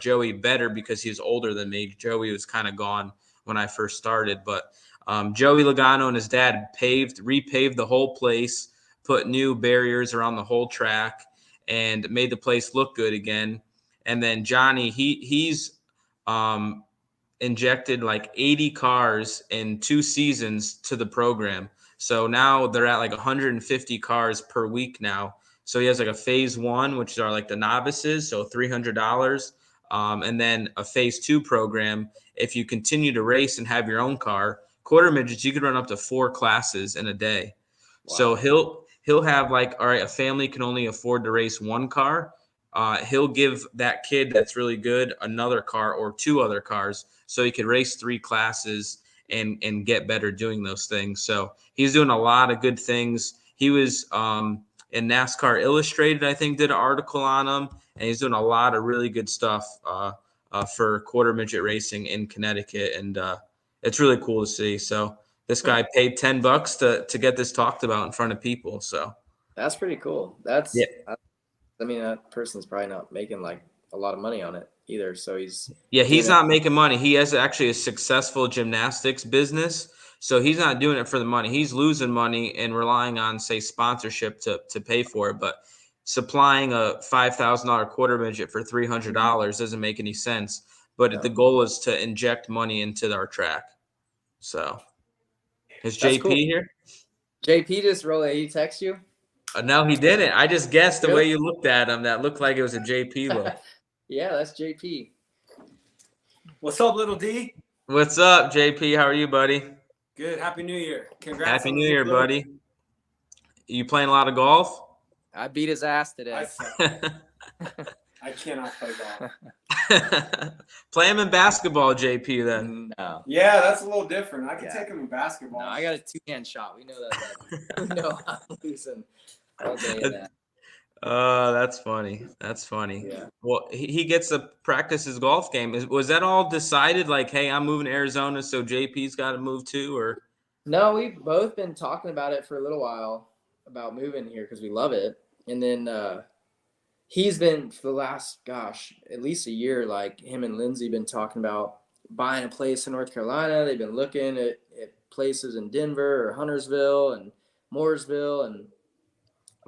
B: Joey better because he was older than me. Joey was kind of gone when I first started, but Joey Logano and his dad repaved the whole place, put new barriers around the whole track, and made the place look good again. And then Johnny, he's injected like 80 cars in 2 seasons to the program. So now they're at like 150 cars per week now. So he has like a phase 1, which are like the novices, so $300. And then a phase 2 program. If you continue to race and have your own car, quarter midgets, you could run up to 4 classes in a day. Wow. So he'll have like, all right, a family can only afford to race 1 car. He'll give that kid that's really good another car or 2 other cars so he could race 3 classes and get better doing those things. So he's doing a lot of good things. He was and NASCAR Illustrated, I think, did an article on him, and he's doing a lot of really good stuff for quarter midget racing in Connecticut, and it's really cool to see. So this guy paid $10 to get this talked about in front of people. So
C: That's pretty cool.
B: yeah.
C: I mean, that person's probably not making like a lot of money on it either. So he's
B: He's not making money. He has actually a successful gymnastics business. So he's not doing it for the money. He's losing money and relying on, say, sponsorship to pay for it. But supplying a $5,000 quarter midget for $300 doesn't make any sense. But the goal is to inject money into our track. So is
C: That's
B: JP
C: cool.
B: here?
C: JP just rolled. He text you?
B: No, he didn't. I just guessed the way you looked at him. That looked like it was a JP look.
C: Yeah, that's JP.
E: What's up, little D?
B: What's up, JP? How are you, buddy?
E: Good. Happy New Year. Congrats.
B: Happy
E: on
B: New
E: the
B: Year,
E: blue.
B: buddy. You playing a lot of golf?
C: I beat his ass today.
E: I cannot play golf.
B: Play him in basketball, JP, then.
C: No.
E: Yeah, that's a little different. I can take him in basketball.
C: No, I got a 2-hand shot. We know that. We know I'm losing. I'll tell you that.
B: That's funny. That's funny.
C: Yeah.
B: Well, he gets to practice his golf game. Was that all decided? Like, hey, I'm moving to Arizona, so JP's got to move too, or?
C: No, we've both been talking about it for a little while about moving here because we love it. And then he's been for the last, at least a year, like him and Lindsay been talking about buying a place in North Carolina. They've been looking at places in Denver or Huntersville and Mooresville and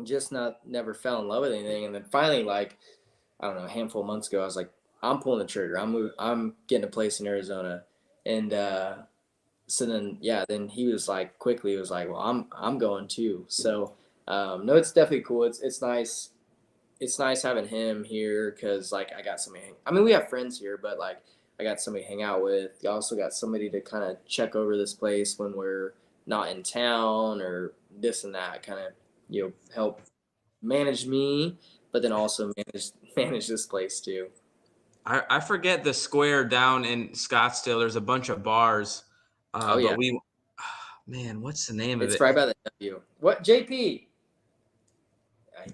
C: just never fell in love with anything. And then finally, like, I don't know, a handful of months ago, I was like, I'm pulling the trigger. I'm getting a place in Arizona. And so then he was like, well, I'm going too. So no, it's definitely cool. It's nice. It's nice having him here because like I got somebody. We have friends here, but like I got somebody to hang out with. I also got somebody to kind of check over this place when we're not in town or this and that, kind of help manage me, but then also manage this place too.
B: I forget the square down in Scottsdale. There's a bunch of bars.
C: Yeah.
B: But man, what's the name of it?
C: It's right by the W. What, JP?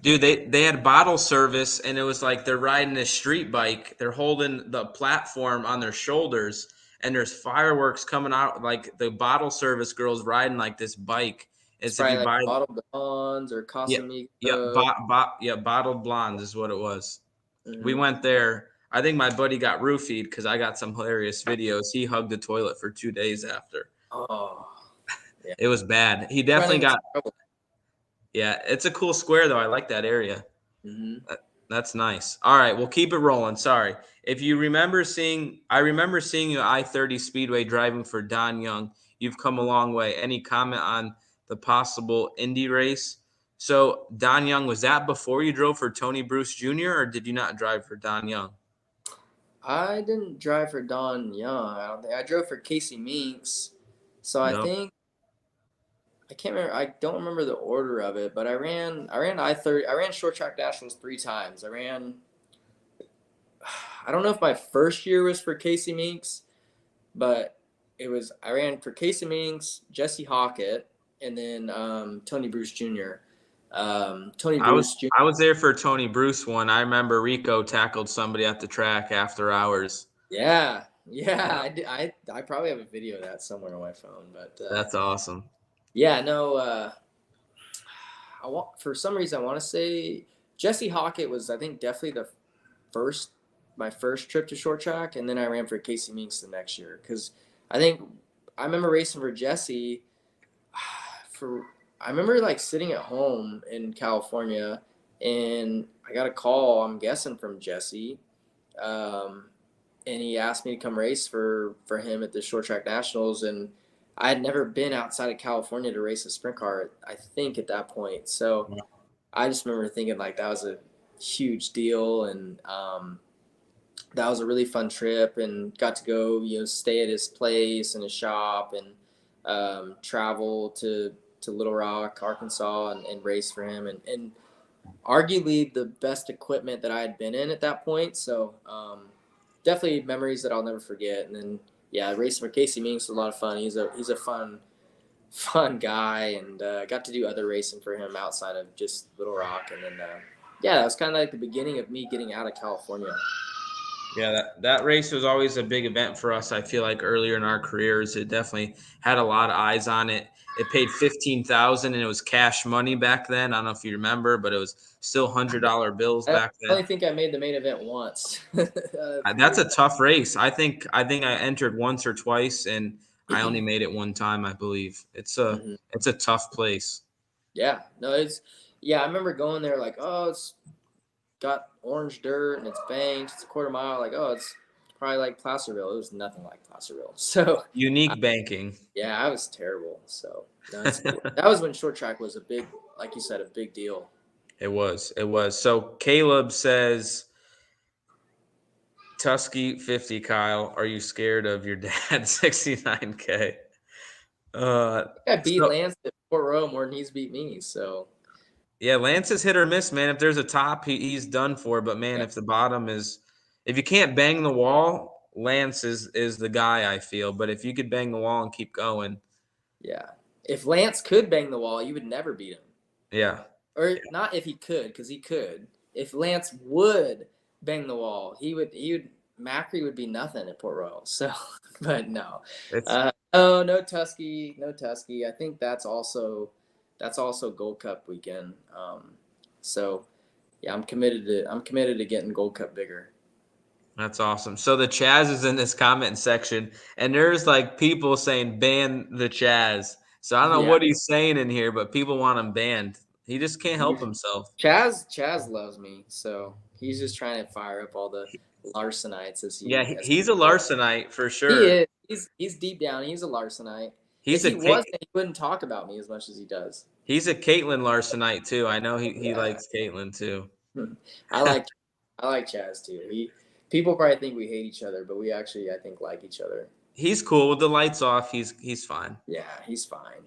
B: Dude, they had bottle service, and it was like they're riding a street bike. They're holding the platform on their shoulders, and there's fireworks coming out. Like the bottle service girls riding like this bike.
C: It's probably like Bottled Blondes or Casamigo.
B: Yeah, Bottled Blondes is what it was. Mm-hmm. We went there. I think my buddy got roofied because I got some hilarious videos. He hugged the toilet for 2 days after.
C: Oh, yeah.
B: It was bad. He definitely got. Yeah, it's a cool square though. I like that area. Mm-hmm. That's nice. All right, we'll keep it rolling. Sorry. If you remember I remember seeing you at I-30 Speedway driving for Don Young. You've come a long way. Any comment on the possible Indy race? So Don Young, was that before you drove for Tony Bruce Jr. or did you not drive for Don Young?
C: I didn't drive for Don Young. I don't think I drove for Casey Meeks. So I think I can't remember. I don't remember the order of it, but I ran I-30. I ran short track nationals 3 times. I don't know if my first year was for Casey Meeks, but I ran for Casey Meeks, Jesse Hockett, and then Tony Bruce Jr. I
B: was there for Tony Bruce one. I remember Rico tackled somebody at the track after hours.
C: Yeah. I probably have a video of that somewhere on my phone, but
B: that's awesome.
C: Yeah, no. For some reason I want to say Jesse Hockett was, I think, definitely my first trip to short track, and then I ran for Casey Meeks the next year because I remember racing for Jesse. I remember like sitting at home in California, and I got a call, I'm guessing from Jesse, and he asked me to come race for him at the short track nationals, and I had never been outside of California to race a sprint car, I think, at that point. So I just remember thinking like that was a huge deal, and that was a really fun trip, and got to go stay at his place and his shop, and travel to Little Rock, Arkansas, and race for him, and arguably the best equipment that I had been in at that point. So definitely memories that I'll never forget. And then racing for Casey Meeks was a lot of fun. He's a fun guy, and got to do other racing for him outside of just Little Rock. And then, yeah, that was kind of like the beginning of me getting out of California.
B: Yeah, that race was always a big event for us. I feel like earlier in our careers, it definitely had a lot of eyes on it. It paid $15,000, and it was cash money back then. I don't know if you remember, but it was still $100 bills back
C: I
B: then.
C: only think I made the main event once.
B: That's a tough race. I think I entered once or twice, and I only made it one time, I believe. It's a tough place.
C: Yeah, no, I remember going there like, oh, it's got orange dirt and it's banked. It's a quarter mile. Like, oh, it's probably like Placerville. It was nothing like Placerville. So
B: Unique banking.
C: yeah, I was terrible. So no, that was when short track was a big, like you said, a big deal.
B: It was. So Caleb says, Tusky 50, Kyle. Are you scared of your dad 69K?
C: I beat Lance at Fort Royal more than he's beat me. So
B: Yeah, Lance is hit or miss, man. If there's a top, he's done for. But man,
C: yeah.
B: if the bottom is, if you can't bang the wall, Lance is the guy, I feel. But if you could bang the wall and keep going,
C: Yeah. If Lance could bang the wall, you would never beat him.
B: yeah.
C: Or not if he could, because he could. If Lance would bang the wall, he would Macri would be nothing at Port Royal. So, but no. No Tusky. I think that's also Gold Cup weekend. So yeah, I'm committed to getting Gold Cup bigger.
B: That's awesome. So the Chaz is in this comment section, and there's like people saying ban the Chaz. So I don't know what he's saying in here, but people want him banned. He just can't help himself.
C: Chaz loves me, so he's just trying to fire up all the Larsonites as he.
B: He's a Larsonite for sure.
C: He is. He's deep down. He's a Larsonite. If he wasn't, he wouldn't talk about me as much as he does.
B: He's a Caitlin Larsonite too. I know he likes Caitlin too.
C: I like Chaz too. People probably think we hate each other, but we actually, I think, like each other.
B: He's cool with the lights off. He's fine.
C: Yeah, he's fine.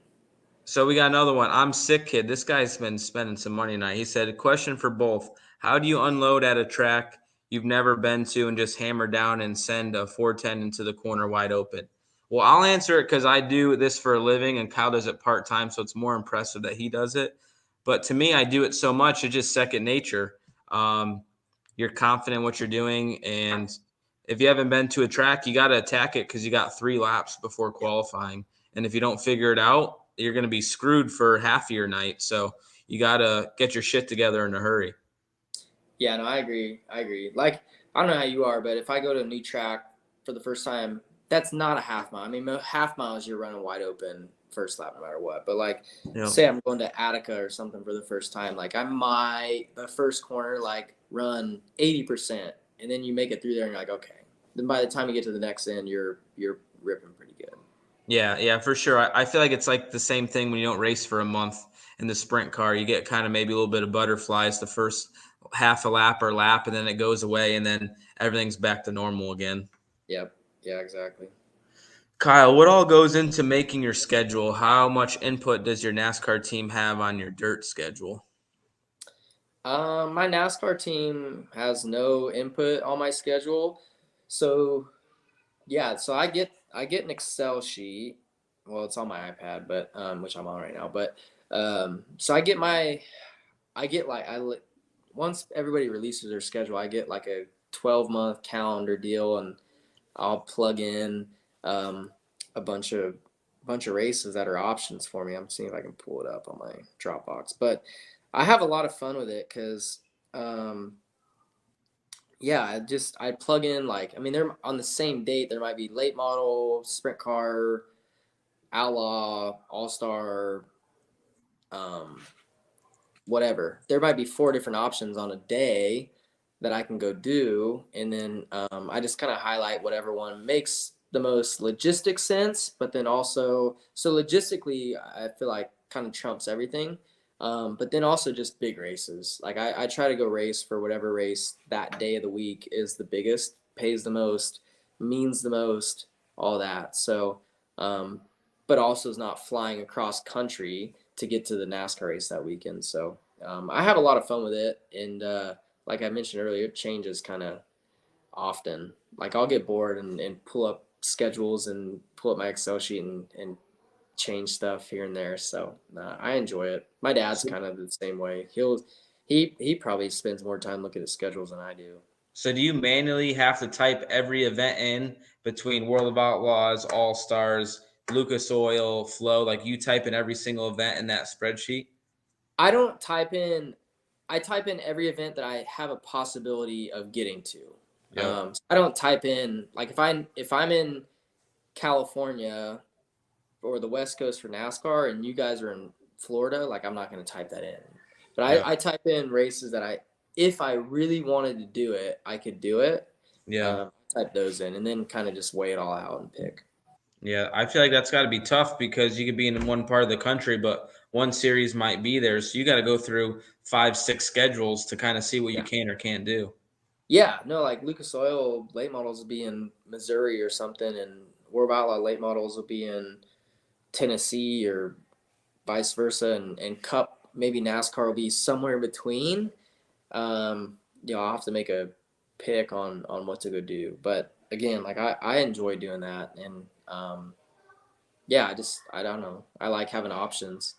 B: So we got another one. I'm sick, kid. This guy's been spending some money tonight. He said, a question for both. How do you unload at a track you've never been to and just hammer down and send a 410 into the corner wide open? Well, I'll answer it because I do this for a living and Kyle does it part-time, so it's more impressive that he does it. But to me, I do it so much, it's just second nature. You're confident in what you're doing, and if you haven't been to a track, you got to attack it because you got 3 laps before qualifying. And if you don't figure it out, you're going to be screwed for half of your night. So you got to get your shit together in a hurry.
C: Yeah, no, I agree. Like, I don't know how you are, but if I go to a new track for the first time, that's not a half mile. I mean, half miles you're running wide open first lap no matter what. But like, say I'm going to Attica or something for the first time, like I might the first corner like run 80%, and then you make it through there and you're like, okay. Then by the time you get to the next end, you're ripping pretty good.
B: Yeah, for sure. I feel like it's like the same thing when you don't race for a month in the sprint car. You get kind of maybe a little bit of butterflies the first half a lap or lap, and then it goes away, and then everything's back to normal again.
C: Yep. Yeah, exactly.
B: Kyle, what all goes into making your schedule? How much input does your NASCAR team have on your dirt schedule?
C: My NASCAR team has no input on my schedule. So yeah, so I get an Excel sheet. Well, it's on my iPad, but which I'm on right now. But so once everybody releases their schedule, I get like a 12-month calendar deal, and I'll plug in a bunch of races that are options for me. I'm seeing if I can pull it up on my Dropbox, but I have a lot of fun with it because I plug in they're on the same date. There might be late model, sprint car, outlaw, all-star, whatever. There might be 4 different options on a day that I can go do. And then I just kind of highlight whatever one makes the most logistic sense, but then also, so logistically, I feel like kind of trumps everything. But then also just big races. Like I try to go race for whatever race that day of the week is the biggest, pays the most, means the most, all that. So, but also is not flying across country to get to the NASCAR race that weekend. So I have a lot of fun with it. And like I mentioned earlier, it changes kind of often. Like I'll get bored and pull up schedules and pull up my Excel sheet and change stuff here and there. So I enjoy it. My dad's kind of the same way. He probably spends more time looking at schedules than I do.
B: So do you manually have to type every event in between World of Outlaws, All Stars, Lucas Oil, Flow? Like you type in every single event in that spreadsheet?
C: I don't type in. I type in every event that I have a possibility of getting to.
B: Yeah.
C: So I don't type in like if I'm in California or the West Coast for NASCAR and you guys are in Florida, like I'm not going to type that in. But
B: Yeah.
C: I type in races that if I really wanted to do it, I could do it.
B: Yeah.
C: Type those in and then kind of just weigh it all out and pick.
B: Yeah, I feel like that's got to be tough because you could be in one part of the country, but one series might be there. So you got to go through 5, 6 schedules to kind of see what you can or can't do.
C: Yeah, no, like Lucas Oil late models will be in Missouri or something, and World Outlaw late models will be in Tennessee or vice versa, and Cup maybe NASCAR will be somewhere in between. I'll have to make a pick on what to go do. But again, like I enjoy doing that, and I don't know. I like having options.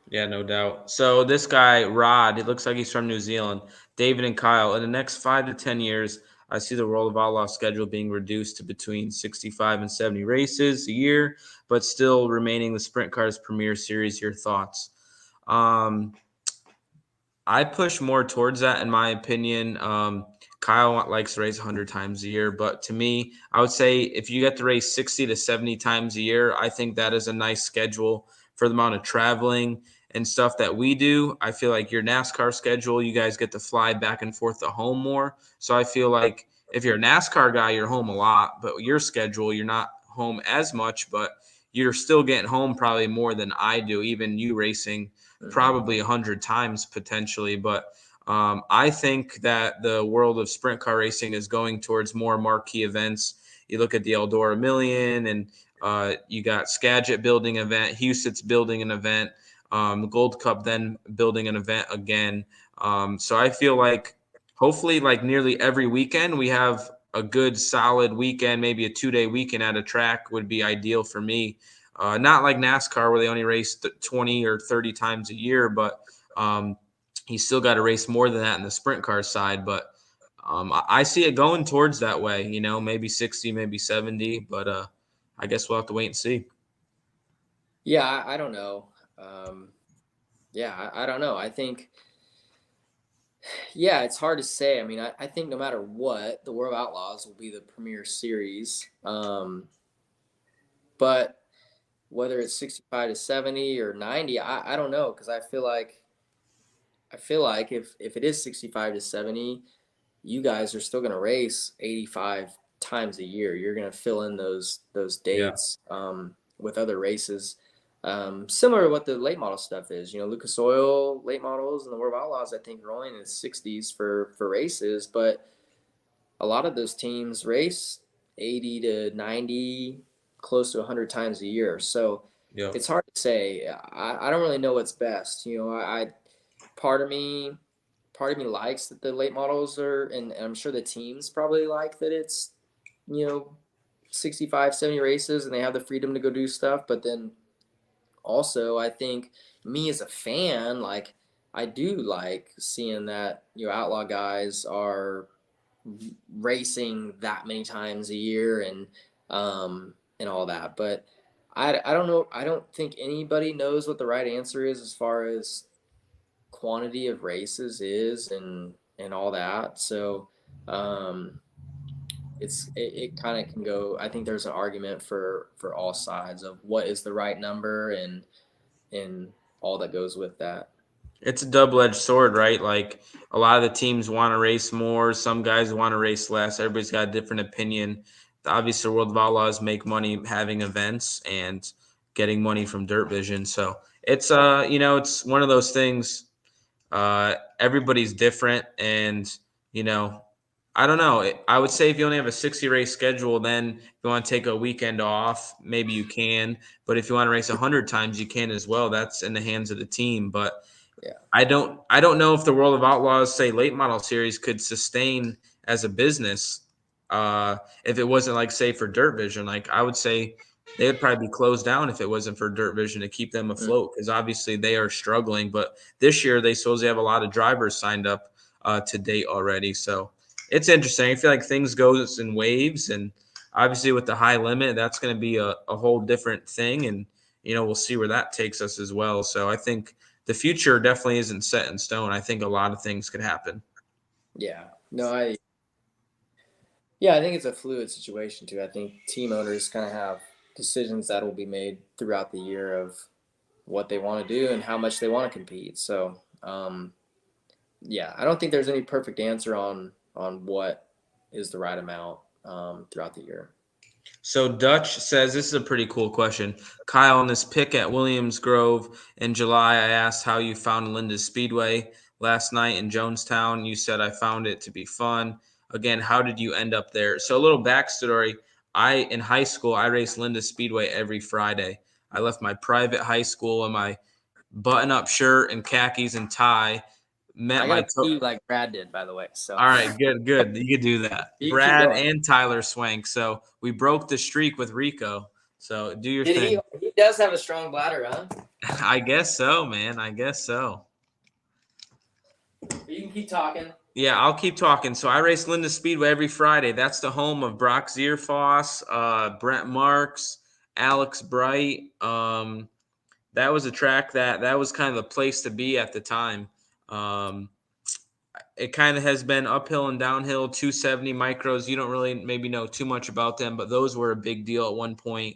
B: Yeah, no doubt. So this guy, Rod, it looks like he's from New Zealand. David and Kyle, in the next 5 to 10 years, I see the World of Outlaw schedule being reduced to between 65 and 70 races a year, but still remaining the Sprint Cars Premier Series. Your thoughts? I push more towards that, in my opinion. Kyle likes to race 100 times a year, but to me, I would say if you get to race 60 to 70 times a year, I think that is a nice schedule for the amount of traveling and stuff that we do. I feel like your NASCAR schedule, you guys get to fly back and forth to home more. So I feel like if you're a NASCAR guy, you're home a lot, but your schedule, you're not home as much, but you're still getting home probably more than I do, even you racing probably 100 times potentially. But I think that the world of sprint car racing is going towards more marquee events. You look at the Eldora Million, and you got Skagit building an event, Houston's building an event, Gold Cup then building an event again. So I feel like hopefully like nearly every weekend we have a good solid weekend, maybe a 2-day weekend at a track would be ideal for me. Not like NASCAR where they only race 20 or 30 times a year, but you still got to race more than that in the sprint car side. But I see it going towards that way, maybe 60, maybe 70, but I guess we'll have to wait and see.
C: Yeah, I don't know. I don't know. I think, it's hard to say. I mean, I think no matter what, the World of Outlaws will be the premier series. But whether it's 65 to 70 or 90, I don't know, because I feel like if it is 65 to 70, you guys are still going to race 85 times a year. You're going to fill in those dates with other races. Similar to what the late model stuff is. Lucas Oil late models and the World of Outlaws, I think, are only in the 60s for races, but a lot of those teams race 80 to 90, close to 100 times a year. So it's hard to say. I don't really know what's best. Part of me likes that the late models are, and I'm sure the teams probably like that it's 65, 70 races and they have the freedom to go do stuff. But then also I think me as a fan, like I do like seeing that outlaw guys are racing that many times a year and all that. But I don't know. I don't think anybody knows what the right answer is as far as quantity of races is and all that. So it kind of can go. I think there's an argument for all sides of what is the right number and all that goes with that.
B: It's a double-edged sword, right? Like a lot of the teams want to race more. Some guys want to race less. Everybody's got a different opinion. Obviously, World of Outlaws make money having events and getting money from Dirt Vision. So it's it's one of those things. Everybody's different, and I don't know. I would say if you only have a 60 race schedule, then if you want to take a weekend off, maybe you can. But if you want to race 100 times, you can as well. That's in the hands of the team. But I don't know if the World of Outlaws, say late model series, could sustain as a business if it wasn't like, say, for Dirt Vision. Like I would say they would probably be closed down if it wasn't for Dirt Vision to keep them afloat, because obviously they are struggling. But this year they supposedly have a lot of drivers signed up to date already. So it's interesting. I feel like things goes in waves, and obviously with the high limit, that's going to be a whole different thing. And, we'll see where that takes us as well. So I think the future definitely isn't set in stone. I think a lot of things could happen.
C: Yeah. No, I think it's a fluid situation too. I think team owners kind of have decisions that will be made throughout the year of what they want to do and how much they want to compete. So, I don't think there's any perfect answer on what is the right amount throughout the year.
B: So Dutch says, this is a pretty cool question. Kyle, on this pick at Williams Grove in July, I asked how you found Linda's Speedway last night in Jonestown. You said, I found it to be fun. Again, how did you end up there? So a little backstory. In high school, I raced Linda's Speedway every Friday. I left my private high school in my button-up shirt and khakis and tie.
C: I got to see like Brad did, by the way. So
B: all right, good. You could do that. Brad and Tyler Swank. So we broke the streak with Rico. So do your thing.
C: He does have a strong bladder, huh?
B: I guess so, man. I guess so.
C: You can keep talking.
B: Yeah, I'll keep talking. So I race Linda Speedway every Friday. That's the home of Brock Zierfoss, Brent Marks, Alex Bright. That was a track that was kind of the place to be at the time. It kind of has been uphill and downhill. 270 micros. You don't really maybe know too much about them, but those were a big deal at one point.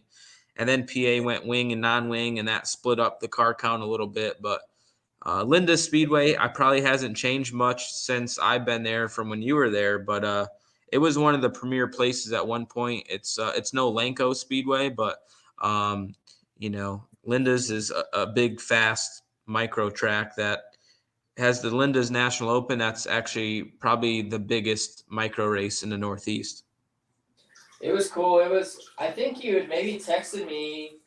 B: And then PA went wing and non-wing, and that split up the car count a little bit. But Linda Speedway, I probably hasn't changed much since I've been there from when you were there. But it was one of the premier places at one point. It's no Lanco Speedway, but Linda's is a big, fast micro track that has the Linda's National Open. That's actually probably the biggest micro race in the Northeast.
C: It was cool. I think you had maybe texted me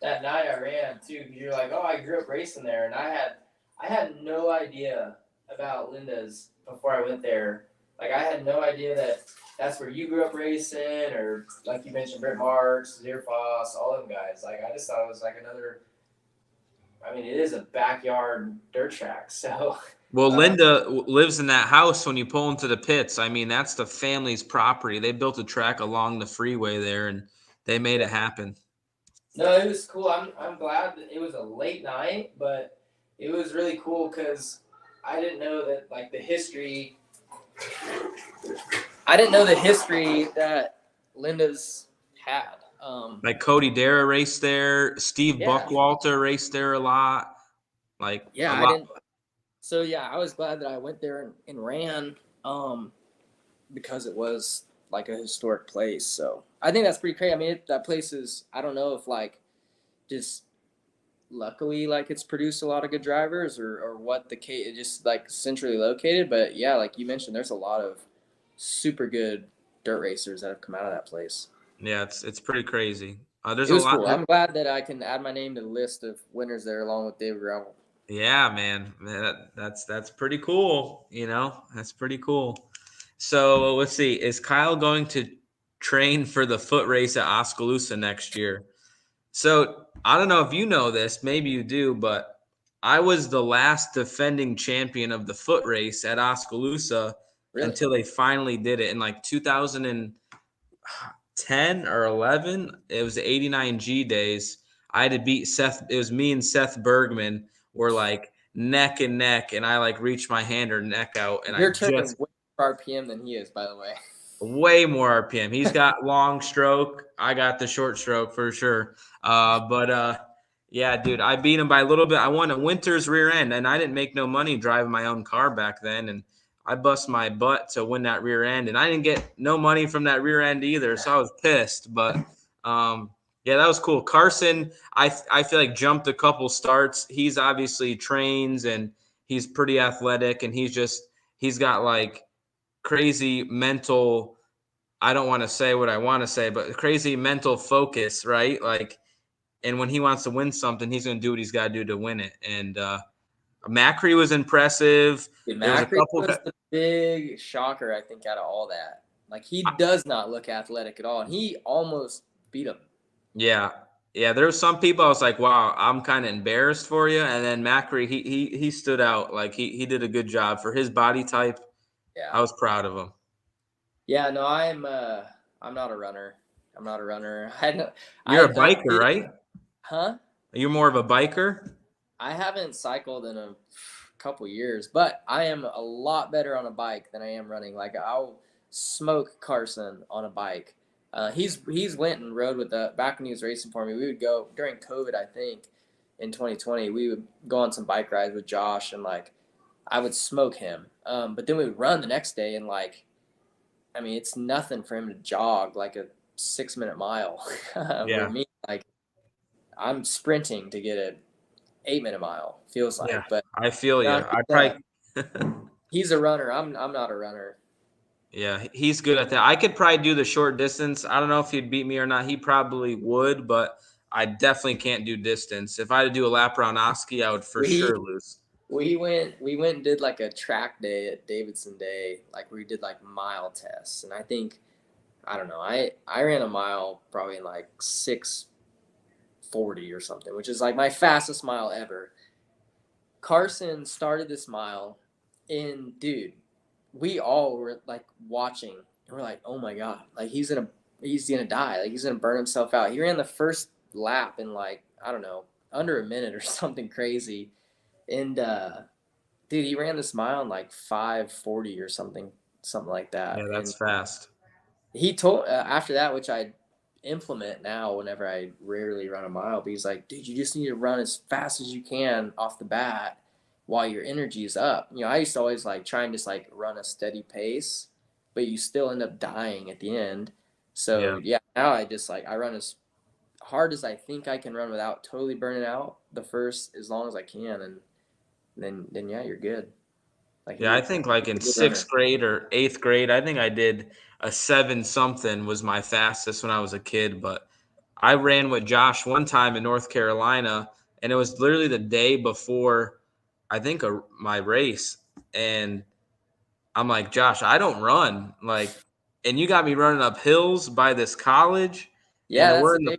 C: that night I ran too. You're like, oh, I grew up racing there. And I had no idea about Linda's before I went there. Like, I had no idea that that's where you grew up racing, or like you mentioned, Brent Marks, Zierfoss, all them guys. Like, I just thought it was like it is a backyard dirt track. So,
B: well, Linda lives in that house when you pull into the pits. I mean, that's the family's property. They built a track along the freeway there, and they made it happen.
C: No, it was cool. I'm glad that it was a late night, but it was really cool because I didn't know that like the history. I didn't know the history that Linda's had.
B: Like Cody Dara raced there. Steve Buckwalter raced there a lot. Like,
C: yeah, I didn't. So I was glad that I went there and ran, because it was like a historic place. So I think that's pretty crazy. I mean, that place is. I don't know if like, just luckily like it's produced a lot of good drivers or what the case. It just like centrally located. But yeah, like you mentioned, there's a lot of super good dirt racers that have come out of that place.
B: Yeah, it's pretty crazy. There's
C: it was
B: a lot.
C: Cool. I'm glad that I can add my name to the list of winners there, along with David Gravel.
B: Yeah, man, that's pretty cool. That's pretty cool. So let's see. Is Kyle going to train for the foot race at Oskaloosa next year? So I don't know if you know this. Maybe you do, but I was the last defending champion of the foot race at Oskaloosa until they finally did it in like 2010 or 11. It was the 89G days. I had to beat Seth. It was me and Seth Bergman were like neck and neck, and I like reached my hand or neck out, and
C: You're turning way more RPM than he is, by the way.
B: Way more RPM. He's got long stroke. I got the short stroke for sure. Yeah, dude, I beat him by a little bit. I won a Winters rear end, and I didn't make no money driving my own car back then, and I bust my butt to win that rear end, and I didn't get no money from that rear end either, so I was pissed. But yeah, that was cool. Carson, I feel like jumped a couple starts. He's obviously trains, and he's pretty athletic, and he's got like crazy mental, I don't want to say what I want to say, but crazy mental focus, right? Like, and when he wants to win something, he's going to do what he's got to do to win it. And Macri was impressive.
C: Macri was the big shocker, I think, out of all that. Like, he does not look athletic at all, and he almost beat him.
B: Yeah. Yeah, there were some people I was like, wow, I'm kind of embarrassed for you. And then Macri, he stood out. Like he did a good job for his body type. I
C: Yeah.
B: was proud of him.
C: Yeah, no, I'm not a runner. I'm not a runner. I know
B: You're a
C: I
B: biker,
C: did,
B: right?
C: huh?
B: You're more of a biker?
C: I haven't cycled in a couple years, but I am a lot better on a bike than I am running. Like I'll smoke Carson on a bike. He's went and rode with the back when he was racing for me. We would go during COVID, I think, in 2020. We would go on some bike rides with Josh, and like I would smoke him. But then we would run the next day, and like I mean, it's nothing for him to jog like a 6 minute mile. Where
B: Yeah.
C: me, like I'm sprinting to get a 8 minute mile. Feels
B: Yeah.
C: like, but
B: I feel you.
C: no,
B: I probably
C: he's a runner. I'm not a runner.
B: Yeah, he's good at that. I could probably do the short distance. I don't know if he'd beat me or not. He probably would, but I definitely can't do distance. If I had to do a lap around Oski, I would for
C: We
B: sure lose.
C: we went and did like a track day at Davidson Day, like we did like mile tests, and I think I don't know. I ran a mile probably in like 6:40 or something, which is like my fastest mile ever. Carson started this mile, and dude, we all were like watching, and we're like, oh my god, like he's gonna die, like he's gonna burn himself out. He ran the first lap in like I don't know under a minute or something crazy, and dude, he ran this mile in like 5:40 or something like
B: Yeah,
C: that, and
B: that's fast.
C: he told after that, which I implement now whenever I rarely run a mile. But he's like, dude, you just need to run as fast as you can off the bat while your energy is up. You know, I used to always like try and just like run a steady pace, but you still end up dying at the end.
B: Yeah.
C: So yeah, now I just like I run as hard as I think I can run without totally burning out the first as long as I can, and then yeah, you're good. Like
B: Yeah, I
C: you're
B: think like in
C: a good runner.
B: sixth grade or eighth grade, I think I did a 7 something was my fastest when I was a kid. But I ran with Josh one time in North Carolina, and it was literally the day before I think my race. And I'm like, Josh, I don't run. Like, and you got me running up hills by this college,
C: Yeah,
B: and
C: that's the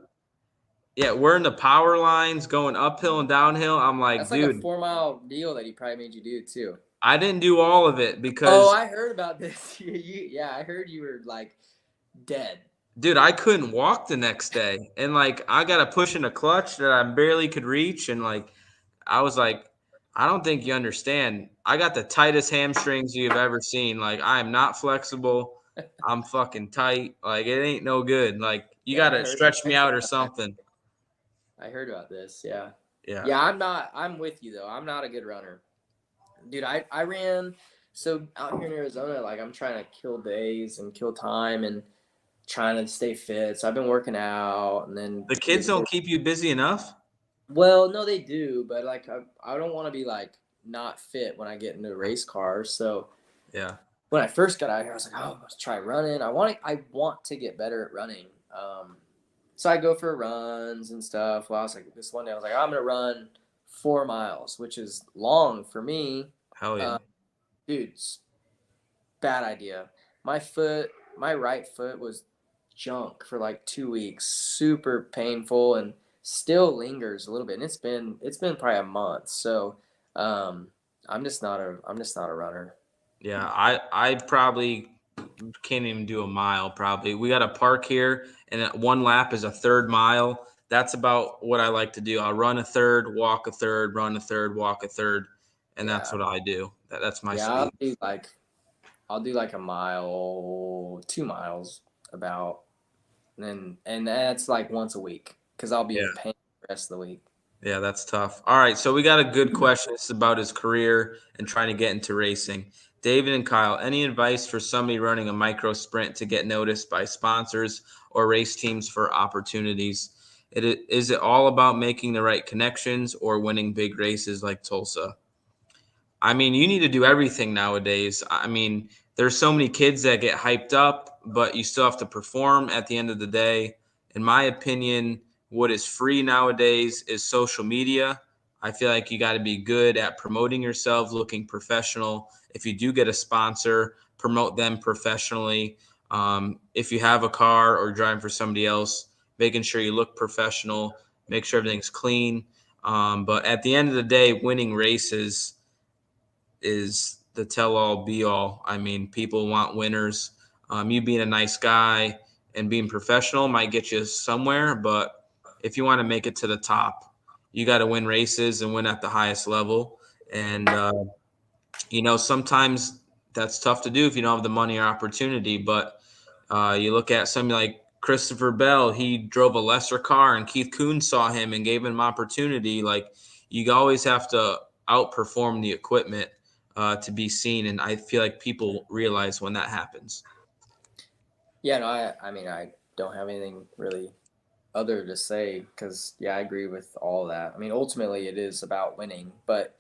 C: big.
B: we're in the power lines going uphill and downhill. I'm like,
C: That's like a
B: dude,
C: 4 mile deal that he probably made you do too.
B: I didn't do all of it
C: Oh,
B: because
C: I heard about this. Yeah, I heard you were like dead.
B: dude, I couldn't walk the next day. And like I got to push in a clutch that I barely could reach. And like I was like, I don't think you understand. I got the tightest hamstrings you've ever seen. Like I am not flexible. I'm fucking tight. Like it ain't no good. Like you
C: Yeah,
B: got to stretch
C: I
B: me
C: heard
B: out or
C: about that.
B: something.
C: I heard about this. Yeah.
B: Yeah.
C: Yeah, I'm with you though. I'm not a good runner. Dude, I ran so out here in Arizona, like I'm trying to kill days and kill time and trying to stay fit. So I've been working out and then
B: The kids don't keep you busy enough.
C: well, no, they do, but like I don't want to be like not fit when I get into a race car. So
B: Yeah.
C: when I first got out here, I was like, oh, let's try running. I want to get better at running. So I go for runs and stuff. Well, I was like, this one day I was like, I'm gonna run 4 miles, which is long for me.
B: Hell yeah.
C: Dude, bad idea. My right foot was junk for like 2 weeks, super painful, and still lingers a little bit. And it's been probably a month. So I'm just not a runner.
B: Yeah, I probably can't even do a mile. Probably we got a park here, and one lap is a third mile. That's about what I like to do. I'll run a third, walk a third, run a third, walk a third, and that's
C: Yeah.
B: what I do. That's my
C: Yeah,
B: speed.
C: I'll do like a mile, 2 miles about, and that's like once a week because I'll be
B: Yeah.
C: in pain the rest of the week.
B: Yeah, that's tough. All right, so we got a good question. This is about his career and trying to get into racing. David and Kyle, any advice for somebody running a micro sprint to get noticed by sponsors or race teams for opportunities? Is it all about making the right connections or winning big races like Tulsa? I mean, you need to do everything nowadays. I mean, there's so many kids that get hyped up, but you still have to perform at the end of the day. In my opinion, what is free nowadays is social media. I feel like you got to be good at promoting yourself, looking professional. If you do get a sponsor, promote them professionally. If you have a car or driving for somebody else, making sure you look professional, make sure everything's clean. But at the end of the day, winning races is the tell-all, be-all. I mean, people want winners. You being a nice guy and being professional might get you somewhere, but if you want to make it to the top, you got to win races and win at the highest level. And sometimes that's tough to do if you don't have the money or opportunity. But you look at somebody like Christopher Bell, he drove a lesser car, and Keith Coon saw him and gave him opportunity. Like, you always have to outperform the equipment to be seen, and I feel like people realize when that happens.
C: Yeah, no, I mean, I don't have anything really other to say because, yeah, I agree with all that. I mean, ultimately, it is about winning, but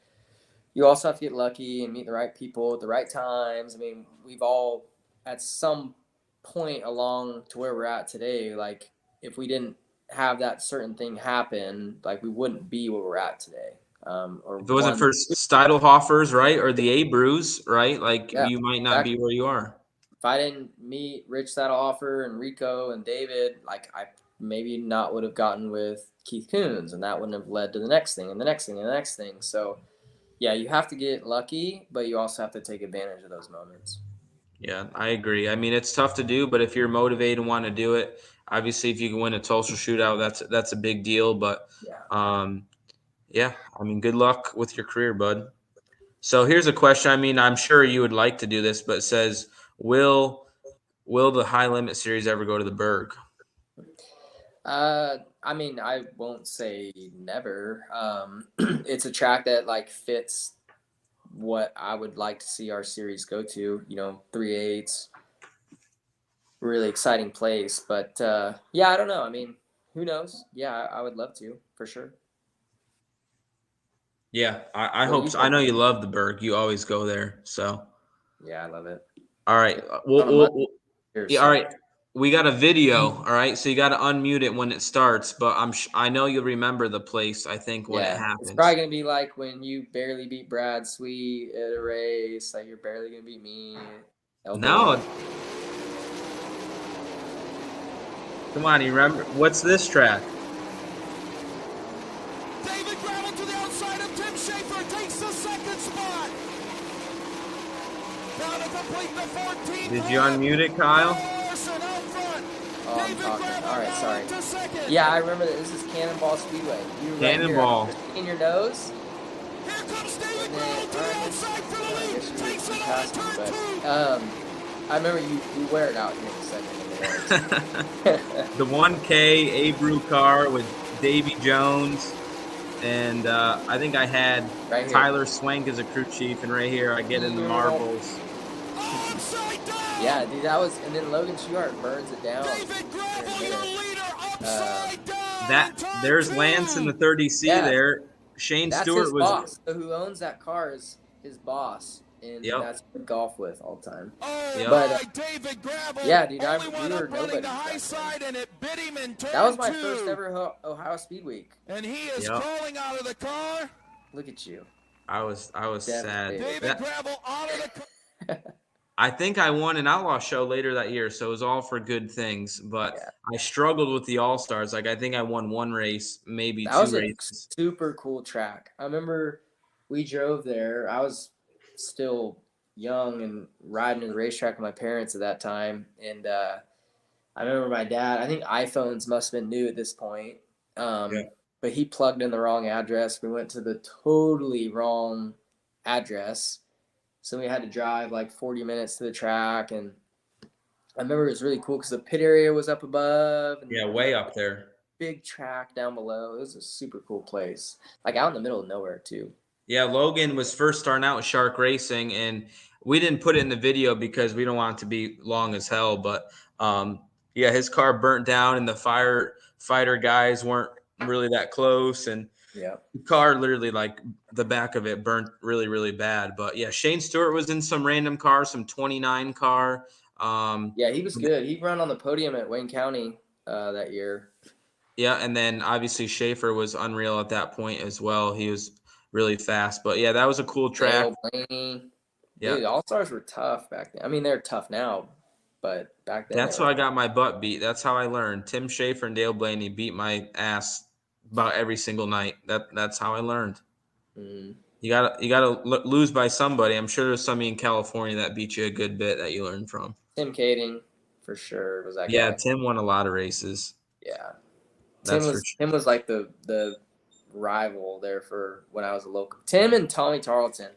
C: you also have to get lucky and meet the right people at the right times. I mean, we've all, at some point along to where we're at today, like, if we didn't have that certain thing happen, like, we wouldn't be where we're at today. Or
B: If it wasn't for Steidelhoffers, right, or the Abrus, right, like,
C: Yeah,
B: you might not
C: exactly.
B: be where you are.
C: If I didn't meet Rich Saddleoffer and Rico and David, like, I maybe not would have gotten with Keith Coons, and that wouldn't have led to the next thing and the next thing and the next thing. So, yeah, you have to get lucky, but you also have to take advantage of those moments.
B: Yeah, I agree. I mean, it's tough to do, but if you're motivated and want to do it, obviously, if you can win a Tulsa shootout, that's a big deal. But yeah, I mean, good luck with your career, bud. So here's a question. I mean, I'm sure you would like to do this, but it says, will the High Limit Series ever go to the Berg?
C: I mean, I won't say never. It's a track that, like, fits what I would like to see our series go to. 3/8, really exciting place. But yeah, I don't know. I mean, who knows? Yeah, I would love to, for sure.
B: Yeah, I
C: What do
B: hope
C: you
B: so. I
C: think?
B: know you love the Berg. You always go there. So,
C: Yeah, I love it.
B: all right.
C: It's on a Monday here,
B: Yeah, all
C: so.
B: right. We got a video. All right. So you got to unmute it when it starts, but I know you'll remember the place, I think, when it
C: Yeah,
B: happens.
C: it's probably gonna be like when you barely beat Brad Sweet at a race. Like, you're barely gonna beat me.
B: No. Come on, you remember? What's this track?
A: David Gravel to the outside of Tim Schaefer takes the second spot. Now to complete the 14th.
B: Did you unmute it, Kyle?
A: Larson out front.
C: Oh, I'm talking. All right, sorry. Yeah, I remember that. This is Cannonball Speedway. You were
B: Cannonball.
C: right here. In your nose.
A: Here comes David Gravel to the outside for the lead. Takes it out of turn 2.
C: I remember you wear it out here in a second.
B: The 1K Abru car with Davy Jones, and I think I had
C: Right here.
B: Tyler Swank as a crew chief, and right here I get in the marbles.
A: Upside down.
C: Yeah, dude, that was, and then Logan Schuart burns it down.
A: David Gravel, your leader, upside down.
B: There's Lance in the 30C there. Shane
C: That's
B: Stewart
C: his
B: was
C: boss. So who owns that car is his boss, and that's who I golf with all the time. But
A: David Gravel,
C: yeah, dude, we
A: went
C: were
A: up
C: nobody.
A: running the high side, and it bit him in turn
C: That was my
A: 2.
C: first ever Ohio Speed Week.
A: And he is crawling out of the car.
C: Look at you.
B: I was sad.
A: David Gravel out of the car.
B: I think I won an Outlaw show later that year, so it was all for good things. But I struggled with the All-Stars. Like, I think I won one race, maybe two races. That was
C: a super cool track. I remember we drove there. I was still young and riding the racetrack with my parents at that time. And I remember my dad, I think iPhones must have been new at this point. But he plugged in the wrong address. We went to the totally wrong address. So we had to drive like 40 minutes to the track, and I remember it was really cool because the pit area was up above. And
B: way up there.
C: Big track down below. It was a super cool place, like out in the middle of nowhere too.
B: Yeah, Logan was first starting out with Shark Racing, and we didn't put it in the video because we don't want it to be long as hell. But his car burnt down, and the firefighter guys weren't really that close, and the car literally, like, the back of it burnt really, really bad. But yeah, Shane Stewart was in some random car, some 29 car.
C: He was good. He ran on the podium at Wayne County that year.
B: Yeah, and then obviously Schaefer was unreal at that point as well. He was really fast. But yeah, that was a cool track.
C: Dude, All-Stars were tough back then. I mean, they're tough now, But back then,
B: That's how I got my butt beat. That's how I learned. Tim Schaefer and Dale Blaney beat my ass about every single night. That's how I learned.
C: mm,
B: You gotta lose by somebody. I'm sure there's somebody in California that beat you a good bit that you learned from.
C: Tim Kading for sure was that
B: Yeah,
C: guy.
B: Tim won a lot of races.
C: Yeah,
B: That's for sure.
C: Tim was like the rival there for when I was a local. Tim and Tommy Tarleton.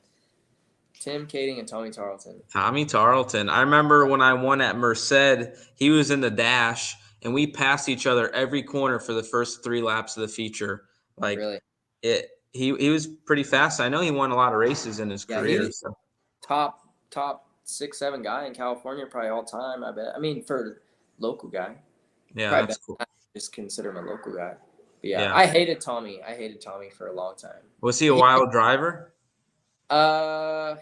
C: Tim Kading and Tommy Tarleton.
B: Tommy Tarleton. I remember when I won at Merced, he was in the dash, and we passed each other every corner for the first 3 laps of the feature. Like
C: Really?
B: he was pretty fast. I know he won a lot of races in his
C: Yeah,
B: career.
C: he's
B: So
C: top 6-7 guy in California probably all time. I bet. I mean, for local guy,
B: yeah,
C: probably
B: that's
C: better
B: cool.
C: than I just consider him a local guy. But yeah,
B: Yeah.
C: I hated Tommy. I hated Tommy for a long time.
B: Was he a wild driver?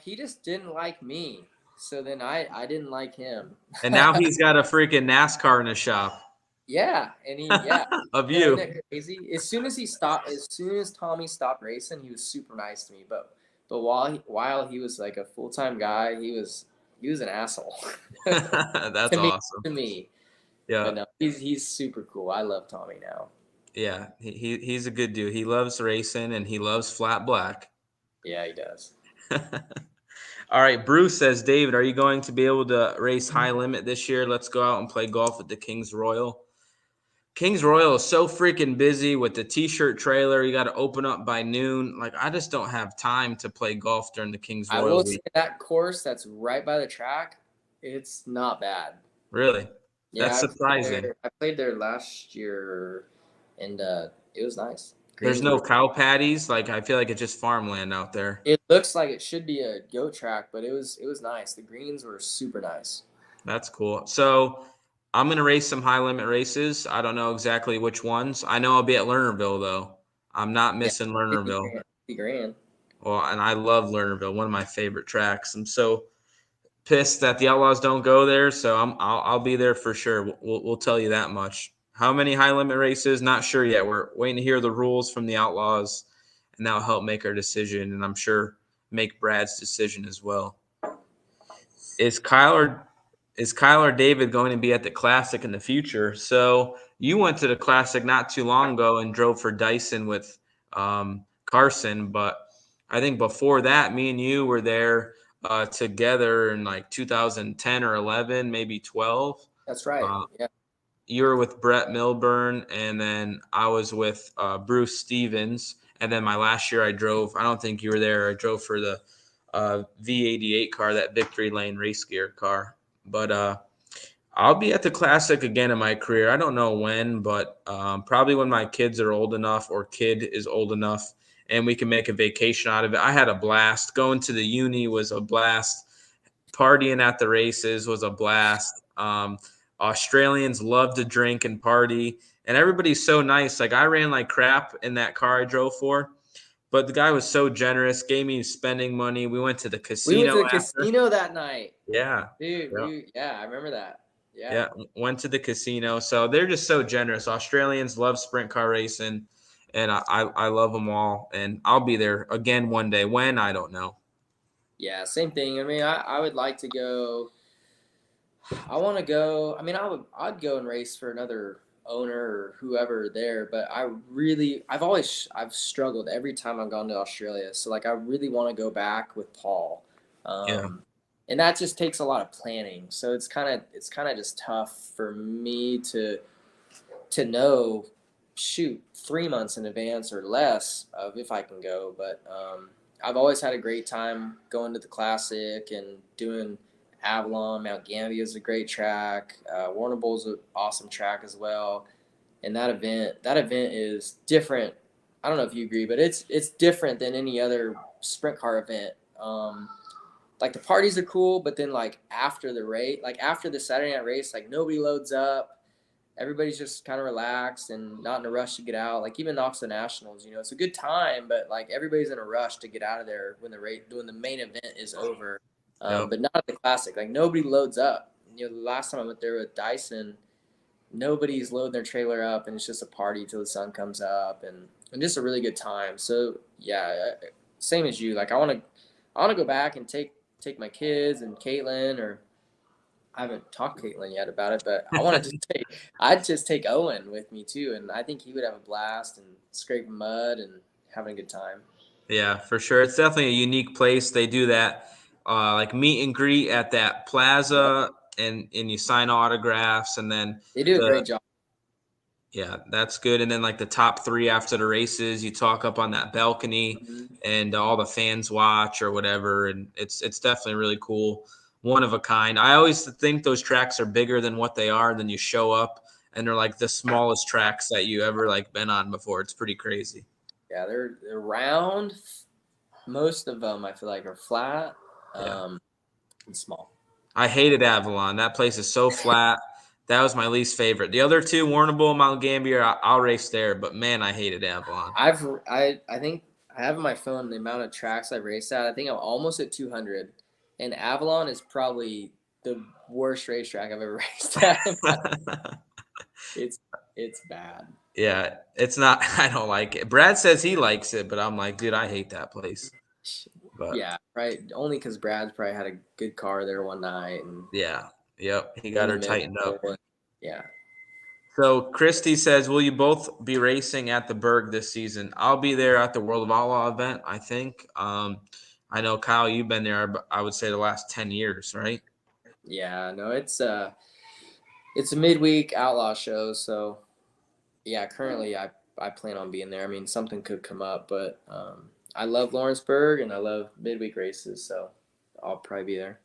C: He just didn't like me. So then I didn't like him.
B: And now he's got a freaking NASCAR in his shop.
C: Yeah, and
B: Of
C: isn't
B: you.
C: that crazy? As soon as Tommy stopped racing, he was super nice to me. But while he was like a full-time guy, he was an asshole.
B: That's awesome.
C: To me.
B: Yeah.
C: But no, he's super cool. I love Tommy now.
B: Yeah, he's a good dude. He loves racing and he loves flat black.
C: Yeah, he does.
B: All right, Bruce says, David, are you going to be able to race high limit this year? Let's go out and play golf at the Kings Royal. Kings Royal is so freaking busy with the t-shirt trailer. You got to open up by noon. Like, I just don't have time to play golf during the Kings
C: I
B: Royal
C: will say
B: week.
C: that course that's right by the track, it's not bad.
B: Really?
C: Yeah,
B: That's surprising.
C: I played there last year, and it was nice.
B: There's
C: Greens
B: no
C: were.
B: cow patties. Like, I feel like it's just farmland out there.
C: It looks like it should be a goat track, but it was nice. The greens were super nice.
B: That's cool. So I'm going to race some high limit races. I don't know exactly which ones. I know I'll be at Lernerville, though. I'm not missing Lernerville.
C: 50 grand.
B: Well, and I love Lernerville, one of my favorite tracks. I'm so pissed that the Outlaws don't go there, so I'll be there for sure. We'll tell you that much. How many high limit races? Not sure yet. We're waiting to hear the rules from the Outlaws, and that'll help make our decision, and I'm sure make Brad's decision as well. Is Kyle or David going to be at the Classic in the future? So you went to the Classic not too long ago and drove for Dyson with Carson, but I think before that, me and you were there together in like 2010 or 11, maybe 12.
C: That's right. Yeah.
B: You were with Brett Milburn, and then I was with Bruce Stevens. And then my last year I drove, I don't think you were there. I drove for the V88 car, that Victory Lane race gear car. But I'll be at the Classic again in my career. I don't know when, but probably when my kids are old enough or kid is old enough and we can make a vacation out of it. I had a blast. Going to the uni was a blast. Partying at the races was a blast. Australians love to drink and party, and everybody's so nice. Like, I ran like crap in that car I drove for, but the guy was so generous, gave me spending money. We went to the casino.
C: We went to the
B: after.
C: casino that night.
B: Yeah.
C: Dude, I remember that.
B: Yeah, went to the casino. So they're just so generous. Australians love sprint car racing, and I love them all. And I'll be there again one day. When, I don't know.
C: Yeah, same thing. I mean, I would like to go. I want to go. I mean, I'd go and race for another owner or whoever there, but I've struggled every time I've gone to Australia. So like, I really want to go back with Paul.
B: Yeah.
C: And that just takes a lot of planning. So it's kind of just tough for me to know, shoot, 3 months in advance or less of if I can go. But I've always had a great time going to the Classic and doing Avalon. Mount Gambier is a great track. Warner Bowl's an awesome track as well. And that event is different. I don't know if you agree, but it's different than any other sprint car event. Like, the parties are cool, but then like after the race, like after the Saturday night race, like nobody loads up. Everybody's just kind of relaxed and not in a rush to get out. Like, even Knoxville Nationals, it's a good time, but like everybody's in a rush to get out of there when the main event is over. But not at the Classic. Like, nobody loads up. The last time I went there with Dyson, nobody's loading their trailer up, and it's just a party till the sun comes up, and just a really good time. So yeah, same as you. Like, I want to go back and take my kids and Caitlin, or I haven't talked to Caitlin yet about it, but I'd just take Owen with me too, and I think he would have a blast and scrape mud and having a good time.
B: Yeah, for sure. It's definitely a unique place. They do that like meet and greet at that plaza, and you sign autographs, and then
C: They do a great job.
B: yeah, that's good. And then like the top 3 after the races, you talk up on that balcony, and all the fans watch or whatever, and it's definitely really cool, one of a kind. I always think those tracks are bigger than what they are. Then you show up, and they're like the smallest tracks that you ever like been on before. It's pretty crazy.
C: Yeah, they're round. Most of them I feel like are flat, and small.
B: I hated Avalon. That place is so flat. That was my least favorite. The other 2, Warrnambool, Mount Gambier, I'll race there. But man, I hated Avalon.
C: I think I have in my phone the amount of tracks I've raced at. I think I'm almost at 200, and Avalon is probably the worst racetrack I've ever raced at. It's bad.
B: Yeah, it's not. I don't like it. Brad says he likes it, but I'm like, dude, I hate that place. But
C: yeah, right. Only because Brad's probably had a good car there one night, and
B: yeah, yep, he got her tightened up.
C: Yeah.
B: So Christy says, will you both be racing at the Berg this season? I'll be there at the World of Outlaw event, I think. I know, Kyle, you've been there, I would say the last 10 years, right?
C: Yeah, no, it's a midweek outlaw show, so yeah, currently I plan on being there. I mean, something could come up, but I love Lawrenceburg and I love midweek races, so I'll probably be there.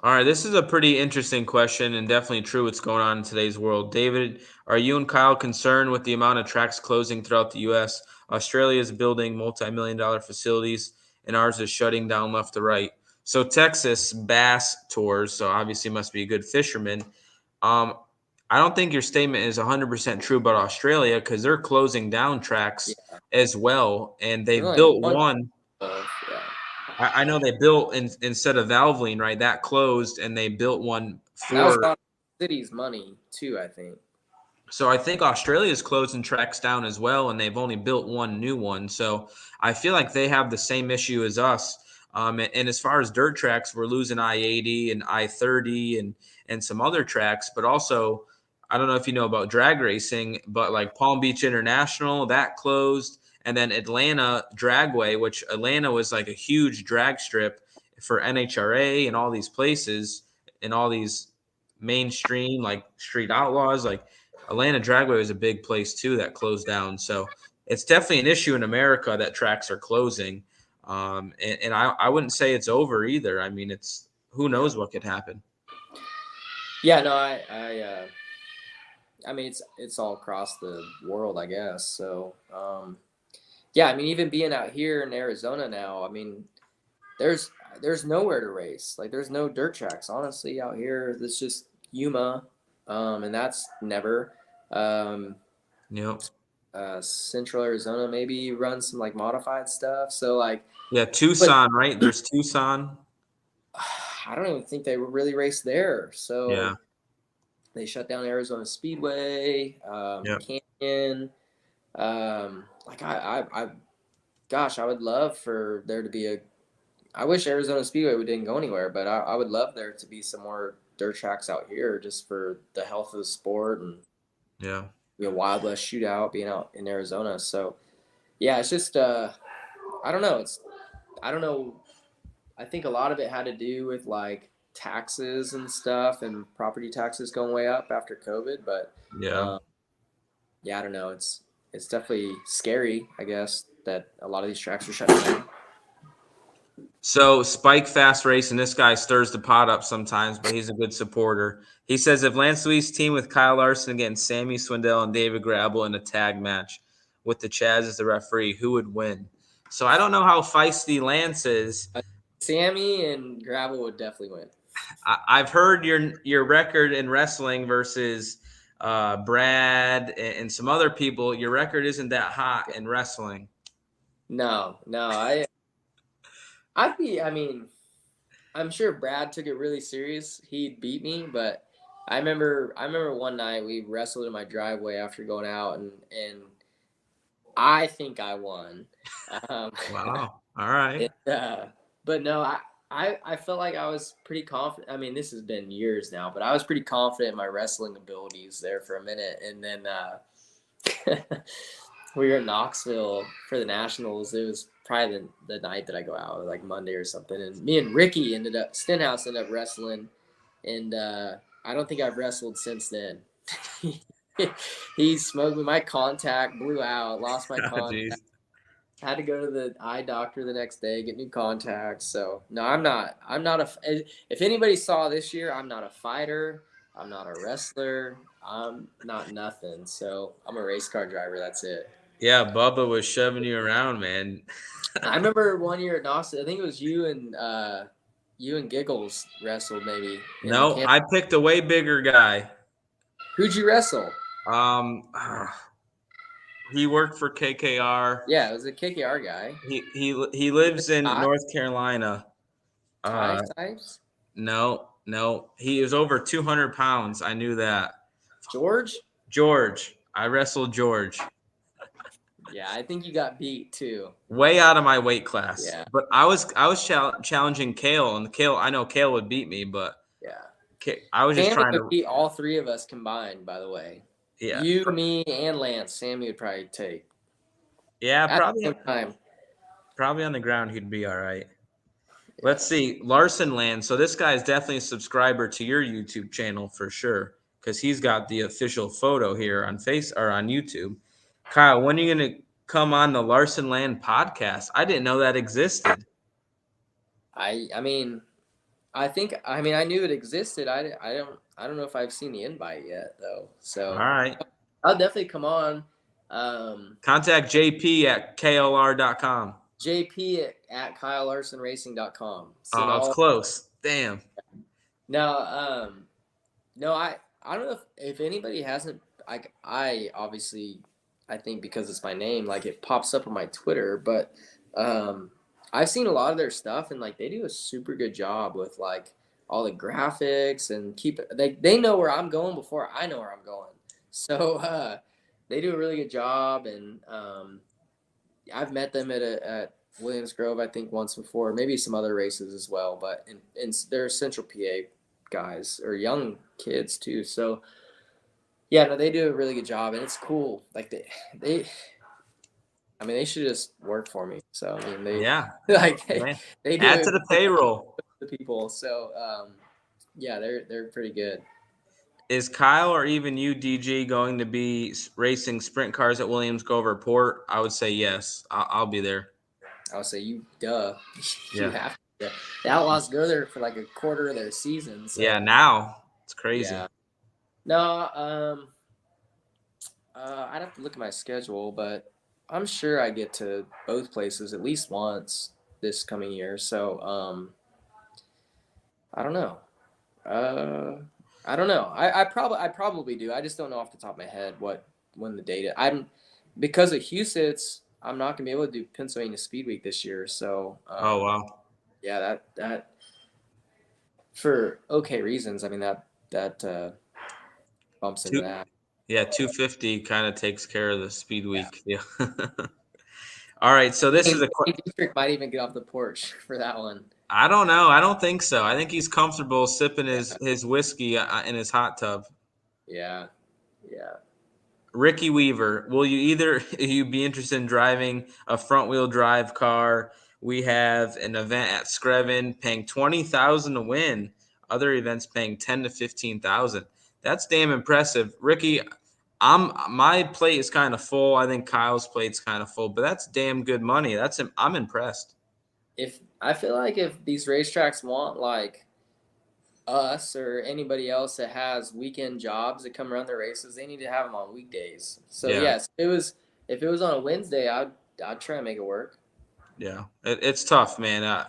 B: All right, this is a pretty interesting question and definitely true what's going on in today's world. David, are you and Kyle concerned with the amount of tracks closing throughout the U.S.? Australia is building multi-million-dollar facilities, and ours is shutting down left to right. So Texas, bass tours, so obviously must be a good fisherman. I don't think your statement is 100% true about Australia because they're closing down tracks as well, and they've built one. I know they built instead of Valvoline, right? That closed, and they built one for
C: the city's money too, I think.
B: So I think Australia is closing tracks down as well, and they've only built one new one. So I feel like they have the same issue as us. And as far as dirt tracks, we're losing I-80 and I-30 and some other tracks, but also I don't know if you know about drag racing, but like Palm Beach International, that closed. And then Atlanta Dragway, which Atlanta was like a huge drag strip for NHRA and all these places and all these mainstream like street outlaws. Like Atlanta Dragway was a big place too that closed down. So it's definitely an issue in America that tracks are closing. And I wouldn't say it's over either. I mean, it's who knows what could happen.
C: Yeah, no, I mean, it's all across the world, I guess. So, yeah, I mean, even being out here in Arizona now, I mean, there's nowhere to race. Like, there's no dirt tracks, honestly, out here. There's just Yuma, and that's never.
B: Yep.
C: Central Arizona maybe runs some like modified stuff. So like,
B: yeah, Tucson, right? There's Tucson.
C: I don't even think they really race there. So
B: yeah,
C: they shut down Arizona Speedway, Canyon. Like gosh, I would love for there to be I wish Arizona Speedway didn't go anywhere, but I would love there to be some more dirt tracks out here just for the health of the sport and Wild West shootout being out in Arizona. So yeah, it's just I don't know. I don't know. I think a lot of it had to do with like taxes and stuff and property taxes going way up after COVID. But I don't know. It's definitely scary, I guess, that a lot of these tracks are shutting down.
B: So Spike Fast Racing, this guy stirs the pot up sometimes, but he's a good supporter. He says if Lance Louise team with Kyle Larson against Sammy Swindell and David Grabble in a tag match with the Chaz as the referee, who would win? So I don't know how feisty Lance is.
C: Sammy and Grabble would definitely win.
B: I've heard your record in wrestling versus Brad and some other people. Your record isn't that hot in wrestling.
C: No, I mean, I'm sure Brad took it really serious. He'd beat me, but I remember one night we wrestled in my driveway after going out, and I think I won.
B: Wow! All right.
C: But no, I felt like I was pretty confident. I mean, this has been years now, but I was pretty confident in my wrestling abilities there for a minute, and then we were in Knoxville for the Nationals. It was probably the night that I go out, like Monday or something, and me and Ricky Stenhouse ended up wrestling, and I don't think I've wrestled since then. He smoked me. My contact blew out. Lost my
B: Oh,
C: contact.
B: geez.
C: Had to go to the eye doctor the next day, get new contacts. So no, I'm not a. If anybody saw this year, I'm not a fighter. I'm not a wrestler. I'm not nothing. So I'm a race car driver. That's it.
B: Yeah, Bubba was shoving you around, man.
C: I remember one year at Knoxville. I think it was you and Giggles wrestled maybe. In the
B: No,
C: camp.
B: I picked a way bigger guy.
C: Who'd you wrestle?
B: He worked for KKR.
C: Yeah, it was a KKR guy.
B: He lives in North Carolina.
C: Types?
B: No. He was over 200 pounds. I knew that.
C: George?
B: I wrestled George.
C: Yeah, I think you got beat too.
B: Way out of my weight class.
C: Yeah.
B: But I was challenging Kale, and I know Kale would beat me, but
C: yeah,
B: I was just trying to
C: beat all three of us combined. By the way,
B: yeah,
C: you, me, and Lance. Sammy would probably take.
B: Yeah,
C: probably
B: on the ground he'd be all right. Yeah. Let's see, Larson Land. So this guy is definitely a subscriber to your YouTube channel for sure, because he's got the official photo here on on YouTube. Kyle, when are you gonna come on the Larson Land podcast? I didn't know that existed.
C: I mean, I knew it existed. I don't know if I've seen the invite yet though. So
B: all right,
C: I'll definitely come on.
B: Contact JP at KLR.com.
C: JP at KyleLarsonRacing.com.
B: Oh, I was close. Damn.
C: No, no, I don't know if anybody hasn't. I obviously, I think because it's my name, like it pops up on my Twitter, but I've seen a lot of their stuff, and like they do a super good job with like all the graphics and they know where I'm going before I know where I'm going. So they do a really good job, and I've met them at Williams Grove, I think, once before, maybe some other races as well, but they're Central PA guys or young kids too. So yeah, no, they do a really good job, and it's cool. Like they should just work for me. So I mean, they they do
B: add to the payroll.
C: The people. So yeah, they're pretty good.
B: Is Kyle or even you, DG, going to be racing sprint cars at Williams Grove or Port? I would say yes. I'll be there.
C: I would say you have to. The Outlaws go there for like a quarter of their season. So.
B: Yeah, now it's crazy.
C: Yeah. No, I'd have to look at my schedule, but I'm sure I get to both places at least once this coming year. So I don't know. I don't know. I probably do. I just don't know off the top of my head when the date is. Because of Huset's, I'm not gonna be able to do Pennsylvania Speed Week this year. So
B: oh wow.
C: Yeah, that for okay reasons. I mean that bumps into that.
B: Yeah, 250 kind of takes care of the Speed Week. Yeah. All right, so this is a
C: Dietrich might even get off the porch for that one.
B: I don't know. I don't think so. I think he's comfortable sipping his whiskey in his hot tub.
C: Yeah.
B: Ricky Weaver, will you be interested in driving a front wheel drive car? We have an event at Screven paying $20,000 to win. Other events paying $10,000 to $15,000. That's damn impressive, Ricky. My plate is kind of full. I think Kyle's plate's kind of full, but that's damn good money. I'm impressed.
C: I feel like if these racetracks want like us or anybody else that has weekend jobs that come run their races, they need to have them on weekdays. So yes, if it was on a Wednesday, I'd try and make it work.
B: Yeah, it's tough, man.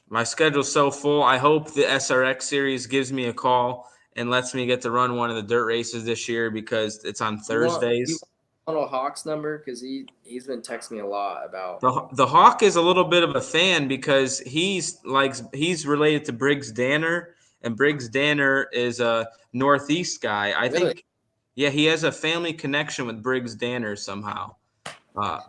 B: My schedule's so full. I hope the SRX series gives me a call and lets me get to run one of the dirt races this year because it's on Thursdays.
C: You want a Hawk's number? Because he's been texting me a lot about
B: the Hawk is a little bit of a fan because he's related to Briggs Danner, and Briggs Danner is a Northeast guy. I think, yeah, he has a family connection with Briggs Danner somehow.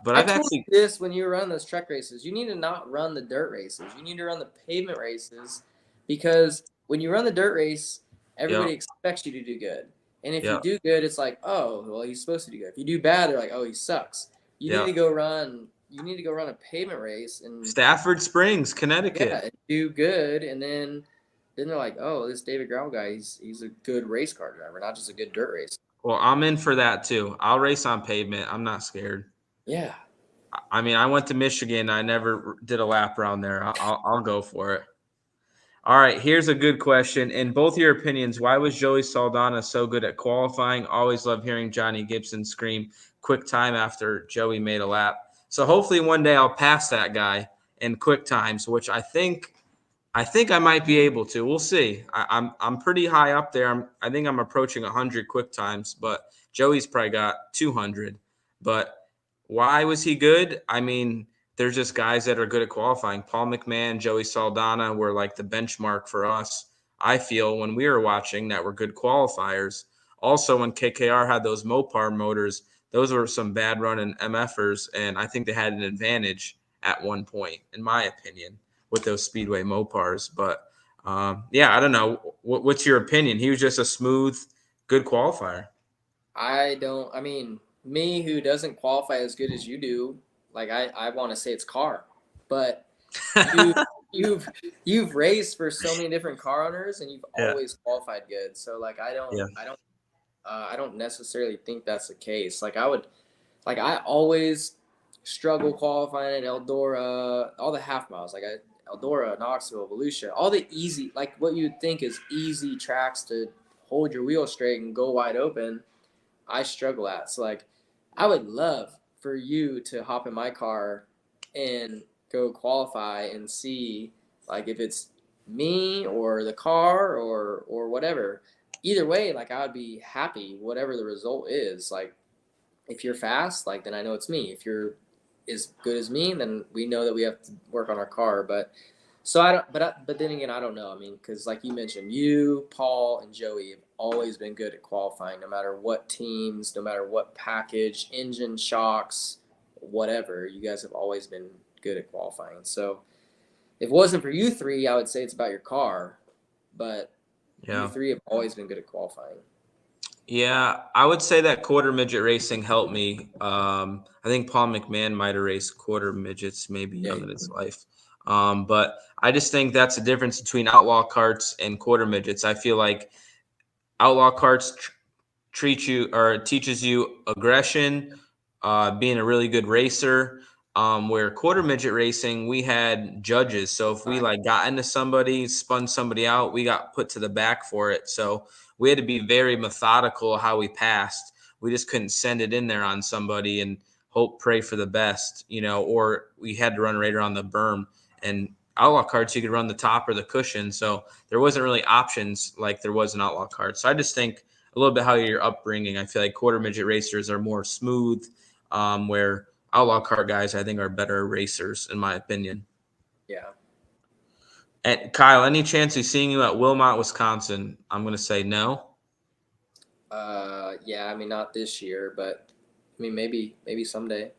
B: But
C: I
B: I've
C: told
B: actually
C: you this when you were running those truck races. You need to not run the dirt races. You need to run the pavement races, because when you run the dirt race, everybody
B: yeah,
C: expects you to do good. And if you
B: yeah,
C: do good, it's like, oh, well, he's supposed to do good. If you do bad, they're like, oh, he sucks. You need
B: yeah.
C: to go run. You need to go run a pavement race and
B: Stafford Springs, Connecticut.
C: and do good, and then they're like, oh, this David Gravel guy, he's a good race car driver, not just a good dirt race.
B: Well, I'm in for that too. I'll race on pavement. I'm not scared.
C: Yeah.
B: I mean, I went to Michigan. I never did a lap around there. I'll go for it. All right, here's a good question. In both your opinions, why was Joey Saldana so good at qualifying? Always love hearing Johnny Gibson scream quick time after Joey made a lap. So hopefully one day I'll pass that guy in quick times, which I think I might be able to. We'll see. I'm pretty high up there. I think I'm approaching 100 quick times, but Joey's probably got 200. But why was he good? I mean, there's just guys that are good at qualifying. Paul McMahon, Joey Saldana were like the benchmark for us. I feel when we were watching that were good qualifiers. Also, when KKR had those Mopar motors, those were some bad running MFers, and I think they had an advantage at one point, in my opinion, with those Speedway Mopars. But yeah, I don't know. What's your opinion? He was just a smooth, good qualifier.
C: I mean, me who doesn't qualify as good as you do, like I want to say it's car, but you you've raced for so many different car owners and you've
B: Yeah.
C: always qualified good. So like
B: Yeah.
C: I don't necessarily think that's the case. I always struggle qualifying at Eldora, all the half miles, Eldora, Knoxville, Volusia, all the easy, like what you would think is easy tracks to hold your wheel straight and go wide open. I struggle at. So like I would love for you to hop in my car and go qualify and see like if it's me or the car or whatever. Either way, like I would be happy whatever the result is. Like if you're fast, like then I know it's me. If you're as good as me, then we know that we have to work on our car. But so I don't. But then again, I don't know. I mean, because like you mentioned, you, Paul, and Joey have always been good at qualifying, no matter what teams, no matter what package, engine shocks, whatever. You guys have always been good at qualifying. So if it wasn't for you three, I would say it's about your car. But
B: Yeah.
C: you three have always been good at qualifying.
B: Yeah, I would say that quarter midget racing helped me. I think Paul McMahon might have raced quarter midgets maybe young in his life. But I just think that's the difference between outlaw carts and quarter midgets. I feel like outlaw carts treat you or teaches you aggression, being a really good racer. Where quarter midget racing, we had judges. So if we like got into somebody, spun somebody out, we got put to the back for it. So we had to be very methodical how we passed. We just couldn't send it in there on somebody and hope, pray for the best, or we had to run right around the berm. And outlaw carts, you could run the top or the cushion. So there wasn't really options like there was in outlaw carts. So I just think a little bit how your upbringing. I feel like quarter midget racers are more smooth, where outlaw cart guys I think are better racers in my opinion.
C: Yeah.
B: And Kyle, any chance of seeing you at Wilmot, Wisconsin? I'm going to say no.
C: Yeah. I mean, not this year, but I mean, maybe someday.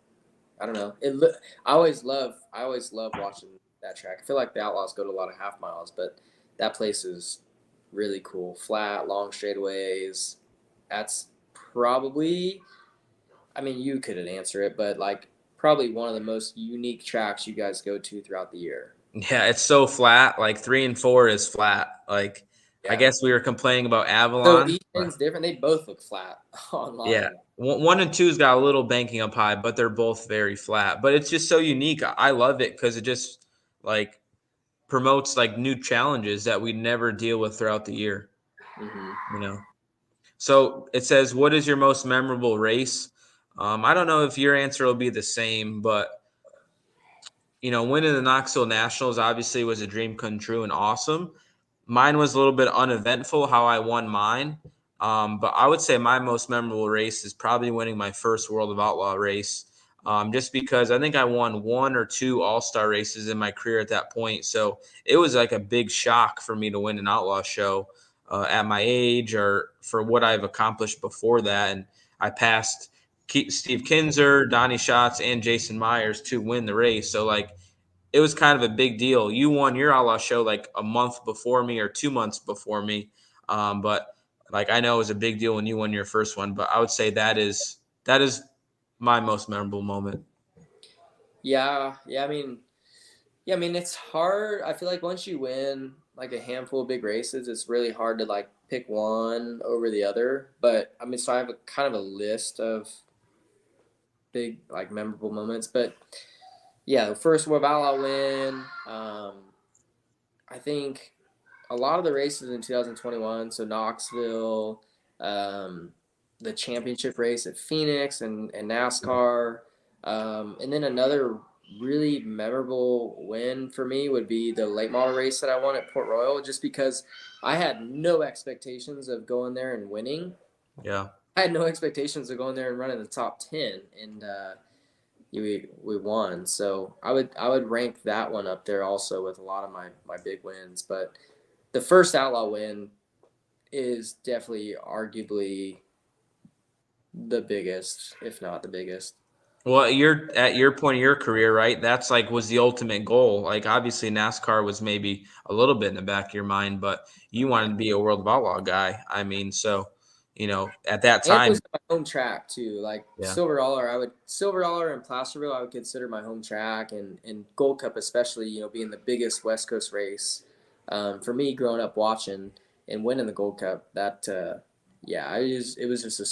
C: I don't know. I always love watching that track. I feel like the Outlaws go to a lot of half miles, but that place is really cool. Flat, long straightaways. That's probably, I mean, you couldn't answer it, but like probably one of the most unique tracks you guys go to throughout the year.
B: Yeah, it's so flat. Like 3 and 4 is flat. Like I guess we were complaining about Avalon.
C: So each end's different. They both look flat online.
B: Yeah. 1 and 2's got a little banking up high, but they're both very flat. But it's just so unique. I love it because it just like promotes like new challenges that we never deal with throughout the year.
C: Mm-hmm.
B: So it says, what is your most memorable race? I don't know if your answer will be the same, but winning the Knoxville Nationals obviously was a dream come true and awesome. Mine was a little bit uneventful how I won mine. But I would say my most memorable race is probably winning my first World of Outlaw race. Just because I think I won 1 or 2 all-star races in my career at that point. So it was like a big shock for me to win an outlaw show at my age or for what I've accomplished before that. And I passed Steve Kinzer, Donnie Schatz, and Jason Myers to win the race. So like it was kind of a big deal. You won your outlaw show like a month before me or 2 months before me. But like I know it was a big deal when you won your first one. But I would say that is my most memorable moment.
C: Yeah, yeah. I mean, it's hard. I feel like once you win like a handful of big races, it's really hard to like pick one over the other. But I mean, so I have a kind of a list of big like memorable moments. But yeah, the first Revitalizing win. I think a lot of the races in 2021, so Knoxville, the championship race at Phoenix and NASCAR. And then another really memorable win for me would be the late model race that I won at Port Royal, just because I had no expectations of going there and winning.
B: Yeah.
C: I had no expectations of going there and running the top 10, and we won. So I would rank that one up there also with a lot of my big wins. But the first outlaw win is definitely arguably the biggest, if not the biggest.
B: Well, you're at your point of your career, right? That's like was the ultimate goal. Like obviously NASCAR was maybe a little bit in the back of your mind, but you wanted to be a World of Outlaw guy. I mean, so at that
C: And it
B: time,
C: was my home track too. Like
B: yeah.
C: Silver Dollar and Placerville, I would consider my home track, and Gold Cup especially. Being the biggest West Coast race for me growing up watching and winning the Gold Cup. It was just a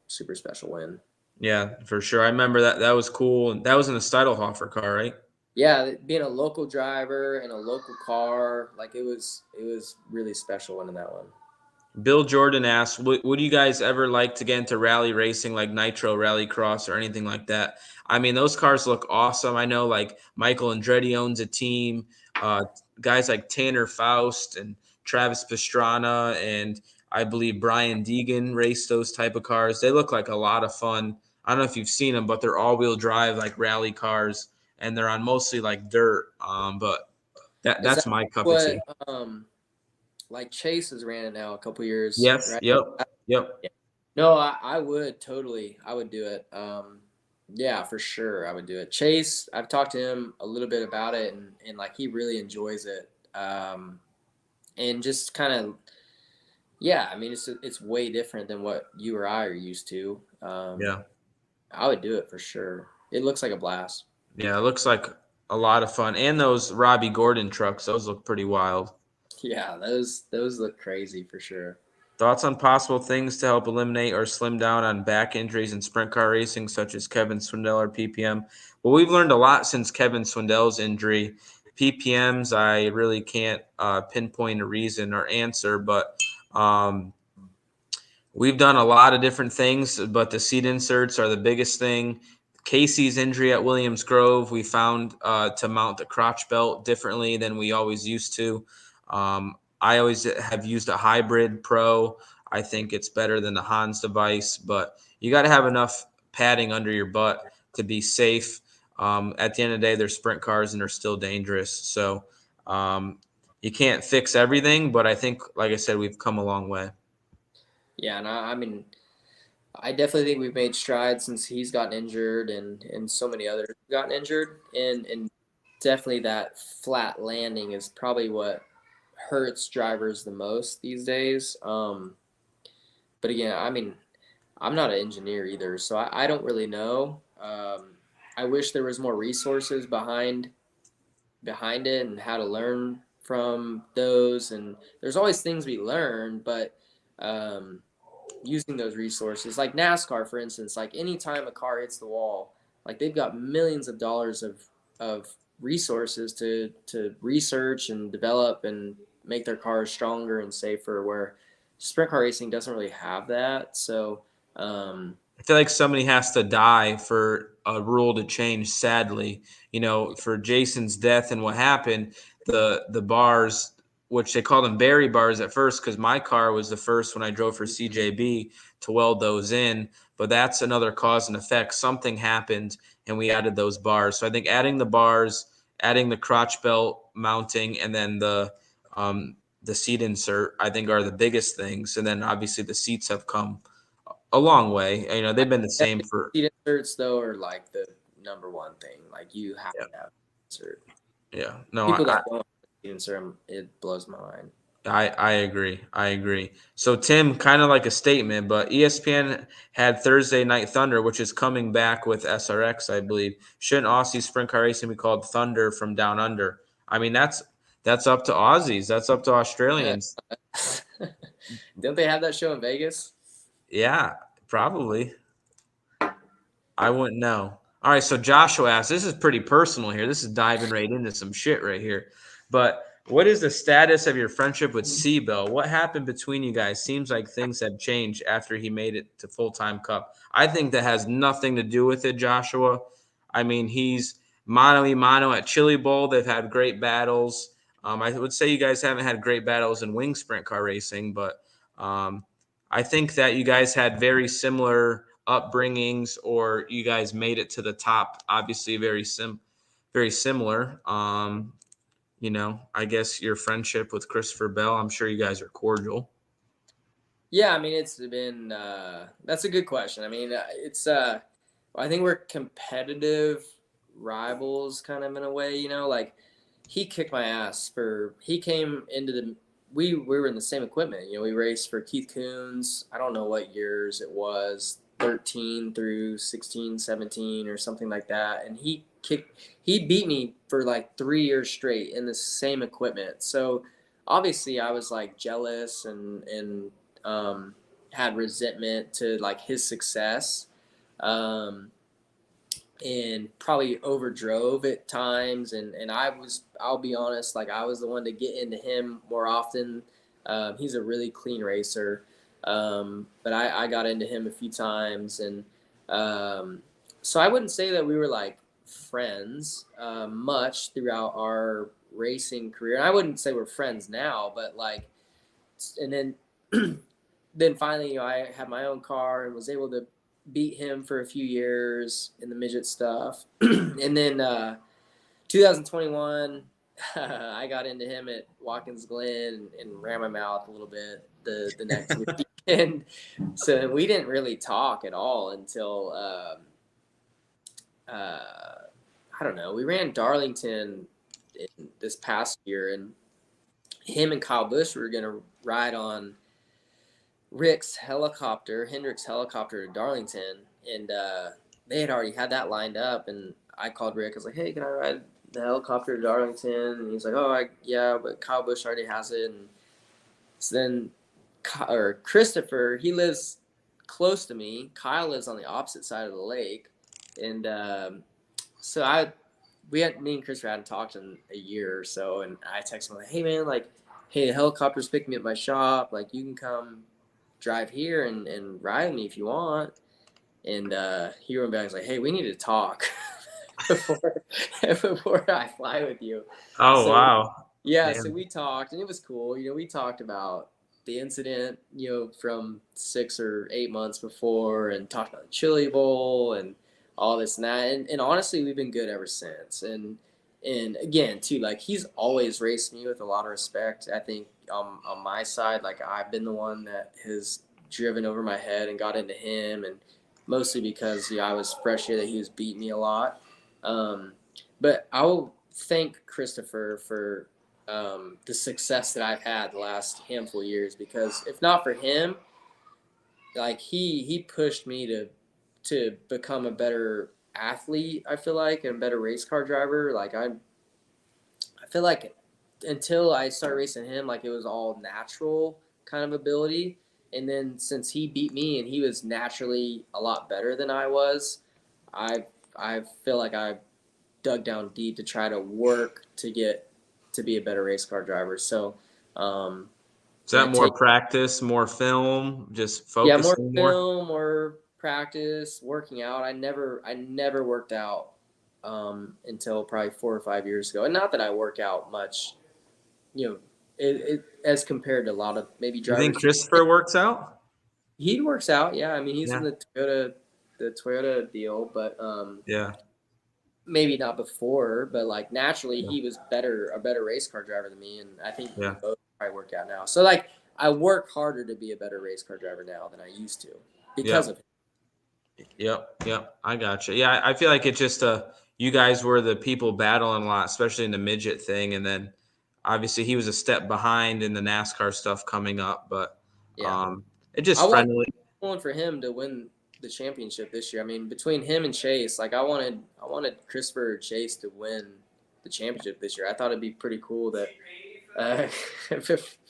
C: super special win.
B: Yeah, for sure. I remember that was cool. And that was in a Steidelhofer car, right?
C: Yeah, being a local driver in a local car, like it was really special winning that one.
B: Bill Jordan asks, would you guys ever like to get into rally racing like Nitro Rally Cross or anything like that? I mean, those cars look awesome. I know like Michael Andretti owns a team. Guys like Tanner Faust and Travis Pastrana and I believe Brian Deegan race those type of cars. They look like a lot of fun. I don't know if you've seen them, but they're all-wheel drive like rally cars, and they're on mostly like dirt. But
C: Is
B: that's
C: that
B: my cup of
C: what
B: tea.
C: like Chase has ran it now a couple years,
B: Yes.
C: right?
B: Yep.
C: No, I would totally. I would do it. Yeah, for sure. I would do it. Chase, I've talked to him a little bit about it, and like he really enjoys it. And just kind of, yeah, I mean, it's way different than what you or I are used to.
B: Yeah.
C: I would do it for sure. It looks like a blast.
B: Yeah, it looks like a lot of fun. And those Robbie Gordon trucks, those look pretty wild.
C: Yeah, those look crazy for sure.
B: Thoughts on possible things to help eliminate or slim down on back injuries in sprint car racing, such as Kevin Swindell or PPM? Well, we've learned a lot since Kevin Swindell's injury. PPMs, I really can't pinpoint a reason or answer, but we've done a lot of different things, but the seat inserts are the biggest thing. Casey's injury at Williams Grove, we found to mount the crotch belt differently than we always used to. I always have used a hybrid pro. I think it's better than the Hans device, but you got to have enough padding under your butt to be safe. At the end of the day, they're sprint cars and they're still dangerous. So you can't fix everything, but I think, like I said, we've come a long way.
C: Yeah, and I mean, I definitely think we've made strides since he's gotten injured and so many others have gotten injured. And definitely that flat landing is probably what hurts drivers the most these days. But again, I mean, I'm not an engineer either, so I don't really know. I wish there was more resources behind it and how to learn from those. And there's always things we learn, but using those resources, like NASCAR, for instance, like anytime a car hits the wall, like they've got millions of dollars of resources to research and develop and make their cars stronger and safer, where sprint car racing doesn't really have that. So
B: I feel like somebody has to die for a rule to change, sadly. For Jason's death and what happened, the bars, which they called them Barry bars at first, because my car was the first when I drove for CJB to weld those in. But that's another cause and effect. Something happened and we added those bars. So I think adding the bars, adding the crotch belt mounting, and then the seat insert, I think are the biggest things. And then obviously the seats have come a long way. You know, they've been the same for.
C: Seat inserts though are like the number one thing. Like you have
B: Yeah.
C: to have insert.
B: Yeah. No,
C: People that don't have seat insert 'em, it blows my mind.
B: I agree. I agree. So Tim, kind of like a statement, but ESPN had Thursday Night Thunder, which is coming back with SRX, I believe. Shouldn't Aussie sprint car racing be called Thunder from Down Under? I mean, that's up to Aussies. That's up to Australians.
C: Don't they have that show in Vegas?
B: Yeah, probably. I wouldn't know. All right, so Joshua asks, this is pretty personal here. This is diving right into some shit right here. But what is the status of your friendship with Seabell? What happened between you guys? Seems like things have changed after he made it to full-time cup. I think that has nothing to do with it, Joshua. I mean, he's mano a mano at Chili Bowl. They've had great battles. I would say you guys haven't had great battles in wing sprint car racing, but I think that you guys had very similar upbringings, or you guys made it to the top. Obviously, very similar. You know, I guess your friendship with Christopher Bell, I'm sure you guys are cordial.
C: Yeah, I mean, it's been that's a good question. I mean, it's I think we're competitive rivals kind of in a way, you know, like he kicked my ass he came into we were in the same equipment, you know, we raced for Keith Coons. I don't know what years it was, 13 through 16, 17 or something like that. And he beat me for like 3 years straight in the same equipment. So obviously I was like jealous and had resentment to like his success, and probably overdrove at times. And I'll be honest, like I was the one to get into him more often. He's a really clean racer. But I got into him a few times. And so I wouldn't say that we were like friends much throughout our racing career. And I wouldn't say we're friends now, but like, and then then finally, you know, I had my own car and was able to beat him for a few years in the midget stuff. And then 2021, I got into him at Watkins Glen and ran my mouth a little bit the next weekend. So we didn't really talk at all until, I don't know, we ran Darlington this past year, and him and Kyle Busch were going to ride on Hendrick's helicopter to Darlington, and they had already had that lined up. And I called Rick. I was like, "Hey, can I ride the helicopter to Darlington?" And he's like, "Oh, yeah, but Kyle Busch already has it." And so then, Christopher, he lives close to me. Kyle lives on the opposite side of the lake, and so me and Christopher hadn't talked in a year or so. And I texted him like, "Hey, man, like, hey, the helicopter's picking me up at my shop. Like, you can come drive here and ride me if you want." And he wrote back, was like, "Hey, we need to talk before I fly with you."
B: Oh,
C: So,
B: wow.
C: Yeah,
B: Damn.
C: so we talked, and it was cool. You know, we talked about the incident, you know, from 6 or 8 months before, and talked about the Chili Bowl and all this and that. And honestly, we've been good ever since. And again, too, like he's always raced me with a lot of respect. I think on my side, like I've been the one that has driven over my head and got into him, and mostly because I was fresh here that he was beating me a lot. But I will thank Christopher for the success that I've had the last handful of years, because if not for him, like he pushed me to become a better athlete, I feel like, and a better race car driver. Like I feel like until I started racing him, like it was all natural kind of ability. And then since he beat me and he was naturally a lot better than I was, I feel like I dug down deep to try to work to get to be a better race car driver. So
B: Is that more practice, more film, just focusing
C: more film, more practice, working out. I never worked out until probably 4 or 5 years ago. And not that I work out much, you know, it as compared to a lot of maybe drivers.
B: You think Christopher works out?
C: He works out, yeah. I mean, he's in the Toyota deal, but
B: yeah,
C: maybe not before, but like naturally he was a better race car driver than me, and I think we both probably work out now. So like I work harder to be a better race car driver now than I used to. because of him.
B: Yep. I gotcha. Yeah, I feel like it's just you guys were the people battling a lot, especially in the midget thing, and then obviously he was a step behind in the NASCAR stuff coming up, but
C: Yeah.
B: it just
C: I
B: friendly.
C: wanted for him to win the championship this year. I mean, between him and Chase, like I wanted Christopher Chase to win the championship this year. I thought it'd be pretty cool that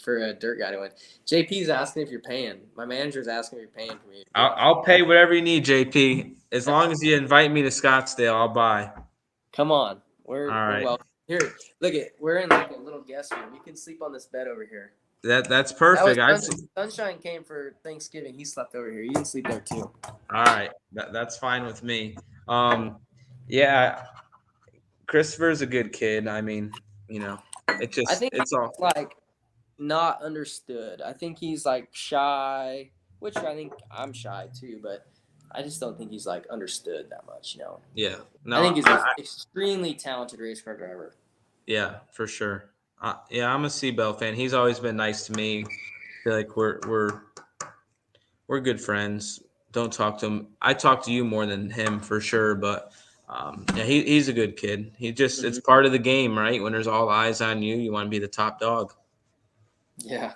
C: for a dirt guy to win. JP's asking if you're paying. My manager's asking if you're paying for me.
B: I'll pay whatever you need, JP. As long as you invite me to Scottsdale, I'll buy.
C: Come on,
B: All
C: we're
B: right.
C: well. Here, look it. We're in like a little guest room. You can sleep on this bed over here.
B: That's perfect.
C: Sunshine came for Thanksgiving. He slept over here. You can sleep there too.
B: All right, that's fine with me. Yeah, Christopher's a good kid. I mean,
C: I think
B: it's all
C: like not understood. I think he's like shy, which I think I'm shy too, but I just don't think he's like understood that much,
B: yeah. No,
C: I think he's an extremely talented race car driver.
B: Yeah, for sure. Yeah, I'm a Seabell fan. He's always been nice to me. I feel like we're good friends. Don't talk to him. I talk to you more than him for sure, but yeah, he's a good kid. It's part of the game, right? When there's all eyes on you, you want to be the top dog.
C: Yeah.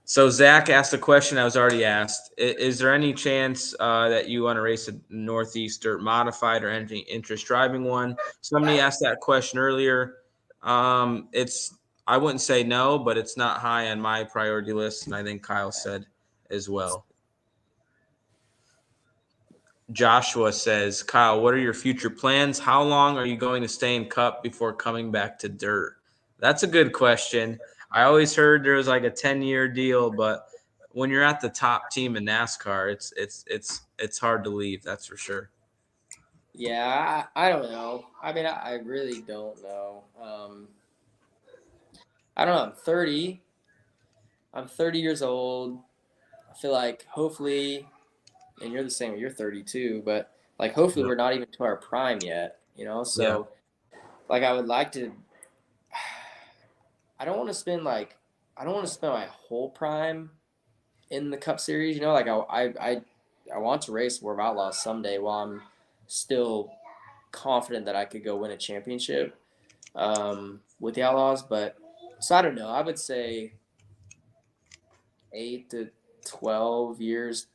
B: So Zach asked a question I was already asked. Is there any chance that you want to race a Northeast Dirt Modified or any interest driving one? Somebody asked that question earlier. I wouldn't say no, but it's not high on my priority list, and I think Kyle said as well. Joshua says, Kyle, what are your future plans? How long are you going to stay in Cup before coming back to Dirt? That's a good question. I always heard there was like a 10-year deal, but when you're at the top team in NASCAR, it's hard to leave. That's for sure.
C: Yeah, I don't know. I mean, I really don't know. I don't know. I'm 30. I'm 30 years old. I feel like hopefully, and you're the same. You're 32, but like hopefully we're not even to our prime yet. So like I would like to. I don't want to spend my whole prime in the Cup Series. Like I want to race War of Outlaws someday while I'm still confident that I could go win a championship with the Outlaws. But so I don't know. I would say 8 to 12 years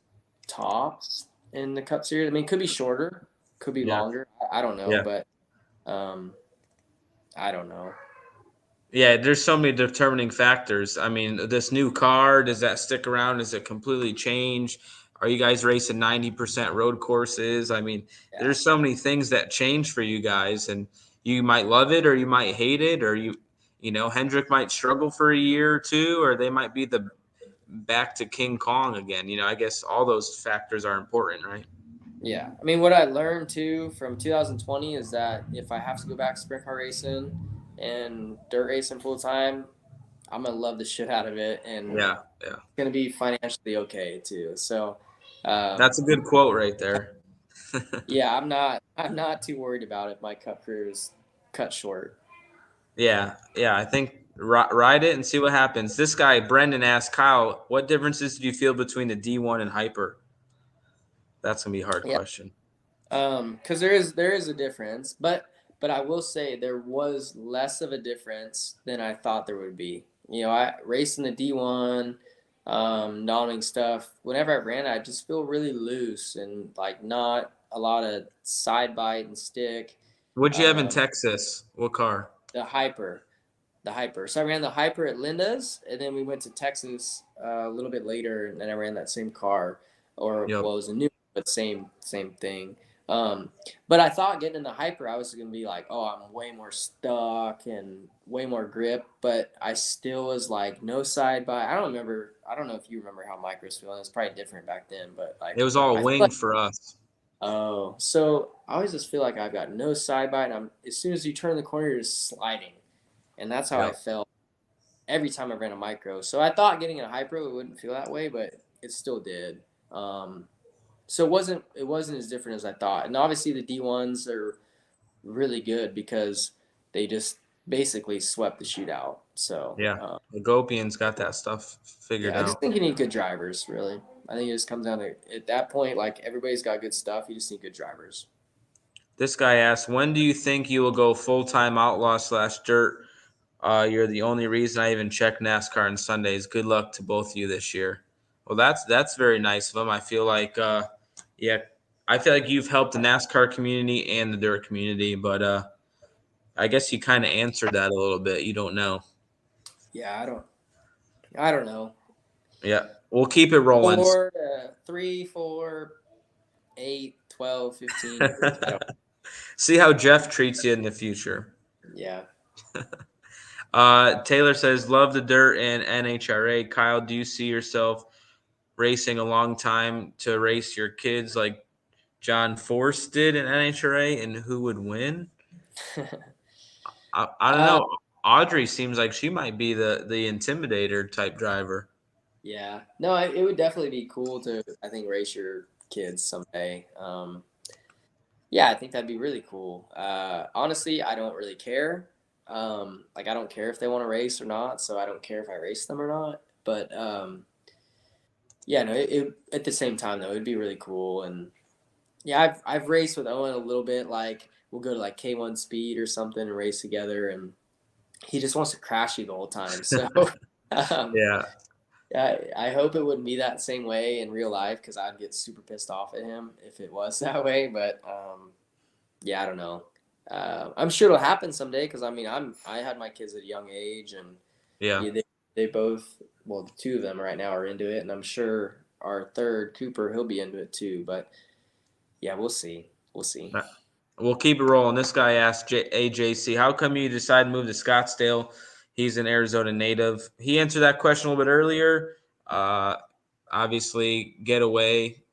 C: tops in the Cup Series. I mean, it could be shorter, could be longer. I don't know, but I don't know.
B: Yeah, there's so many determining factors. I mean, this new car, does that stick around? Does it completely change? Are you guys racing 90% road courses? I mean, there's so many things that change for you guys, and you might love it or you might hate it, or Hendrick might struggle for a year or two, or they might be the back to King Kong again. I guess all those factors are important, right?
C: Yeah. I mean, what I learned too from 2020 is that if I have to go back sprint car racing and dirt racing full time, I'm gonna love the shit out of it, and it's gonna be financially okay too. So
B: that's a good quote right there.
C: Yeah, I'm not too worried about it. My Cup career is cut short.
B: Yeah, I think ride it and see what happens. This guy Brendan asked Kyle, what differences do you feel between the D1 and Hyper? That's gonna be a hard question.
C: Because there is a difference, but I will say there was less of a difference than I thought there would be. I racing the D1, nomming stuff. Whenever I ran, I just feel really loose and like not a lot of side bite and stick.
B: What'd you have in Texas? What car?
C: The Hyper. So I ran the Hyper at Linda's, and then we went to Texas a little bit later, and then I ran that same car, well, it was a new, but same thing. But I thought getting in the Hyper, I was going to be like, oh, I'm way more stuck and way more grip, but I still was like no side by. I don't know if you remember how Mike was feeling. It's probably different back then, but like
B: it was all winged for us.
C: Oh, so I always just feel like I've got no side by, and as soon as you turn the corner, you're just sliding. And that's how I felt every time I ran a micro. So I thought getting in a Hyper, it wouldn't feel that way, but it still did. So it wasn't as different as I thought. And obviously the D1s are really good because they just basically swept the shootout. So
B: the Gopians got that stuff figured out.
C: I just think you need good drivers, really. I think it just comes down to, at that point, like, everybody's got good stuff. You just need good drivers.
B: This guy asks, when do you think you will go full-time outlaw / dirt? You're the only reason I even check NASCAR on Sundays. Good luck to both of you this year. Well, that's very nice of him. I feel like, I feel like you've helped the NASCAR community and the dirt community, but I guess you kind of answered that a little bit. You don't know.
C: Yeah, I don't know.
B: Yeah, we'll keep it rolling.
C: 4 to 3, 4, 8, 12, 15. I don't,
B: See how Jeff treats you in the future.
C: yeah.
B: Taylor says, love the dirt and NHRA. Kyle, do you see yourself racing a long time to race your kids like John Force did in NHRA, and who would win? I don't know. Audrey seems like she might be the intimidator type driver.
C: Yeah. No, it would definitely be cool to, I think, race your kids someday. Yeah, I think that'd be really cool. Honestly, I don't really care. Like, I don't care if they want to race or not, so I don't care if I race them or not. But yeah, no, it at the same time though, it'd be really cool. And yeah, I've raced with Owen a little bit. Like, we'll go to like K1 Speed or something and race together, and he just wants to crash you the whole time. So
B: Yeah.
C: I hope it wouldn't be that same way in real life, because I'd get super pissed off at him if it was that way. But yeah, I don't know. I'm sure it'll happen someday, because I mean, I had my kids at a young age, and
B: Yeah.
C: they both, well, the 2 of them right now are into it, and I'm sure our third, Cooper, he'll be into it too. But yeah, we'll see. We'll see.
B: We'll keep it rolling. This guy asked AJC, how come you decided to move to Scottsdale? He's an Arizona native. He answered that question a little bit earlier. Obviously, getaway,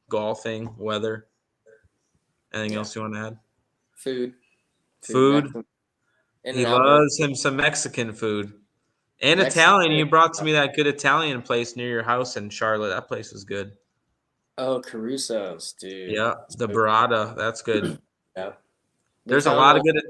B: golfing, weather. Anything else you want to add?
C: Food.
B: Food. He loves him some Mexican food. And Italian. You brought to me that good Italian place near your house in Charlotte. That place was good.
C: Oh, Caruso's, dude.
B: Yeah, the burrata. That's good.
C: Yeah.
B: There's a lot of good.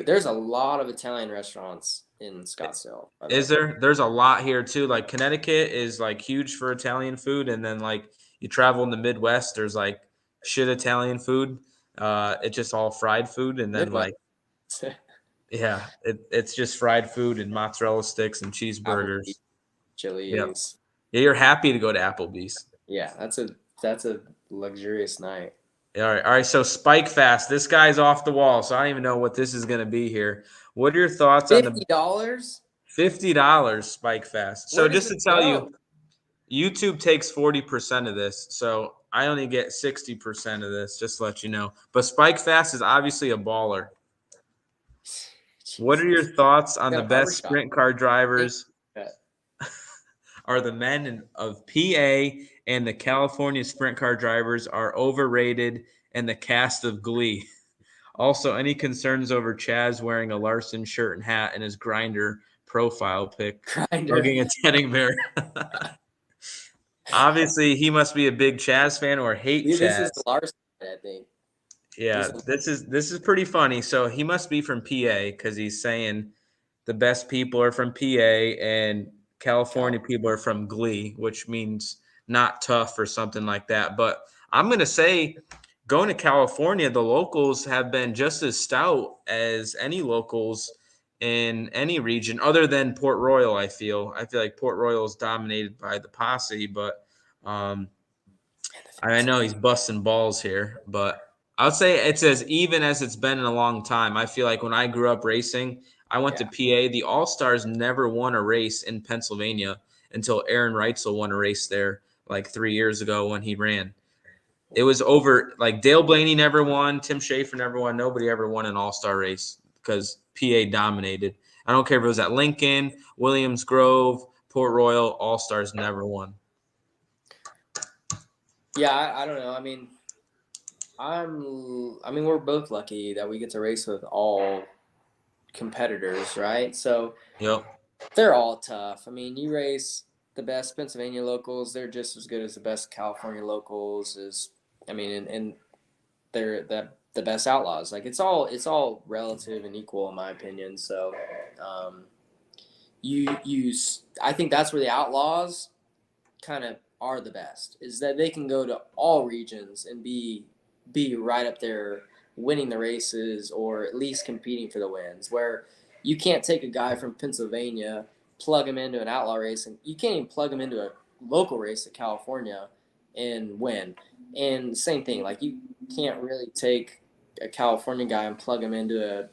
C: There's a lot of Italian restaurants in Scottsdale.
B: Is there? There's a lot here too. Like, Connecticut is like huge for Italian food, and then like you travel in the Midwest, there's like shit Italian food. It's just all fried food, and then
C: Midwest.
B: like yeah, it's just fried food and mozzarella sticks and cheeseburgers.
C: Applebee's, Chili's.
B: Yeah, you're happy to go to Applebee's.
C: Yeah, that's a luxurious night.
B: All right. So Spike Fast, this guy's off the wall, so I don't even know what this is going to be here. What are your thoughts on the
C: $50?
B: $50 Spike Fast? So just to tell
C: you,
B: YouTube takes 40% of this, so I only get 60% of this, just to let you know. But Spike Fast is obviously a baller. What are your thoughts on the best sprint car drivers are the men of PA, and the California sprint car drivers are overrated, and the cast of Glee? Also, any concerns over Chaz wearing a Larson shirt and hat in his Grinder profile pic, hugging a teddy bear? Obviously, he must be a big Chaz fan or hate Chaz.
C: This is Larson, I think.
B: Yeah, this is pretty funny. So he must be from PA, because he's saying the best people are from PA and California people are from Glee, which means not tough or something like that. But I'm going to say, going to California, the locals have been just as stout as any locals in any region other than Port Royal. I feel like Port Royal is dominated by the posse, but I know he's busting balls here, but I would say it's as even as it's been in a long time. I feel like when I grew up racing, I went to PA. The All-Stars never won a race in Pennsylvania until Aaron Reitzel won a race there like 3 years ago when he ran. It was over. Like, Dale Blaney never won. Tim Schaefer never won. Nobody ever won an All-Star race because PA dominated. I don't care if it was at Lincoln, Williams Grove, Port Royal, All-Stars never won.
C: Yeah, I don't know. I mean, we're both lucky that we get to race with all competitors, right? So
B: yep,
C: they're all tough. I mean, you race the best Pennsylvania locals, they're just as good as the best California locals. And they're the best outlaws. Like, it's all relative and equal in my opinion. So I think that's where the outlaws kind of are the best is that they can go to all regions and be right up there winning the races or at least competing for the wins, where you can't take a guy from Pennsylvania, plug him into an outlaw race, and you can't even plug him into a local race at California and win. And same thing, like you can't really take a California guy and plug him into a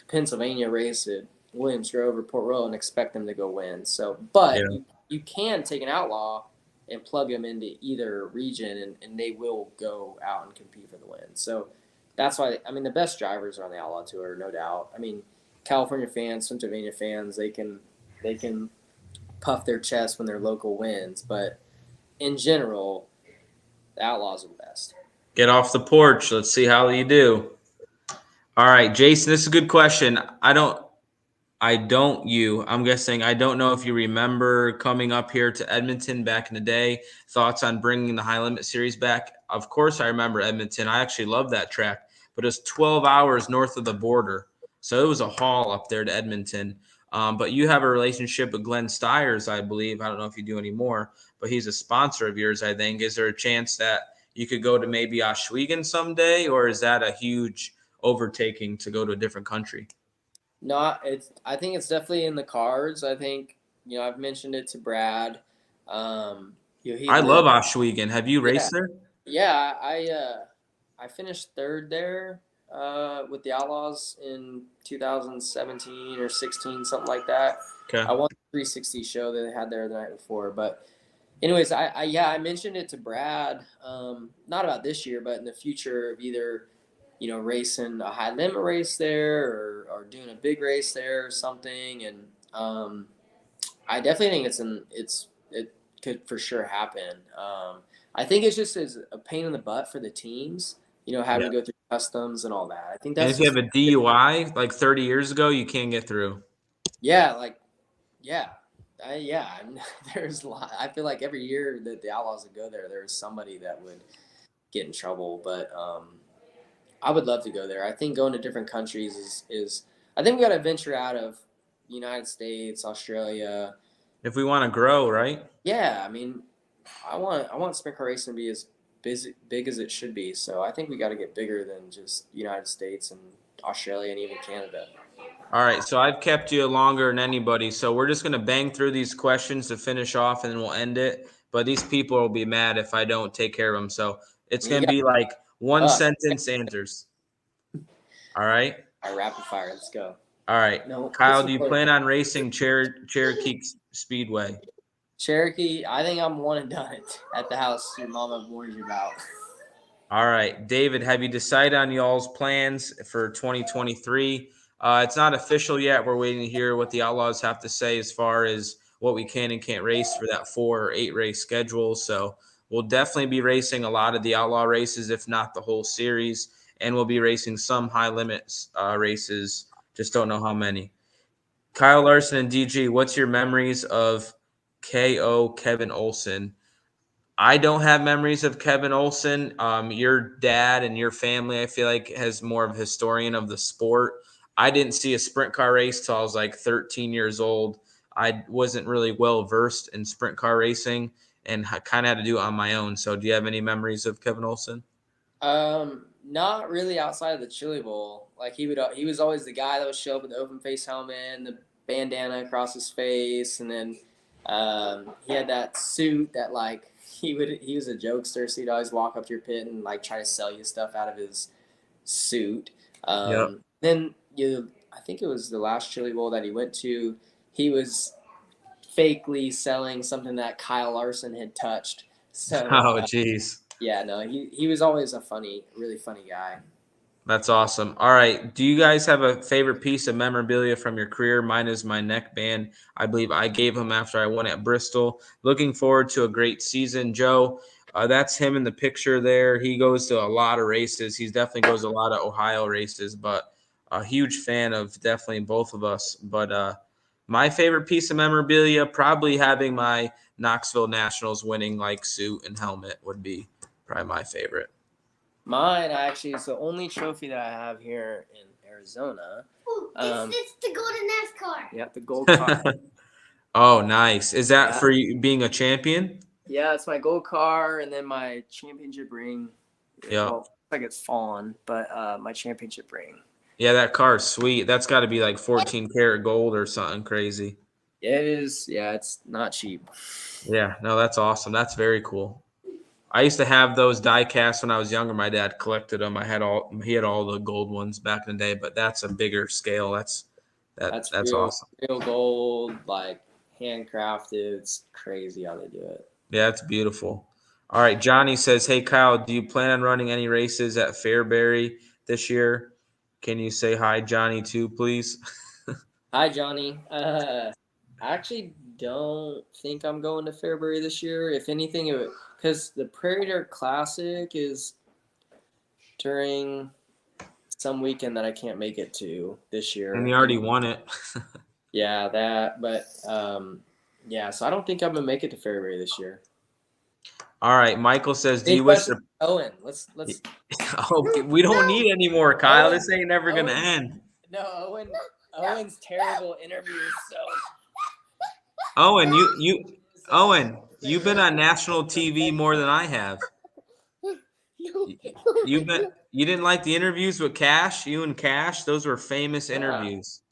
C: Pennsylvania race at Williams Grove or Port Royal and expect them to go win. So, but
B: Yeah.
C: you can take an outlaw and plug them into either region, and they will go out and compete for the win. So that's why, I mean, the best drivers are on the Outlaw Tour, no doubt. I mean, California fans, Pennsylvania fans, they can puff their chest when their local wins, but in general, the Outlaws are the best.
B: Get off the porch. Let's see how you do. All right, Jason, this is a good question. I'm guessing I don't know if you remember coming up here to Edmonton back in the day. Thoughts on bringing the High Limit Series back? Of course, I remember Edmonton. I actually love that track, but it's 12 hours north of the border. So it was a haul up there to Edmonton. But you have a relationship with Glenn Stiers, I believe. I don't know if you do anymore, but he's a sponsor of yours, I think. Is there a chance that you could go to maybe Oswego someday, or is that a huge overtaking to go to a different country?
C: No, I think it's definitely in the cards. I think, I've mentioned it to Brad.
B: I love Oswego. Have you raced there?
C: Yeah, I finished third there with the Outlaws in 2017 or 16, something like that.
B: Okay.
C: I won the 360 show that they had there the night before. But anyways, I mentioned it to Brad, not about this year, but in the future of either, racing a high limit race there or doing a big race there or something. And I definitely think it could for sure happen. I think it's just as a pain in the butt for the teams, having to go through customs and all that. I think that's.
B: And if you have a DUI like 30 years ago, you can't get through.
C: Yeah, there's a lot. I feel like every year that the Outlaws would go there, there's somebody that would get in trouble. But I would love to go there. I think going to different countries is I think we got to venture out of the United States, Australia.
B: If we want to grow, right?
C: Yeah, I mean, I want sprint car racing to be as big as it should be. So I think we got to get bigger than just the United States and Australia and even Canada.
B: All right, so I've kept you longer than anybody, so we're just going to bang through these questions to finish off, and then we'll end it. But these people will be mad if I don't take care of them, so it's going to be like one-sentence answers. All right?
C: All right, rapid fire. Let's go.
B: All right.
C: No,
B: Kyle, do you plan on racing Cherokee Speedway?
C: Cherokee, I think I'm one and done at the house your mama warned you about.
B: All right. David, have you decided on y'all's plans for 2023? It's not official yet. We're waiting to hear what the Outlaws have to say as far as what we can and can't race for that 4 or 8 race schedule. So we'll definitely be racing a lot of the Outlaw races, if not the whole series. And we'll be racing some high limits races. Just don't know how many. Kyle Larson and DG, what's your memories of KO Kevin Olson? I don't have memories of Kevin Olson. Your dad and your family, I feel like, has more of a historian of the sport. I didn't see a sprint car race till I was like 13 years old. I wasn't really well versed in sprint car racing and kind of had to do it on my own. So do you have any memories of Kevin Olson?
C: Not really outside of the Chili Bowl. Like he was always the guy that would show up with the open face helmet and the bandana across his face, and then he had that suit that like he was a jokester, so he'd always walk up to your pit and like try to sell you stuff out of his suit. Then I think it was the last Chili Bowl that he went to. He was fakely selling something that Kyle Larson had touched. So
B: geez.
C: Yeah, no, he was always a really funny guy.
B: That's awesome. All right. Do you guys have a favorite piece of memorabilia from your career? Mine is my neckband. I believe I gave him after I won at Bristol. Looking forward to a great season. Joe, that's him in the picture there. He goes to a lot of races. He definitely goes to a lot of Ohio races, but a huge fan of definitely both of us. But my favorite piece of memorabilia, probably having my Knoxville Nationals winning like suit and helmet would be probably my favorite.
C: Mine actually is the only trophy that I have here in Arizona.
D: Ooh, it's the golden NASCAR.
C: Yep, the Gold Cup.
B: Oh, nice. Is that for you being a champion?
C: Yeah, it's my gold car and then my championship ring.
B: Yeah.
C: Well, like it's fallen, but my championship ring.
B: Yeah, that car is sweet. That's got to be like 14 karat gold or something crazy.
C: It is. Yeah, it's not cheap.
B: Yeah, no, that's awesome. That's very cool. I used to have those die casts when I was younger. My dad collected them. He had all the gold ones back in the day, but that's a bigger scale. That's
C: real,
B: awesome.
C: real gold, like handcrafted. It's crazy how they do it.
B: Yeah, it's beautiful. All right, Johnny says, "Hey Kyle, do you plan on running any races at Fairbury this year? Can you say hi, Johnny, too, please?"
C: Hi, Johnny. I actually don't think I'm going to Fairbury this year. If anything, because the Prairie Dirt Classic is during some weekend that I can't make it to this year.
B: And you already won it.
C: Yeah, that. But yeah. So I don't think I'm gonna make it to Fairbury this year.
B: All right, Michael says, "Do
C: Big
B: you wish
C: question,
B: to?"
C: Owen, let's.
B: Okay, we don't need any more, Kyle.
C: Owen,
B: This ain't never gonna
C: Owen.
B: end.
C: No, Owen's terrible interviews. So
B: Owen, Owen, you've been on national TV more than I have. You didn't like the interviews with Cash? You and Cash, those were famous interviews.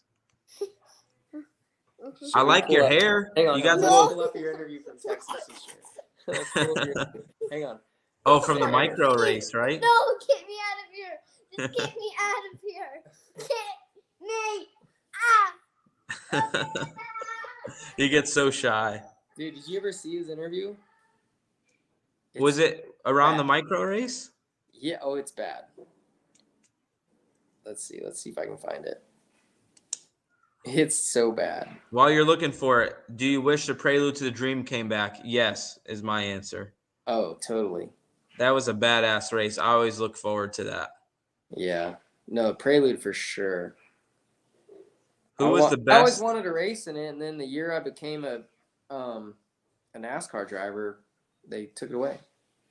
B: I like your hair.
C: Hang on,
B: You got the
C: let's
B: little.
C: pull up your interview from Texas this year. Let's pull up your interview. Hang on.
B: Oh, from the micro race, right?
D: No, get me out of here. Just get me out of here. Get me out.
B: He gets so shy.
C: Dude, did you ever see his interview?
B: Was it around the
C: bad.
B: micro race?
C: Yeah. Oh, it's bad. Let's see. Let's see if I can find it. It's so bad.
B: While you're looking for it, do you wish the Prelude to the Dream came back? Yes, is my answer.
C: Oh, totally.
B: That was a badass race. I always look forward to that.
C: Yeah. No, Prelude for sure.
B: Who was the
C: I always
B: best?
C: wanted to race in it, and then the year I became a NASCAR driver, they took it away.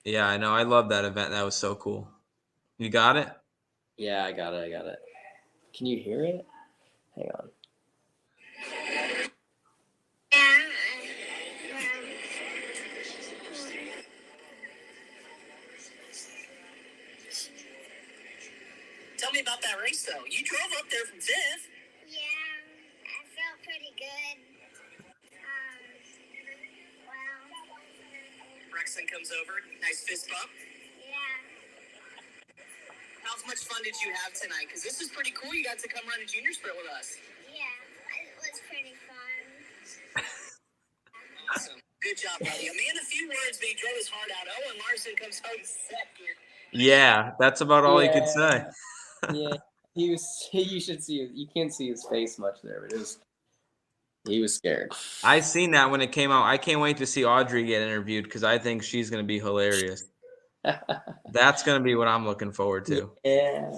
B: Yeah, I know. I love that event. That was so cool. You got it?
C: Yeah, I got it. Can you hear it? Hang on.
F: Tell me about that race, though. You drove up there from 5th.
D: Yeah, I felt pretty good. Well,
F: Rexon comes over. Nice fist bump.
D: yeah.
F: How much fun did you have tonight? Because this is pretty cool. You got to come run a junior sprint with us.
D: Yeah, it was pretty fun.
F: Awesome. Good job, buddy. A man, a few words, but he drove his heart out. Owen Larson comes home second.
B: Yeah, that's about all he could say.
C: Yeah, he was. You should see. You can't see his face much there, but he was scared.
B: I seen that when it came out. I can't wait to see Audrey get interviewed because I think she's going to be hilarious. That's going to be what I'm looking forward to.
C: Yeah.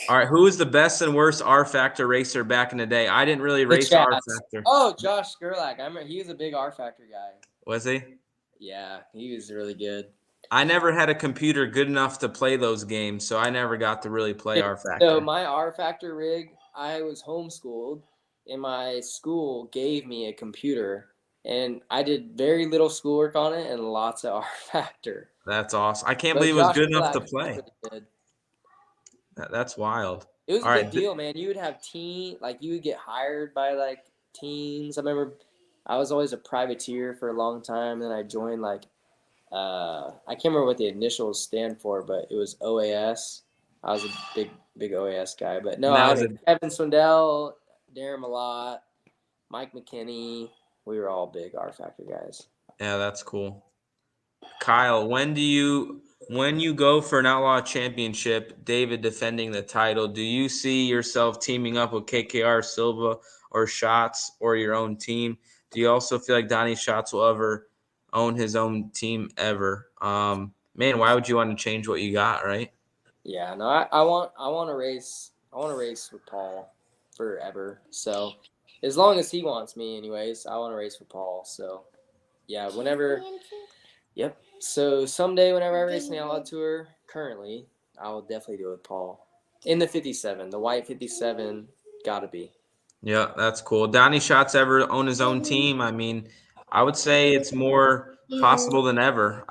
B: All right, who is the best and worst R Factor racer back in the day? I didn't really race R Factor.
C: Oh, Josh Gerlach. I remember he was a big R Factor guy.
B: Was he?
C: Yeah, he was really good.
B: I never had a computer good enough to play those games, so I never got to really play R Factor.
C: So my R Factor rig, I was homeschooled, and my school gave me a computer, and I did very little schoolwork on it and lots of R Factor.
B: That's awesome. I can't believe it was good enough to play.
C: Really
B: That's wild.
C: It was
B: All
C: a
B: right.
C: big deal, man. You would have you would get hired by like teams. I remember I was always a privateer for a long time, and then I joined I can't remember what the initials stand for, but it was OAS. I was a big OAS guy. But no, I had Kevin Swindell, Darren Malott, Mike McKinney. We were all big R Factor guys.
B: Yeah, that's cool. Kyle, when you go for an Outlaw Championship, David defending the title, do you see yourself teaming up with KKR, Silva, or Schatz, or your own team? Do you also feel like Donnie Schatz will ever own his own team ever? Man, why would you want to change what you got, right?
C: Yeah, no, I want to race. I want to race with Paul forever. So as long as he wants me, anyways, I want to race with Paul. So yeah, whenever. Yep. So someday, whenever I race in the Outlaw Tour, currently, I will definitely do it with Paul in the 57, the white 57. Gotta be.
B: Yeah, that's cool. Donnie Schatz ever own his own team? I mean, I would say it's more possible than ever.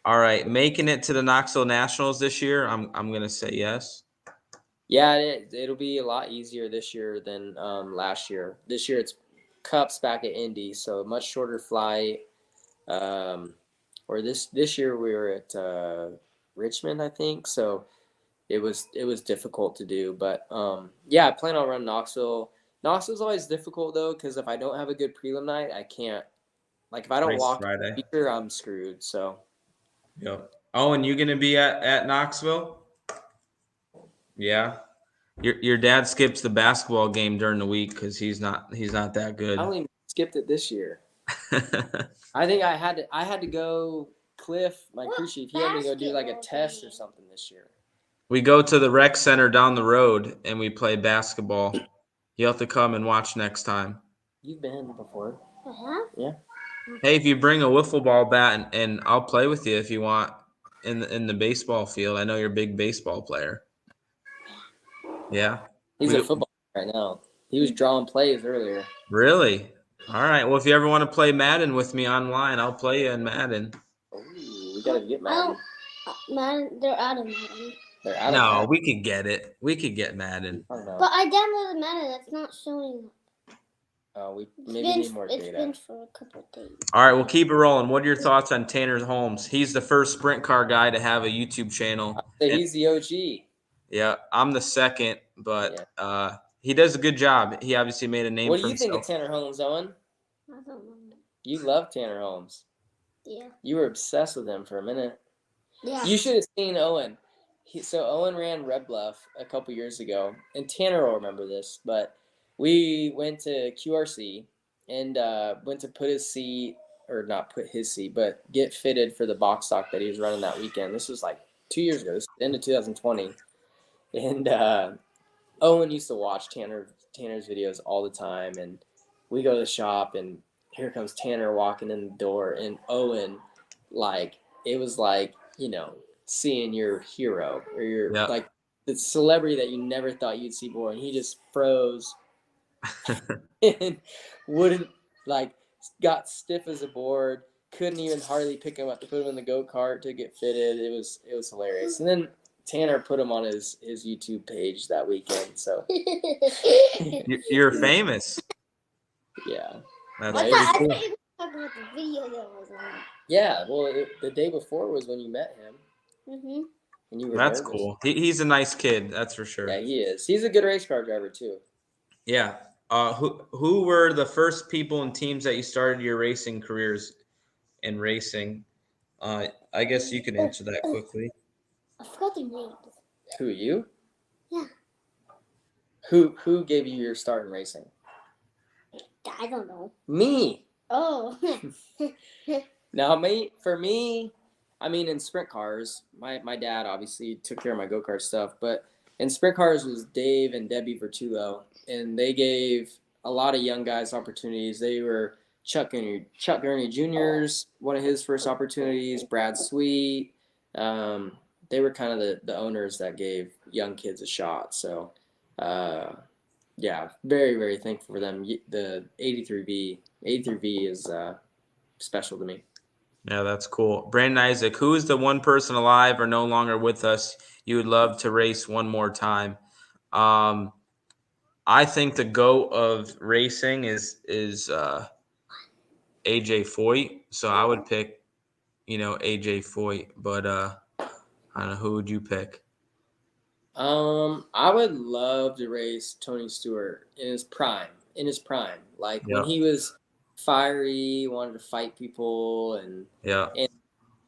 B: All right, making it to the Knoxville Nationals this year, I'm gonna say yes.
C: Yeah, it'll be a lot easier this year than last year. This year it's Cups back at Indy, so much shorter flight. Or this year we were at Richmond, I think. So it was difficult to do, but yeah, I plan on running Knoxville. Knoxville's always difficult though, because if I don't have a good prelim night, I can't. Like if I don't
B: Race
C: walk
B: Friday.
C: the feature, I'm screwed. So
B: Yep. Oh, and you gonna be at Knoxville? Yeah. Your dad skips the basketball game during the week because he's not that good.
C: I only skipped it this year. I think I had to go. Cliff, my crew chief, he had me go do like a test or something this year.
B: We go to the rec center down the road and we play basketball. You have to come and watch next time.
C: You've been before.
D: Uh-huh.
C: Yeah.
B: Hey, if you bring a wiffle ball bat and I'll play with you if you want in the baseball field. I know you're a big baseball player. Yeah.
C: He's a football player right now. He was drawing plays earlier.
B: Really? All right. Well, if you ever want to play Madden with me online, I'll play you in Madden.
C: Ooh, we gotta get Madden.
D: Madden, they're out of Madden.
C: They're out of
B: No,
C: Madden.
B: we could get it. We could get Madden.
C: I don't know.
D: But I downloaded Madden. That's not showing up.
C: We maybe need more
D: It's
C: data.
D: been for a couple of days.
B: All right, we'll keep it rolling. What are your thoughts on Tanner Holmes? He's the first sprint car guy to have a YouTube channel.
C: He's the OG.
B: Yeah, I'm the second, but he does a good job. He obviously made a name
C: What
B: for
C: do you think of
B: himself.
C: Tanner Holmes, Owen?
D: I don't know.
C: You love Tanner Holmes.
D: Yeah.
C: You were obsessed with him for a minute.
D: Yeah.
C: You should have seen Owen. So Owen ran Red Bluff a couple years ago, and Tanner will remember this, but we went to QRC and went to put his seat, or not put his seat, but get fitted for the box stock that he was running that weekend. This was like 2 years ago, this was the end of 2020. And Owen used to watch Tanner's videos all the time, and we go to the shop, and here comes Tanner walking in the door, and Owen, like, it was like, seeing your hero or your like the celebrity that you never thought you'd see more, and he just froze and wouldn't, like, got stiff as a board, couldn't even hardly pick him up to put him in the go-kart to get fitted. It was hilarious. And then Tanner put him on his YouTube page that weekend. So
B: You're famous.
C: Yeah.
B: That's
D: I
B: pretty
D: thought
B: cool.
D: you were talking about the video that was on.
C: Yeah, well, the day before was when you met him.
D: Mm-hmm.
C: And you were
B: That's
C: nervous.
B: cool. He's a nice kid, that's for sure.
C: Yeah, he is. He's a good race car driver too.
B: Yeah. Who were the first people and teams that you started your racing careers in racing? I guess you can answer that quickly.
D: I forgot their names.
C: Who, you?
D: Yeah.
C: Who gave you your start in racing?
D: I don't know.
C: Me.
D: Oh.
C: Now, for me, I mean, in sprint cars, my dad obviously took care of my go-kart stuff, but in sprint cars was Dave and Debbie Vertulo, and they gave a lot of young guys opportunities. They were Chuck Gurney Jr.'s one of his first opportunities, Brad Sweet. They were kind of the owners that gave young kids a shot. So, yeah, very, very thankful for them. The 83V is special to me.
B: Yeah, that's cool. Brandon Isaac, who is the one person alive or no longer with us you would love to race one more time? I think the GOAT of racing is AJ Foyt. So I would pick, AJ Foyt. But I don't know, who would you pick?
C: I would love to race Tony Stewart in his prime. Like when he was fiery, wanted to fight people, and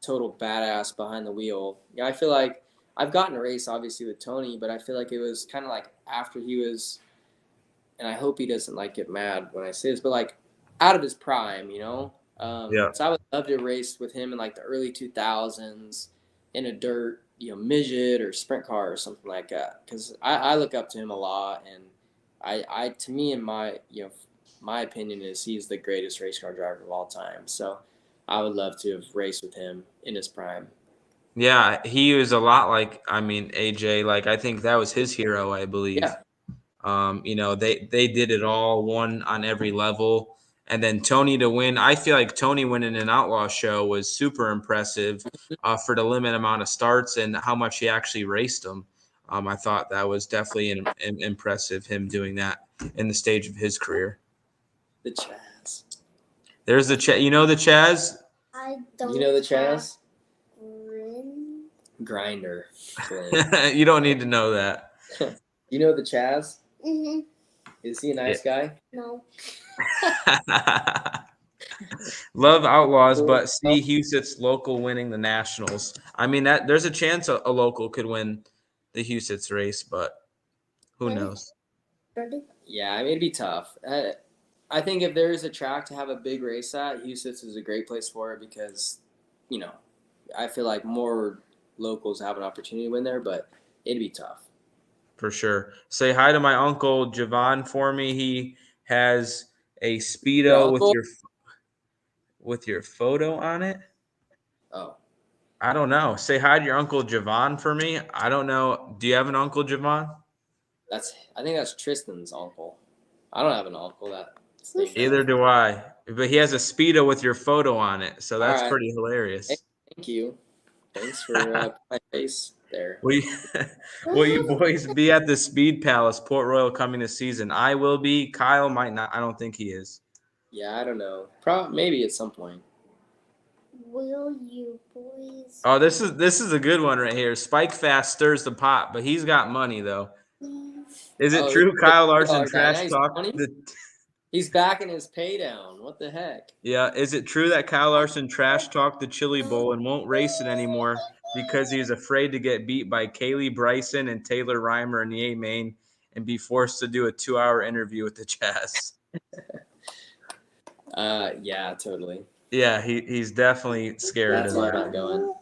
C: total badass behind the wheel. Yeah, I feel like I've gotten a race obviously with Tony, but I feel like it was kind of like after he was, and I hope he doesn't like get mad when I say this, but like out of his prime, So I would love to race with him in like the early 2000s in a dirt, midget or sprint car or something like that. Because I look up to him a lot, and I to me, in my my opinion is he's the greatest race car driver of all time. So I would love to have raced with him in his prime.
B: Yeah, he was a lot like, AJ. Like, I think that was his hero, I believe.
C: Yeah.
B: They did it all, one on every level. And then Tony to win. I feel like Tony winning an Outlaw show was super impressive for the limited amount of starts and how much he actually raced them. I thought that was definitely impressive, him doing that in the stage of his career.
C: The Chaz.
B: There's the Chaz. You know the Chaz?
D: I don't.
C: You know the Chaz?
D: Grinder.
C: Grinder.
B: You don't need to know that.
C: You know the Chaz?
D: Mm-hmm.
C: Is he a nice guy?
D: No.
B: Love Outlaws, but see Huset's local winning the Nationals. I mean, that there's a chance a local could win the Huset's race, but who knows?
C: Yeah, I mean, it'd be tough. I think if there is a track to have a big race at, Huset's is a great place for it because, I feel like more locals have an opportunity to win there, but it'd be tough.
B: For sure. Say hi to my uncle Javon for me. He has a Speedo with your photo on it.
C: Oh.
B: I don't know. Say hi to your uncle Javon for me. I don't know. Do you have an uncle Javon?
C: I think that's Tristan's uncle. I don't have an uncle that's named
B: Either do I. But he has a Speedo with your photo on it, so that's pretty hilarious.
C: Hey, thank you. Thanks for my face there.
B: Will you boys be at the Speed Palace, Port Royal, coming this season? I will be. Kyle might not. I don't think he is.
C: Yeah, I don't know. Maybe at some point.
D: Will you boys?
B: Oh, this is a good one right here. Spike Fast stirs the pot, but he's got money though. Is it true Kyle Larson trash talk?
C: He's backing his pay down. What the heck?
B: Yeah, is it true that Kyle Larson trash talked the Chili Bowl and won't race it anymore because he's afraid to get beat by Kaylee Bryson and Taylor Reimer in the A-Main and be forced to do a 2-hour interview with the Chaz?
C: Yeah, totally.
B: Yeah, he's definitely scared.
C: That's why I'm not going.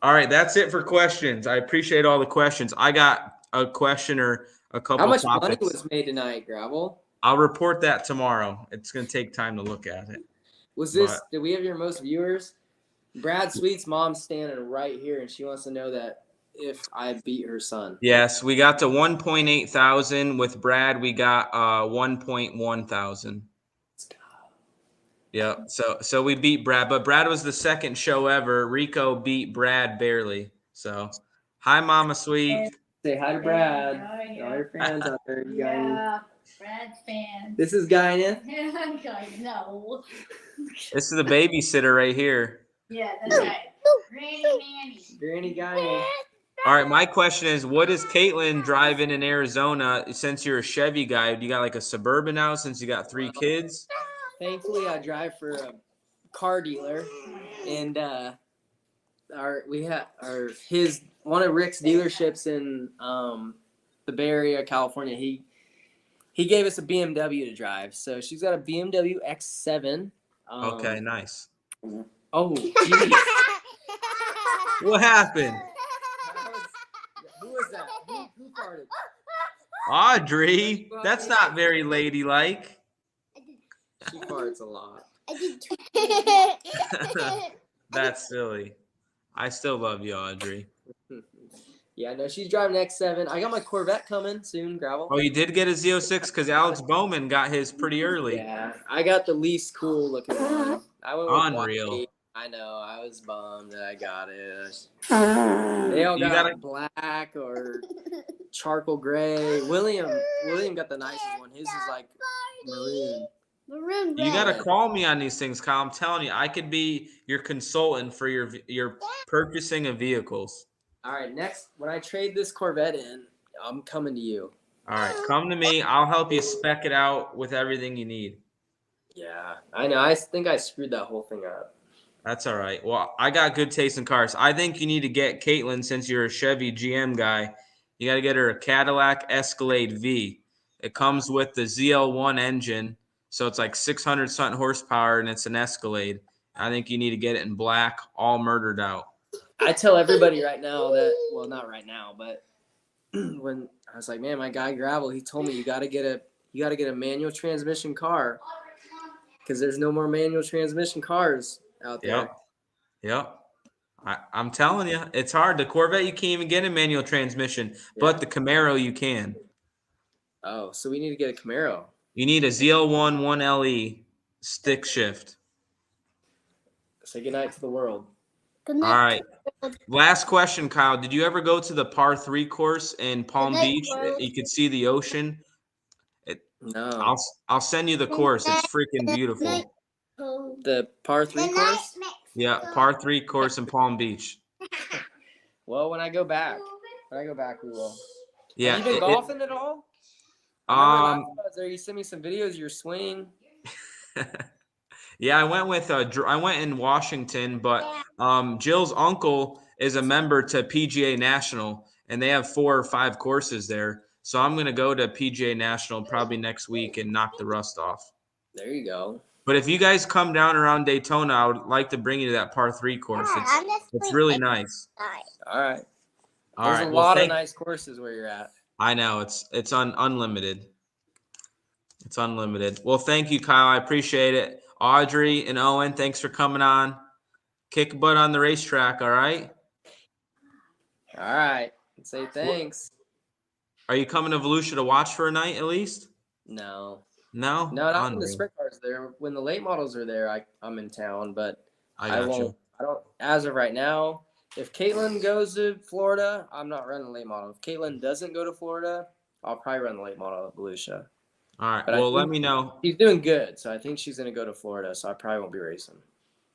B: All right, that's it for questions. I appreciate all the questions. I got a question or a couple
C: How much
B: topics.
C: money was made tonight, Gravel?
B: I'll report that tomorrow. It's going to take time to look at it.
C: Did we have your most viewers? Brad Sweet's mom's standing right here, and she wants to know that if I beat her son.
B: Yes, we got to 1.8 thousand. With Brad, we got 1.1 thousand. Yeah, so we beat Brad, but Brad was the second show ever. Rico beat Brad barely. So, hi, Mama Sweet.
C: Say hi to Brad. All your fans out there.
G: Yeah, Brad's fans.
C: This is Guyneth.
G: No.
B: This is the babysitter right here.
G: Yeah, that's right. Granny Nanny.
C: Granny Guyneth.
B: All right, my question is, what is Caitlin driving in Arizona? Since you're a Chevy guy, do you got like a Suburban now since you got 3 kids?
C: Thankfully, I drive for a car dealer, and one of Rick's dealerships in the Bay Area, California. He gave us a BMW to drive, so she's got a BMW X7.
B: Okay, nice.
C: Oh, geez.
B: What happened?
C: Who was that? Who farted?
B: Audrey, that's not very ladylike.
C: She farts a lot.
D: I did two.
B: That's silly. I still love you, Audrey.
C: Yeah, no, she's driving X7. I got my Corvette coming soon, Gravel.
B: Oh, you did get a Z06 because Alex Bowman got his pretty early.
C: Yeah, I got the least cool looking one. I went with
B: Unreal.
C: white. I know, I was bummed that I got it. They all got black or charcoal gray. William got the nicest one. His is like maroon.
D: Maroon red.
B: You got to call me on these things, Kyle. I'm telling you, I could be your consultant for your purchasing of vehicles.
C: All right, next, when I trade this Corvette in, I'm coming to you.
B: All right, come to me. I'll help you spec it out with everything you need.
C: Yeah, I know. I think I screwed that whole thing up.
B: That's all right. Well, I got good taste in cars. I think you need to get Caitlin, since you're a Chevy GM guy. You got to get her a Cadillac Escalade V. It comes with the ZL1 engine, so it's like 600-something horsepower, and it's an Escalade. I think you need to get it in black, all murdered out.
C: I tell everybody right now that, well, not right now, but when I was like, man, my guy Gravel, he told me you got to get a manual transmission car because there's no more manual transmission cars out there.
B: Yep. I'm telling you, it's hard. The Corvette, you can't even get a manual transmission, but the Camaro, you can.
C: Oh, so we need to get a Camaro.
B: You need a ZL1 1LE stick shift.
C: Say goodnight to the world.
D: Good
B: All
D: night.
B: right. Last question, Kyle. Did you ever go to the par 3 course in Palm
D: Good night,
B: Beach?
D: world.
B: You could see the ocean.
C: No.
B: I'll send you the course. It's freaking beautiful.
C: The par 3
D: Good
C: course?
D: night,
B: Yeah, par 3 course in Palm Beach.
C: Well, when I go back, we will.
B: Yeah.
C: Have you been golfing at all? I remember last time I was there, you sent me some videos of your swing.
B: Yeah, I went in Washington, but Jill's uncle is a member to PGA National, and they have 4 or 5 courses there. So I'm gonna go to PGA National probably next week and knock the rust off.
C: There you go.
B: But if you guys come down around Daytona, I would like to bring you to that par 3 course. It's really nice.
C: All right.
B: All
C: There's
B: right.
C: a
B: Well,
C: lot of nice courses where you're at.
B: I know it's unlimited. It's unlimited. Well, thank you, Kyle. I appreciate it. Audrey and Owen, thanks for coming on. Kick butt on the racetrack, all right?
C: All right. Say thanks.
B: Are you coming to Volusia to watch for a night at least?
C: No.
B: No?
C: No, not when the
B: Unreal.
C: sprint cars are there. When the late models are there, I'm in town, but
B: I
C: I
B: got
C: won't.
B: you.
C: I don't. As of right now, if Caitlin goes to Florida, I'm not running the late model. If Caitlin doesn't go to Florida, I'll probably run the late model at Volusia.
B: All right.
C: But
B: Well, let me know.
C: She's doing good, so I think she's going to go to Florida, so I probably won't be racing.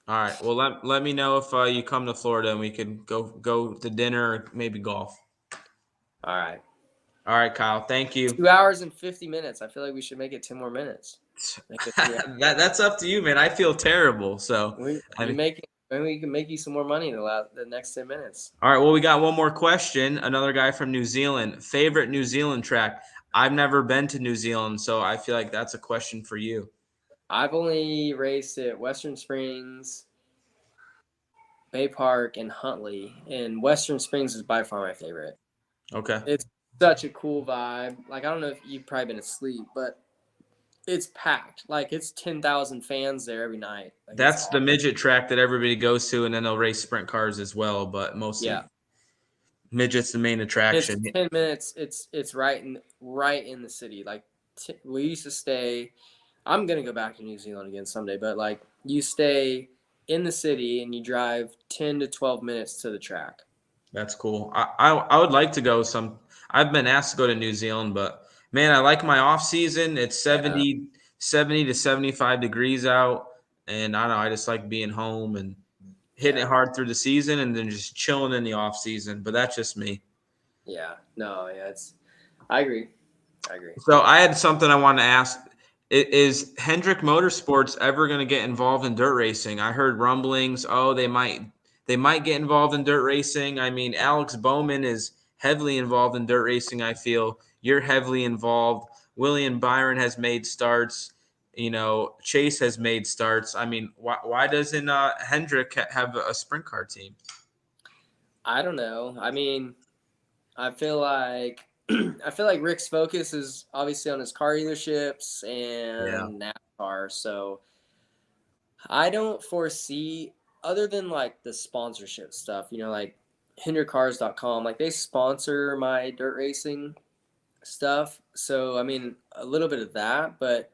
B: All right. Well, let me know if you come to Florida and we can go to dinner or maybe golf.
C: All right.
B: All right, Kyle. Thank you.
C: 2 hours and 50 minutes. I feel like we should make it 10 more minutes.
B: That's up to you, man. I feel terrible. So
C: We can make you some more money the next 10 minutes.
B: All right. Well, we got one more question. Another guy from New Zealand. Favorite New Zealand track? I've never been to New Zealand, so I feel like that's a question for you.
C: I've only raced at Western Springs, Bay Park, and Huntley. And Western Springs is by far my favorite.
B: Okay.
C: It's such a cool vibe. Like, I don't know if you've probably been asleep, but it's packed. Like, it's 10,000 fans there every night. Like,
B: That's the midget track that everybody goes to, and then they'll race sprint cars as well, but mostly midget's the main attraction.
C: It's 10 minutes. It's right in the city. Like, we used to stay. I'm gonna go back to New Zealand again someday, but like, you stay in the city and you drive 10 to 12 minutes to the track.
B: That's cool. I would like to go some. I've been asked to go to New Zealand, but man, I like my off season. It's 70 to 75 degrees out, and I don't know. I just like being home and hitting it hard through the season, and then just chilling in the off season. But that's just me.
C: Yeah. No. Yeah. I agree.
B: So I had something I wanted to ask. Is Hendrick Motorsports ever going to get involved in dirt racing? I heard rumblings. Oh, they might get involved in dirt racing. I mean, Alex Bowman is heavily involved in dirt racing. I feel you're heavily involved. William Byron has made starts. You know, Chase has made starts. I mean, why doesn't Hendrick have a sprint car team?
C: I don't know. I mean, I feel like Rick's focus is obviously on his car dealerships and NASCAR. So I don't foresee, other than like the sponsorship stuff, you know, like HendrickCars.com, like they sponsor my dirt racing stuff. So, I mean, a little bit of that, but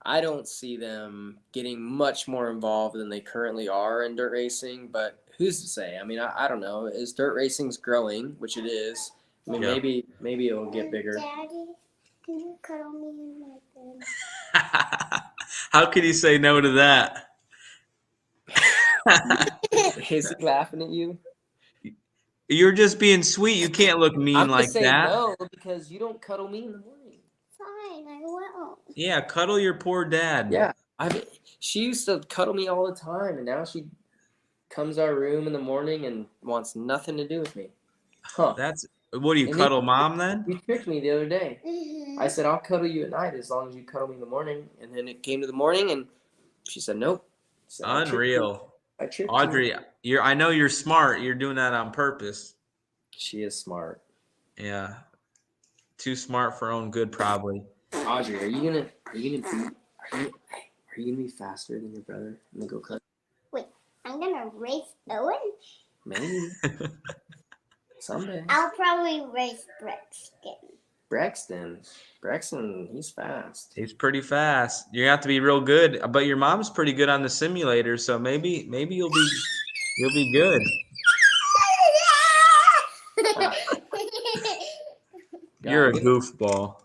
C: I don't see them getting much more involved than they currently are in dirt racing. But who's to say? I mean, I don't know. As dirt racing's growing, which it is, I mean, maybe it'll get bigger.
D: Daddy, can you cuddle me in my bed?
B: How could you say no to that?
C: Is he laughing at you?
B: You're just being sweet. You can't look mean
C: I'm
B: like
C: just saying
B: that.
C: no because you don't cuddle me in the morning.
D: Fine, I will.
B: Yeah, cuddle your poor dad.
C: Yeah, she used to cuddle me all the time, and now she comes to our room in the morning and wants nothing to do with me. Huh?
B: What do you cuddle mom then?
C: You tricked me the other day.
D: Mm-hmm.
C: I said I'll cuddle you at night as long as you cuddle me in the morning, and then it came to the morning, and she said nope. So
B: Unreal.
C: I tricked
B: Audrey, I know you're smart. You're doing that on purpose.
C: She is smart.
B: Yeah. Too smart for her own good, probably.
C: Audrey, are you gonna be faster than your brother in the go-kart?
D: Wait, I'm gonna race Owen?
C: Maybe. Someday.
D: I'll probably race Brett Skin.
C: Braxton, he's fast.
B: He's pretty fast. You have to be real good, but your mom's pretty good on the simulator, so maybe you'll be good. You're a goofball.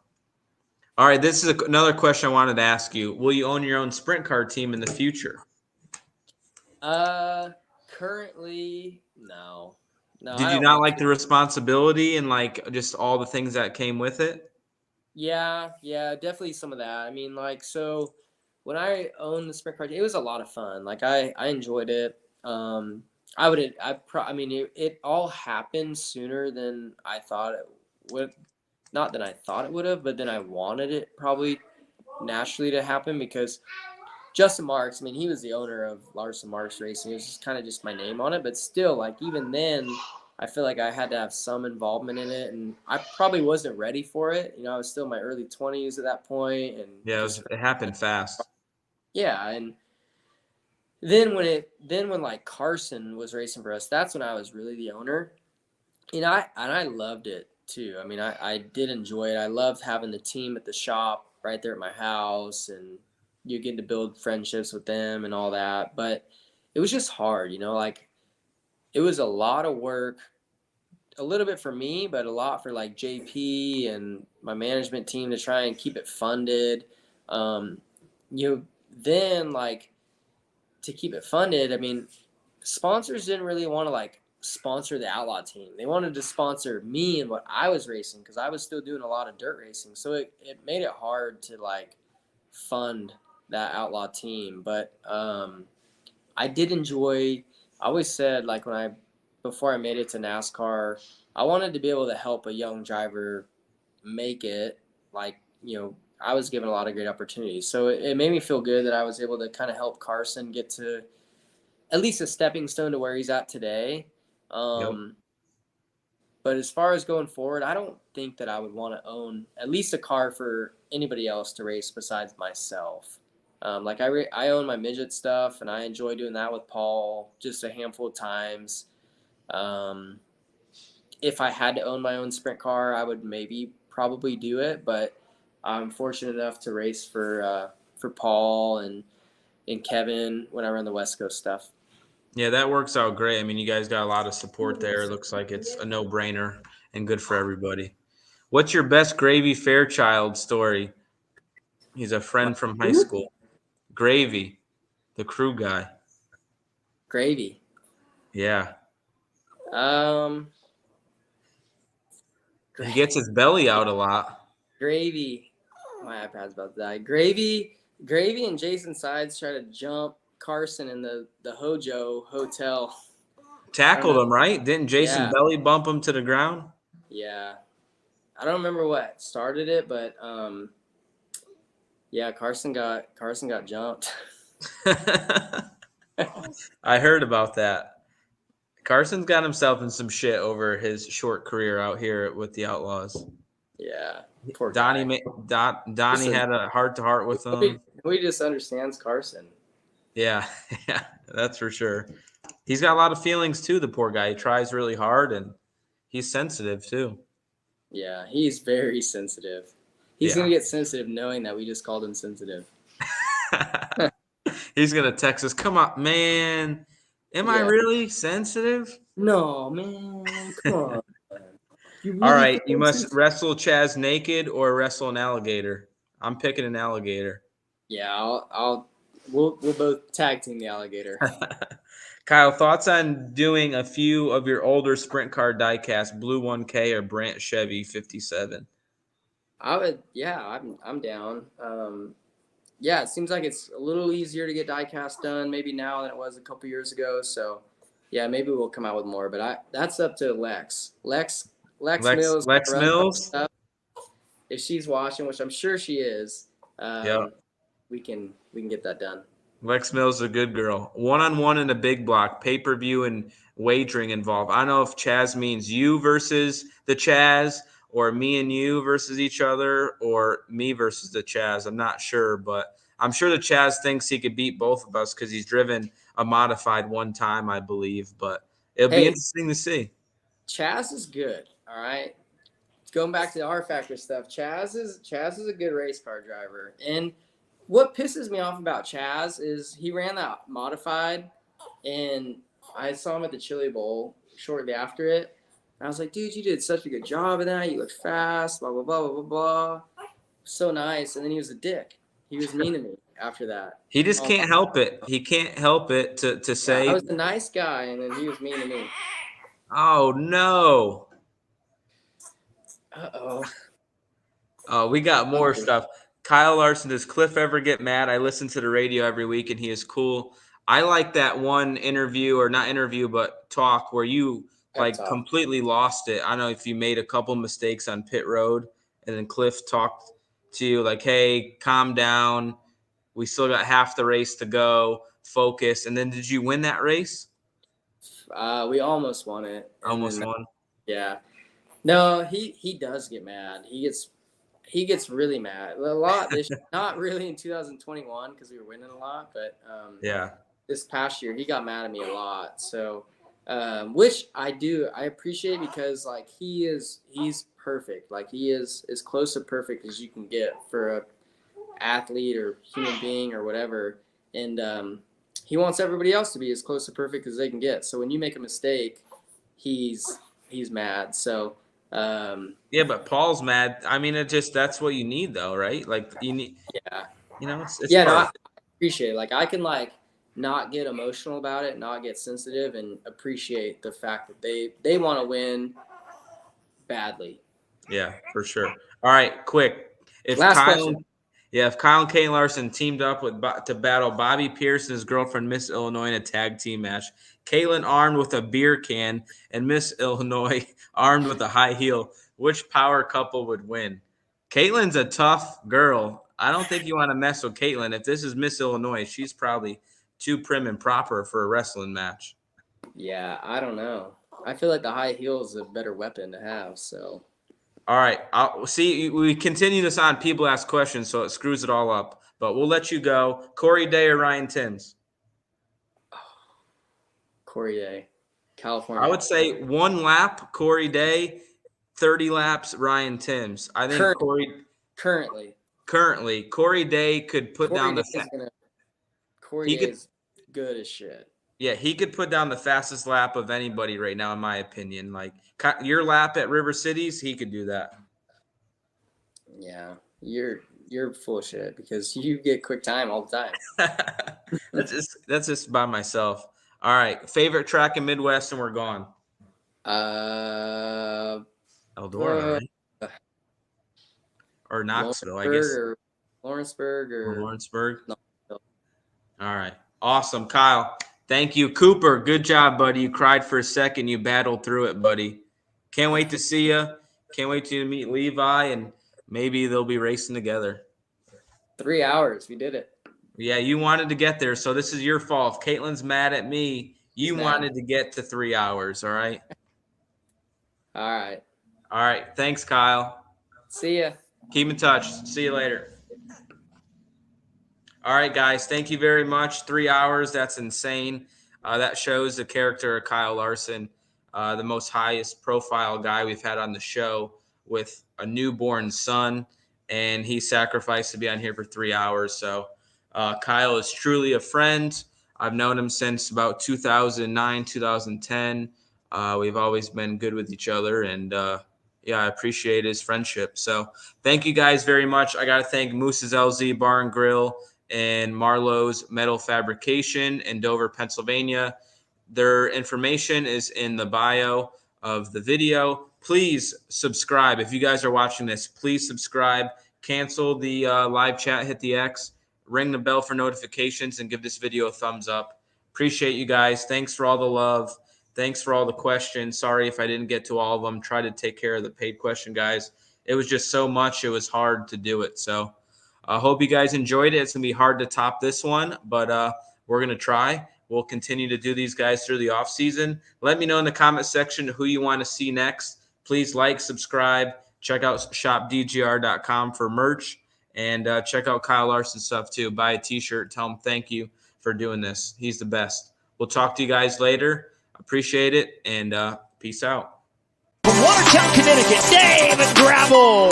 B: All right, this is another question I wanted to ask you. Will you own your own sprint car team in the future?
C: Currently, no.
B: Did
C: I
B: you
C: don't
B: not
C: want
B: like
C: to.
B: the responsibility and like just all the things that came with it?
C: Yeah, definitely some of that. I mean, like, so when I owned the sprint car, it was a lot of fun. Like, I enjoyed it. I mean, it all happened sooner than I thought it would. Not that I thought it would have, but then I wanted it probably naturally to happen because Justin Marks, I mean, he was the owner of Larson Marks Racing. It was just kind of just my name on it, but still, like, even then, I feel like I had to have some involvement in it, and I probably wasn't ready for it. You know, I was still in my early 20s at that point, and
B: Yeah, it happened fast.
C: yeah, and then when like Carson was racing for us, that's when I was really the owner, and I loved it too. I mean, I did enjoy it. I loved having the team at the shop right there at my house, and you get to build friendships with them and all that. But it was just hard, you know, like it was a lot of work, a little bit for me, but a lot for like JP and my management team to try and keep it funded. Um, you know, then like to keep it funded, I mean, sponsors didn't really want to like sponsor the outlaw team. They wanted to sponsor me and what I was racing because I was still doing a lot of dirt racing. So it made it hard to like fund that outlaw team. But I did enjoy, I always said like before I made it to NASCAR, I wanted to be able to help a young driver make it. Like, you know, I was given a lot of great opportunities. So it made me feel good that I was able to kind of help Carson get to at least a stepping stone to where he's at today.
B: Yep.
C: But as far as going forward, I don't think that I would want to own at least a car for anybody else to race besides myself. Like I own my midget stuff, and I enjoy doing that with Paul just a handful of times. If I had to own my own sprint car, I would probably do it. But I'm fortunate enough to race for Paul and Kevin when I run the West Coast stuff.
B: Yeah, that works out great. I mean, you guys got a lot of support there. It looks like it's a no-brainer and good for everybody. What's your best Gravy Fairchild story? He's a friend from high school. Gravy, the crew guy.
C: Gravy.
B: Yeah. He
C: Gravy.
B: gets his belly out a lot.
C: Gravy. My iPad's about to die. Gravy and Jason Sides try to jump Carson in the Hojo Hotel.
B: Tackled him, right? Didn't Jason belly bump him to the ground?
C: Yeah. I don't remember what started it, but yeah, Carson got jumped.
B: I heard about that. Carson's got himself in some shit over his short career out here with the Outlaws.
C: Yeah. Poor
B: Donnie
C: guy.
B: Donnie had a heart-to-heart with him.
C: Nobody just understands Carson.
B: Yeah, that's for sure. He's got a lot of feelings too, the poor guy. He tries really hard, and he's sensitive too.
C: Yeah, he's very sensitive. He's going to get sensitive knowing that we just called him sensitive.
B: He's going to text us, come on, man. Am I really sensitive?
C: No, man. Come on.
B: All right, you must wrestle Chaz naked or wrestle an alligator. I'm picking an alligator.
C: Yeah, we'll both tag team the alligator.
B: Kyle, thoughts on doing a few of your older sprint car diecast, Blue 1K or Brandt Chevy 57?
C: I would, I'm down. Yeah, it seems like it's a little easier to get diecast done maybe now than it was a couple years ago. So, yeah, maybe we'll come out with more. But that's up to Lex. Lex Mills.
B: Lex Mills.
C: If she's watching, which I'm sure she is, we can get that done.
B: Lex Mills is a good girl. One-on-one in a big block, pay-per-view and wagering involved. I don't know if Chaz means you versus the Chaz or me and you versus each other or me versus the Chaz. I'm not sure, but I'm sure the Chaz thinks he could beat both of us because he's driven a modified one time, I believe. But it'll be interesting to see.
C: Chaz is good, all right? going back to the R Factor stuff, Chaz is a good race car driver. And what pisses me off about Chaz is he ran that modified, and I saw him at the Chili Bowl shortly after it. And I was like, dude, you did such a good job of that. You looked fast, blah, blah, blah, blah, blah, blah. So nice. And then he was a dick. He was mean to me after that.
B: He just can't help it. He can't help it to say.
C: I was a nice guy, and then he was mean to me.
B: Oh, no.
C: Uh-oh.
B: Oh, we got more stuff. Kyle Larson, does Cliff ever get mad? I listen to the radio every week, and he is cool. I like that one interview, or not interview, but talk where you completely lost it. I don't know if you made a couple mistakes on pit road, and then Cliff talked to you like, hey, calm down. We still got half the race to go. Focus. And then did you win that race?
C: We almost won it.
B: Almost won?
C: Yeah. No, he does get mad. He gets really mad. A lot this not really in 2021 because we were winning a lot, but
B: yeah.
C: This past year he got mad at me a lot. So which I appreciate because like he's perfect. Like he is as close to perfect as you can get for a athlete or human being or whatever. And he wants everybody else to be as close to perfect as they can get. So when you make a mistake, he's mad. So
B: yeah, but Paul's mad. I mean, that's what you need though, right? Like you need, it's
C: yeah, no, I appreciate it. Like I can not get emotional about it, not get sensitive, and appreciate the fact that they want to win badly.
B: Yeah, for sure. All right, quick. If Kyle and Kate Larson teamed up to battle Bobby Pierce and his girlfriend Miss Illinois in a tag team match, Caitlin armed with a beer can and Miss Illinois armed with a high heel, which power couple would win? Caitlin's a tough girl. I don't think you want to mess with Caitlin. If this is Miss Illinois, she's probably too prim and proper for a wrestling match.
C: Yeah, I don't know. I feel like the high heel is a better weapon to have, so.
B: All right. I'll see. We continue this on. People ask questions, so it screws it all up. But we'll let you go. Corey Day or Ryan Timms?
C: Corey Day, California.
B: I would say 1 lap, Corey Day, 30 laps, Ryan Timms. I think currently, Corey Day could put down the
C: Corey Day is good as shit.
B: Yeah, he could put down the fastest lap of anybody right now, in my opinion. Like your lap at River Cities, he could do that.
C: Yeah, you're full of shit because you get quick time all the time.
B: That's just by myself. All right, favorite track in Midwest, and we're gone. Eldora, right? Or Knoxville, I guess.
C: Lawrenceburg or
B: Lawrenceburg. No. All right, awesome, Kyle. Thank you. Cooper, good job, buddy. You cried for a second. You battled through it, buddy. Can't wait to see you. Can't wait to meet Levi, and maybe they'll be racing together.
C: 3 hours. We did it.
B: Yeah, you wanted to get there, so this is your fault. If Caitlin's mad at me, you wanted to get to 3 hours, all right?
C: All right.
B: All right. Thanks, Kyle.
C: See ya.
B: Keep in touch. See you later. All right, guys, thank you very much. 3 hours, that's insane. That shows the character of Kyle Larson, the most highest profile guy we've had on the show with a newborn son, and he sacrificed to be on here for 3 hours. So Kyle is truly a friend. I've known him since about 2009, 2010. We've always been good with each other, and I appreciate his friendship. So thank you guys very much. I got to thank Moose's LZ Bar and Grill and Marlowe's Metal Fabrication in Dover, Pennsylvania. Their information is in the bio of the video. Please subscribe. If you guys are watching this, please subscribe. Cancel the live chat, hit the X, ring the bell for notifications, and give this video a thumbs up. Appreciate you guys. Thanks for all the love. Thanks for all the questions. Sorry if I didn't get to all of them. Try to take care of the paid question, guys. It was just so much. It was hard to do it. So I hope you guys enjoyed it. It's going to be hard to top this one, but we're going to try. We'll continue to do these guys through the off season. Let me know in the comment section who you want to see next. Please like, subscribe, check out shopdgr.com for merch, and check out Kyle Larson's stuff too. Buy a t-shirt. Tell him thank you for doing this. He's the best. We'll talk to you guys later. Appreciate it, and peace out.
H: From Watertown, Connecticut, David Gravel.